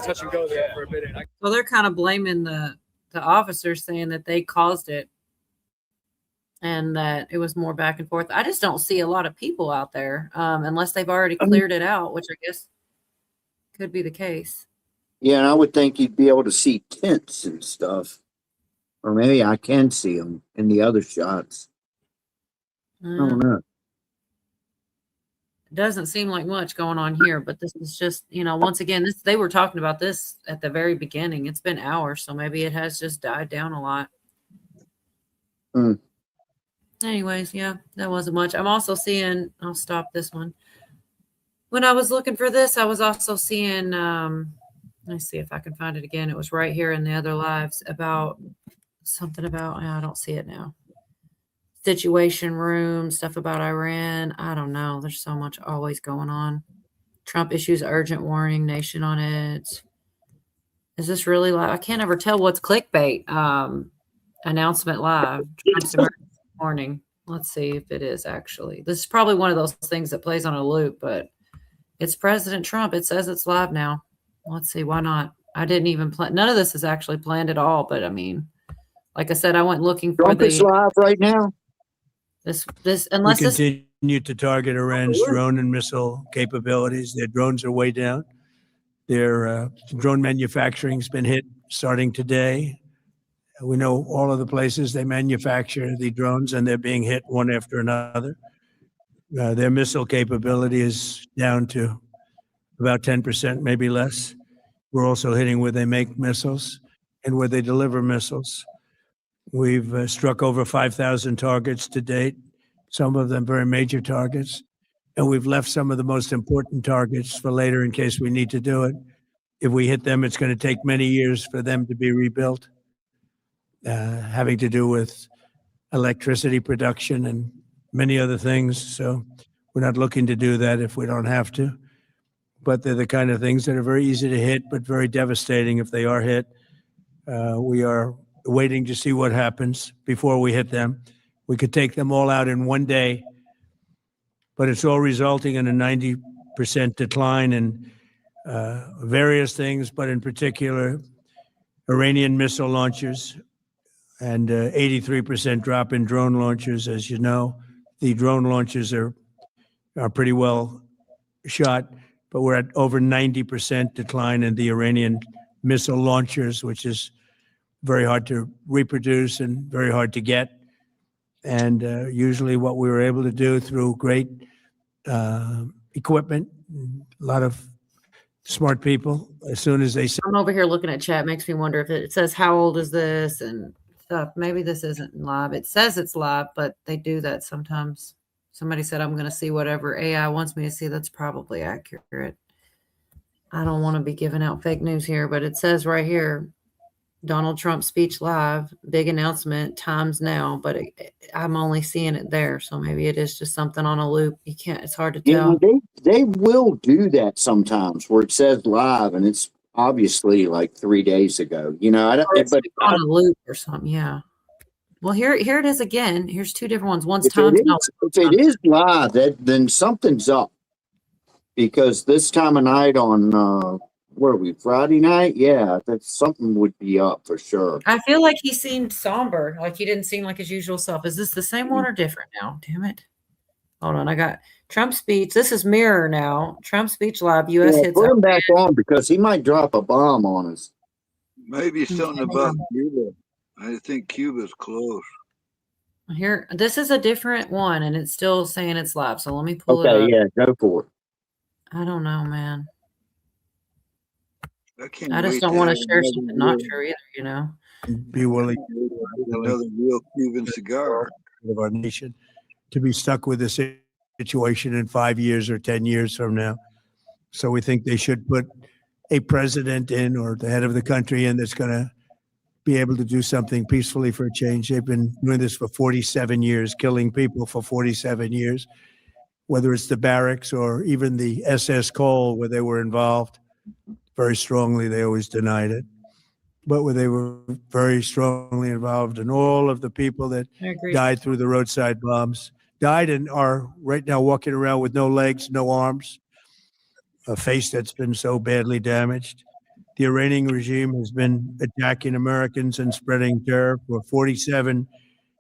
touch and go there for a bit. Well, they're kind of blaming the officers, saying that they caused it and that it was more back and forth. I just don't see a lot of people out there unless they've already cleared it out, which I guess could be the case. Yeah, and I would think you'd be able to see tents and stuff. Or maybe I can see them in the other shots. I don't know. It doesn't seem like much going on here, but this is just, once again, they were talking about this at the very beginning. It's been hours, so maybe it has just died down a lot. Anyways, yeah, that wasn't much. I'm also seeing, I'll stop this one. When I was looking for this, I was also seeing, let's see if I can find it again. It was right here in the other lives about something about, I don't see it now. Situation room, stuff about Iran. I don't know. There's so much always going on. Trump issues urgent warning, nation on edge. Is this really live? I can't ever tell what's clickbait. Announcement live. Trump's emergency warning. Let's see if it is actually. This is probably one of those things that plays on a loop, but it's President Trump. It says it's live now. Let's see. Why not? I didn't even plan. None of this is actually planned at all. But I mean, like I said, I went looking for Trump is live right now. This unless we continue to target Iran's drone and missile capabilities. Their drones are way down. Their drone manufacturing's been hit starting today. We know all of the places they manufacture the drones, and they're being hit one after another. Their missile capability is down to about 10%, maybe less. We're also hitting where they make missiles and where they deliver missiles. We've struck over 5,000 targets to date, some of them very major targets, and we've left some of the most important targets for later in case we need to do it. If we hit them, it's going to take many years for them to be rebuilt, having to do with electricity production and many other things. So we're not looking to do that if we don't have to. But they're the kind of things that are very easy to hit, but very devastating if they are hit. We are waiting to see what happens before we hit them. We could take them all out in one day, but it's all resulting in a 90% decline in various things, but in particular, Iranian missile launchers and 83% drop in drone launchers. As you know, the drone launchers are pretty well shot, but we're at over 90% decline in the Iranian missile launchers, which is very hard to reproduce and very hard to get. And usually what we were able to do through great equipment, a lot of smart people, as soon as they I'm over here looking at chat. Makes me wonder if it says how old is this and stuff. Maybe this isn't live. It says it's live, but they do that sometimes. Somebody said I'm going to see whatever AI wants me to see. That's probably accurate. I don't want to be giving out fake news here, but it says right here, Donald Trump speech live, big announcement, times now, but I'm only seeing it there. So maybe it is just something on a loop. You can't, it's hard to tell. They will do that sometimes where it says live and it's obviously like 3 days ago. You know, I don't, Or it's but on a loop or something. Yeah. Well, here it is again. Here's two different ones. One's if times now. if it is live, then something's up. Because this time of night on where are we, Friday night? Yeah, that something would be up for sure. I feel like he seemed somber, like he didn't seem like his usual self. Is this the same one or different now? Damn it. Hold on. I got Trump speech. This is Mirror now. Trump speech live. U.S. Yeah, hits. put him back on because he might drop a bomb on us. Maybe something about Cuba. I think Cuba's close. Here, this is a different one, and it's still saying it's live. So let me pull it Okay, up. yeah, go for it. I don't know, man. I just don't want to share something not true either, you know. Be willing another real Cuban cigar of our nation to be stuck with this situation in 5 years or 10 years from now. So we think they should put a president in or the head of the country in that's going to be able to do something peacefully for a change. They've been doing this for 47 years, killing people for 47 years, whether it's the barracks or even the SS Cole where they were involved. Very strongly, they always denied it. But where they were very strongly involved in all of the people that died through the roadside bombs, died and are right now walking around with no legs, no arms, a face that's been so badly damaged. The Iranian regime has been attacking Americans and spreading terror for 47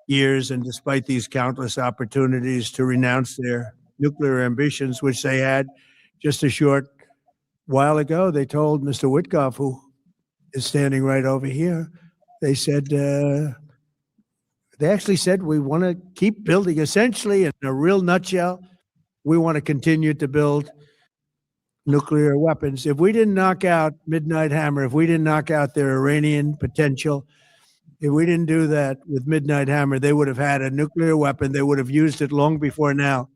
years. And despite these countless opportunities to renounce their nuclear ambitions, which they had just a short while ago, they told Mr. Witkoff, who is standing right over here, they said, they actually said, we want to keep building. Essentially, in a real nutshell, we want to continue to build nuclear weapons. If we didn't knock out Midnight Hammer, if we didn't knock out their Iranian potential, if we didn't do that with Midnight Hammer, they would have had a nuclear weapon. They would have used it long before now.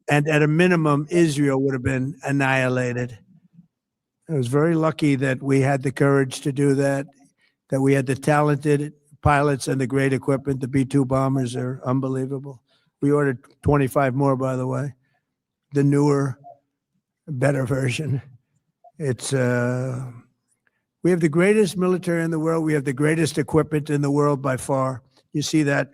And at a minimum, Israel would have been annihilated. I was very lucky that we had the courage to do that, that we had the talented pilots and the great equipment. The B-2 bombers are unbelievable. We ordered 25 more, by the way. The newer, better version. It's we have the greatest military in the world. We have the greatest equipment in the world by far. You see that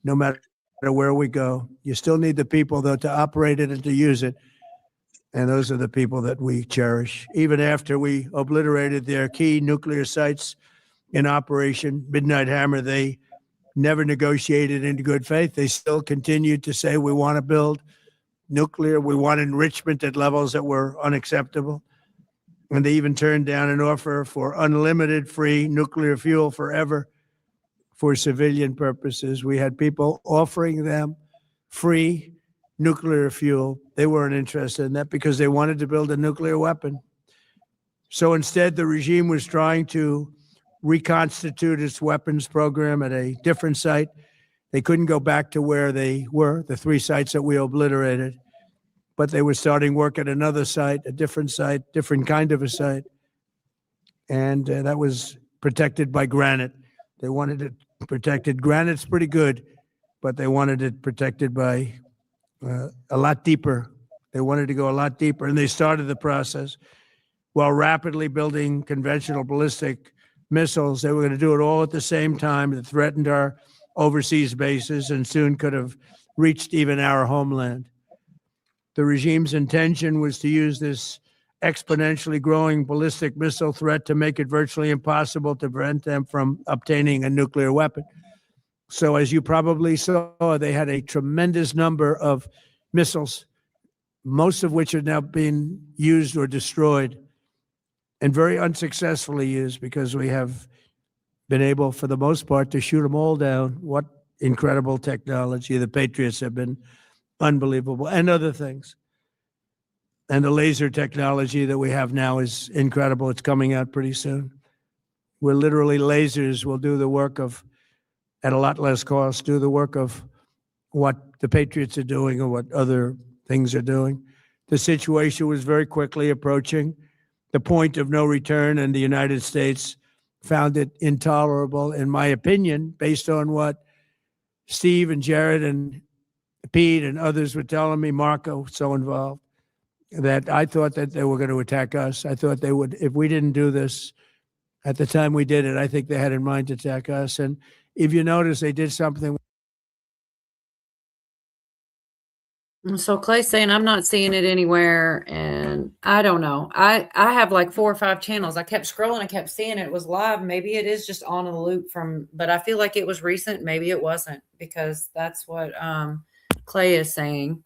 no matter where we go. You still need the people, though, to operate it and to use it. And those are the people that we cherish. Even after we obliterated their key nuclear sites in Operation Midnight Hammer, they never negotiated in good faith. They still continued to say, we want to build nuclear. We want enrichment at levels that were unacceptable. And they even turned down an offer for unlimited free nuclear fuel forever for civilian purposes. We had people offering them free nuclear fuel. They weren't interested in that because they wanted to build a nuclear weapon. So instead, the regime was trying to reconstitute its weapons program at a different site. They couldn't go back to where they were, the 3 sites that we obliterated, but they were starting work at another site, a different site, different kind of a site. And that was protected by granite. They wanted it protected. Granite's pretty good, but they wanted it protected by a lot deeper. They wanted to go a lot deeper, and they started the process while rapidly building conventional ballistic missiles. They were going to do it all at the same time. That threatened our overseas bases and soon could have reached even our homeland. The regime's intention was to use this exponentially growing ballistic missile threat to make it virtually impossible to prevent them from obtaining a nuclear weapon. So as you probably saw, they had a tremendous number of missiles, most of which are now being used or destroyed, and very unsuccessfully used because we have been able, for the most part, to shoot them all down. What incredible technology. The Patriots have been unbelievable, and other things. And the laser technology that we have now is incredible. It's coming out pretty soon. Where literally lasers will do the work of, at a lot less cost, do the work of what the Patriots are doing or what other things are doing. The situation was very quickly approaching the point of no return, and the United States found it intolerable, in my opinion, based on what Steve and Jared and Pete and others were telling me, Marco, so involved, that I thought that they were going to attack us. I thought they would, if we didn't do this at the time we did it, I think they had in mind to attack us. And if you notice, they did something. So Clay's saying I'm not seeing it anywhere, and I don't know. I have like 4 or 5 channels. I kept scrolling, I kept seeing it was live. Maybe it is just on a loop from, but I feel like it was recent. Maybe it wasn't, because that's what Clay is saying.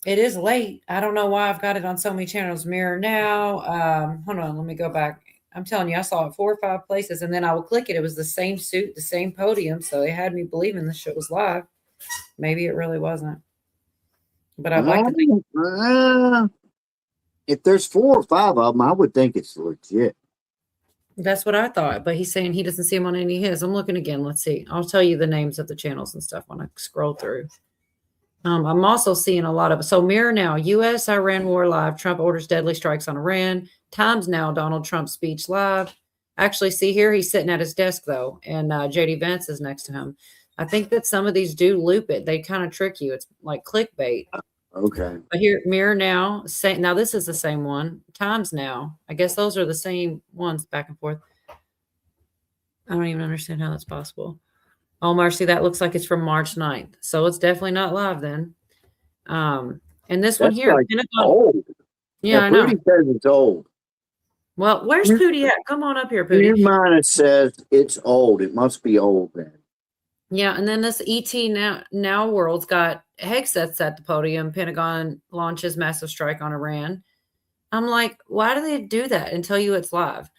It is late. I don't know why I've got it on so many channels. Mirror now. Hold on, let me go back. I'm telling you, I saw it 4 or 5 places, and then I will click it. It was the same suit, the same podium, so they had me believing the shit was live. Maybe it really wasn't. But I'd like to think. If there's 4 or 5 of them, I would think it's legit. That's what I thought. But he's saying he doesn't see them on any of his. I'm looking again. Let's see. I'll tell you the names of the channels and stuff when I scroll through. I'm also seeing a lot of, so Mirror Now, U.S. Iran War live. Trump orders deadly strikes on Iran. Times Now, Donald Trump speech live. Actually, see here, he's sitting at his desk though, and JD Vance is next to him. I think that some of these do loop it. They kind of trick you. It's like clickbait. Okay. But here, Mirror Now, now this is the same one. Times Now. I guess those are the same ones back and forth. I don't even understand how that's possible. Oh, Marcy, that looks like it's from March 9th. So it's definitely not live then. And this one here. Like old. Yeah, I know. Pootie says it's old. Well, where's Pootie at? Come on up here, Pootie. Mine says it's old. It must be old then. Yeah, and then this ET now world's got Hegseth's at the podium. Pentagon launches massive strike on Iran. I'm like, why do they do that and tell you it's live?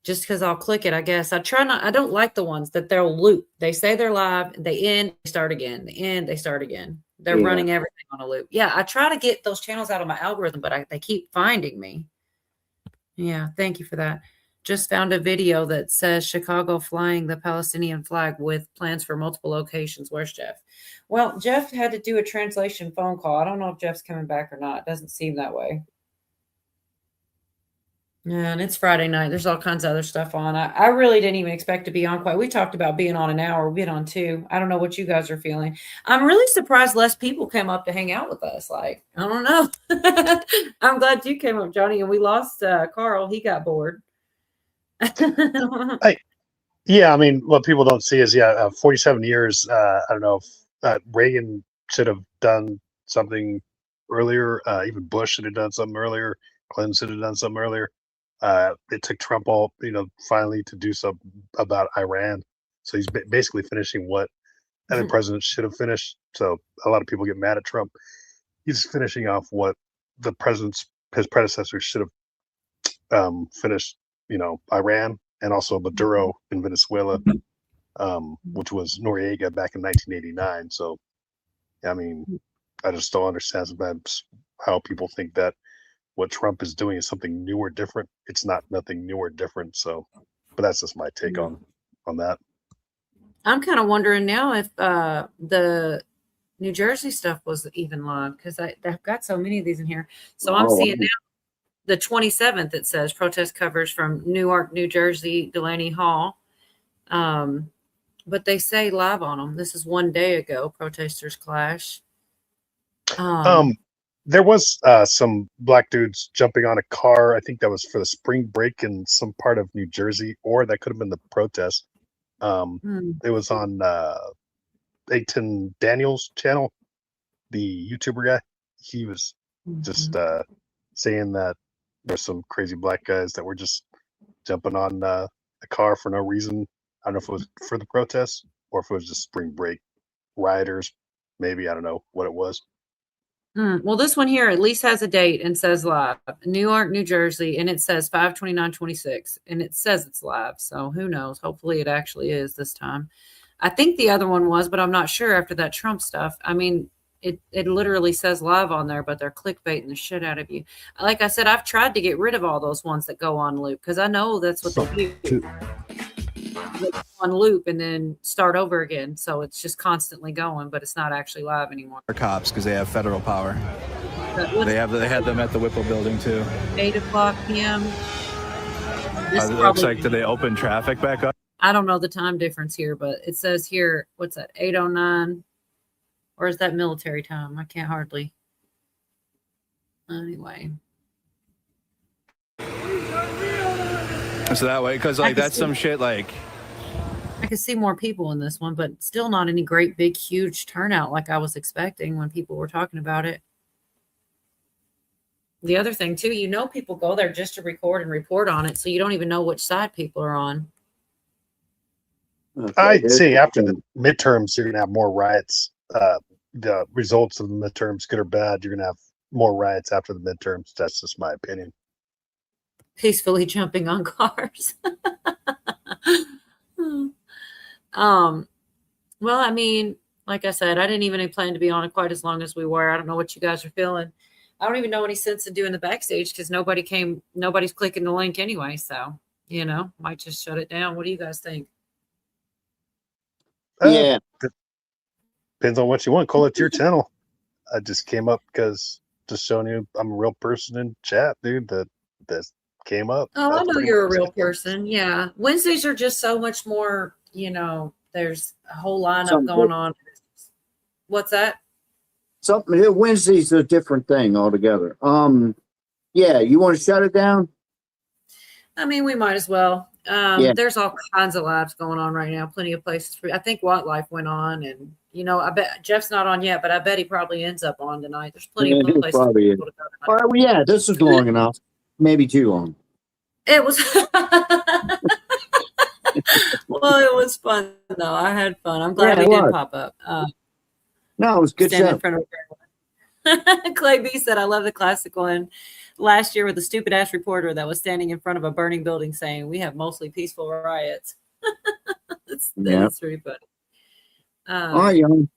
Just because I'll click it, I guess. I don't like the ones that they'll loop. They say they're live, they end, they start again. They end, they start again. They're running everything on a loop. Yeah, I try to get those channels out of my algorithm, but they keep finding me. Yeah, thank you for that. Just found a video that says Chicago flying the Palestinian flag with plans for multiple locations. Where's Jeff? Well, Jeff had to do a translation phone call. I don't know if Jeff's coming back or not. It doesn't seem that way. Yeah, and it's Friday night. There's all kinds of other stuff on. I really didn't even expect to be on quite. We talked about being on an hour. We've been on 2. I don't know what you guys are feeling. I'm really surprised less people came up to hang out with us. Like, I don't know. I'm glad you came up, Johnny, and we lost Carl. He got bored. Yeah, I mean, what people don't see is, 47 years. I don't know if Reagan should have done something earlier. Even Bush should have done something earlier. Clinton should have done something earlier. It took Trump finally to do something about Iran. So he's basically finishing what any president should have finished. So a lot of people get mad at Trump. He's finishing off what his predecessors should have finished. Iran and also Maduro in Venezuela, which was Noriega back in 1989. So, I mean, I just don't understand sometimes how people think that what Trump is doing is something new or different. It's not nothing new or different. So, but that's just my take on that. I'm kind of wondering now if the New Jersey stuff was even live, because I've got so many of these in here. So I'm seeing now the 27th, it says protest covers from Newark, New Jersey, Delaney Hall. But they say live on them. This is 1 day ago. Protesters clash. There was some black dudes jumping on a car. I think that was for the spring break in some part of New Jersey, or that could have been the protest. It was on Ayton Daniels' channel, the YouTuber guy. He was just saying that there's some crazy black guys that were just jumping on a car for no reason. I don't know if it was for the protests or if it was just spring break rioters. Maybe, I don't know what it was. Well, this one here at least has a date and says live. New York, New Jersey, and it says 5/29/26, and it says it's live. So who knows? Hopefully it actually is this time. I think the other one was, but I'm not sure after that Trump stuff. I mean, it literally says live on there, but they're clickbaiting the shit out of you. Like I said, I've tried to get rid of all those ones that go on loop because I know that's what they do. They go on loop and then start over again. So it's just constantly going, but it's not actually live anymore. Cops, because they have federal power. They had them at the Whipple building too. 8:00 p.m. It looks like, did they open traffic back up? I don't know the time difference here, but it says here, what's that, 8:09? Or is that military time? I can't hardly. Anyway. So that way, because like that's some shit like. I could see more people in this one, but still not any great, big, huge turnout like I was expecting when people were talking about it. The other thing, too, people go there just to record and report on it, so you don't even know which side people are on. I'd say after the midterms, you're going to have more riots. The results of the midterms, good or bad, you're going to have more riots after the midterms. That's just my opinion. Peacefully jumping on cars. Well, I mean, like I said, I didn't even plan to be on it quite as long as we were. I don't know what you guys are feeling. I don't even know any sense in doing the backstage because nobody's clicking the link anyway. So, might just shut it down. What do you guys think? Yeah. Depends on what you want. Call it your channel. I just came up because just showing you I'm a real person in chat, dude. That came up. Oh, I know you're a real person. Yeah. Wednesdays are just so much more, there's a whole lineup going on. What's that? Wednesday's a different thing altogether. Yeah, you want to shut it down? I mean, we might as well. Yeah. There's all kinds of lives going on right now. Plenty of places. I think Wildlife went on, and I bet Jeff's not on yet, but I bet he probably ends up on tonight. There's plenty of places. Probably is. All right, well, yeah, this is long enough. Maybe too long. It was. Well, it was fun though. I had fun. I'm glad we did pop up. No, it was good stand show. in front of Clay B said, "I love the classic one." Last year with the stupid ass reporter that was standing in front of a burning building saying, "We have mostly peaceful riots." That's pretty funny. All right, young.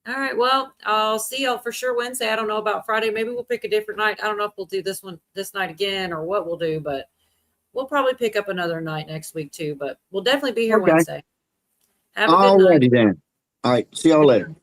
All right. Well, I'll see y'all for sure Wednesday. I don't know about Friday. Maybe we'll pick a different night. I don't know if we'll do this night again or what we'll do, but we'll probably pick up another night next week too. But we'll definitely be here Wednesday. Have a good night. Alrighty then. All right. See y'all later.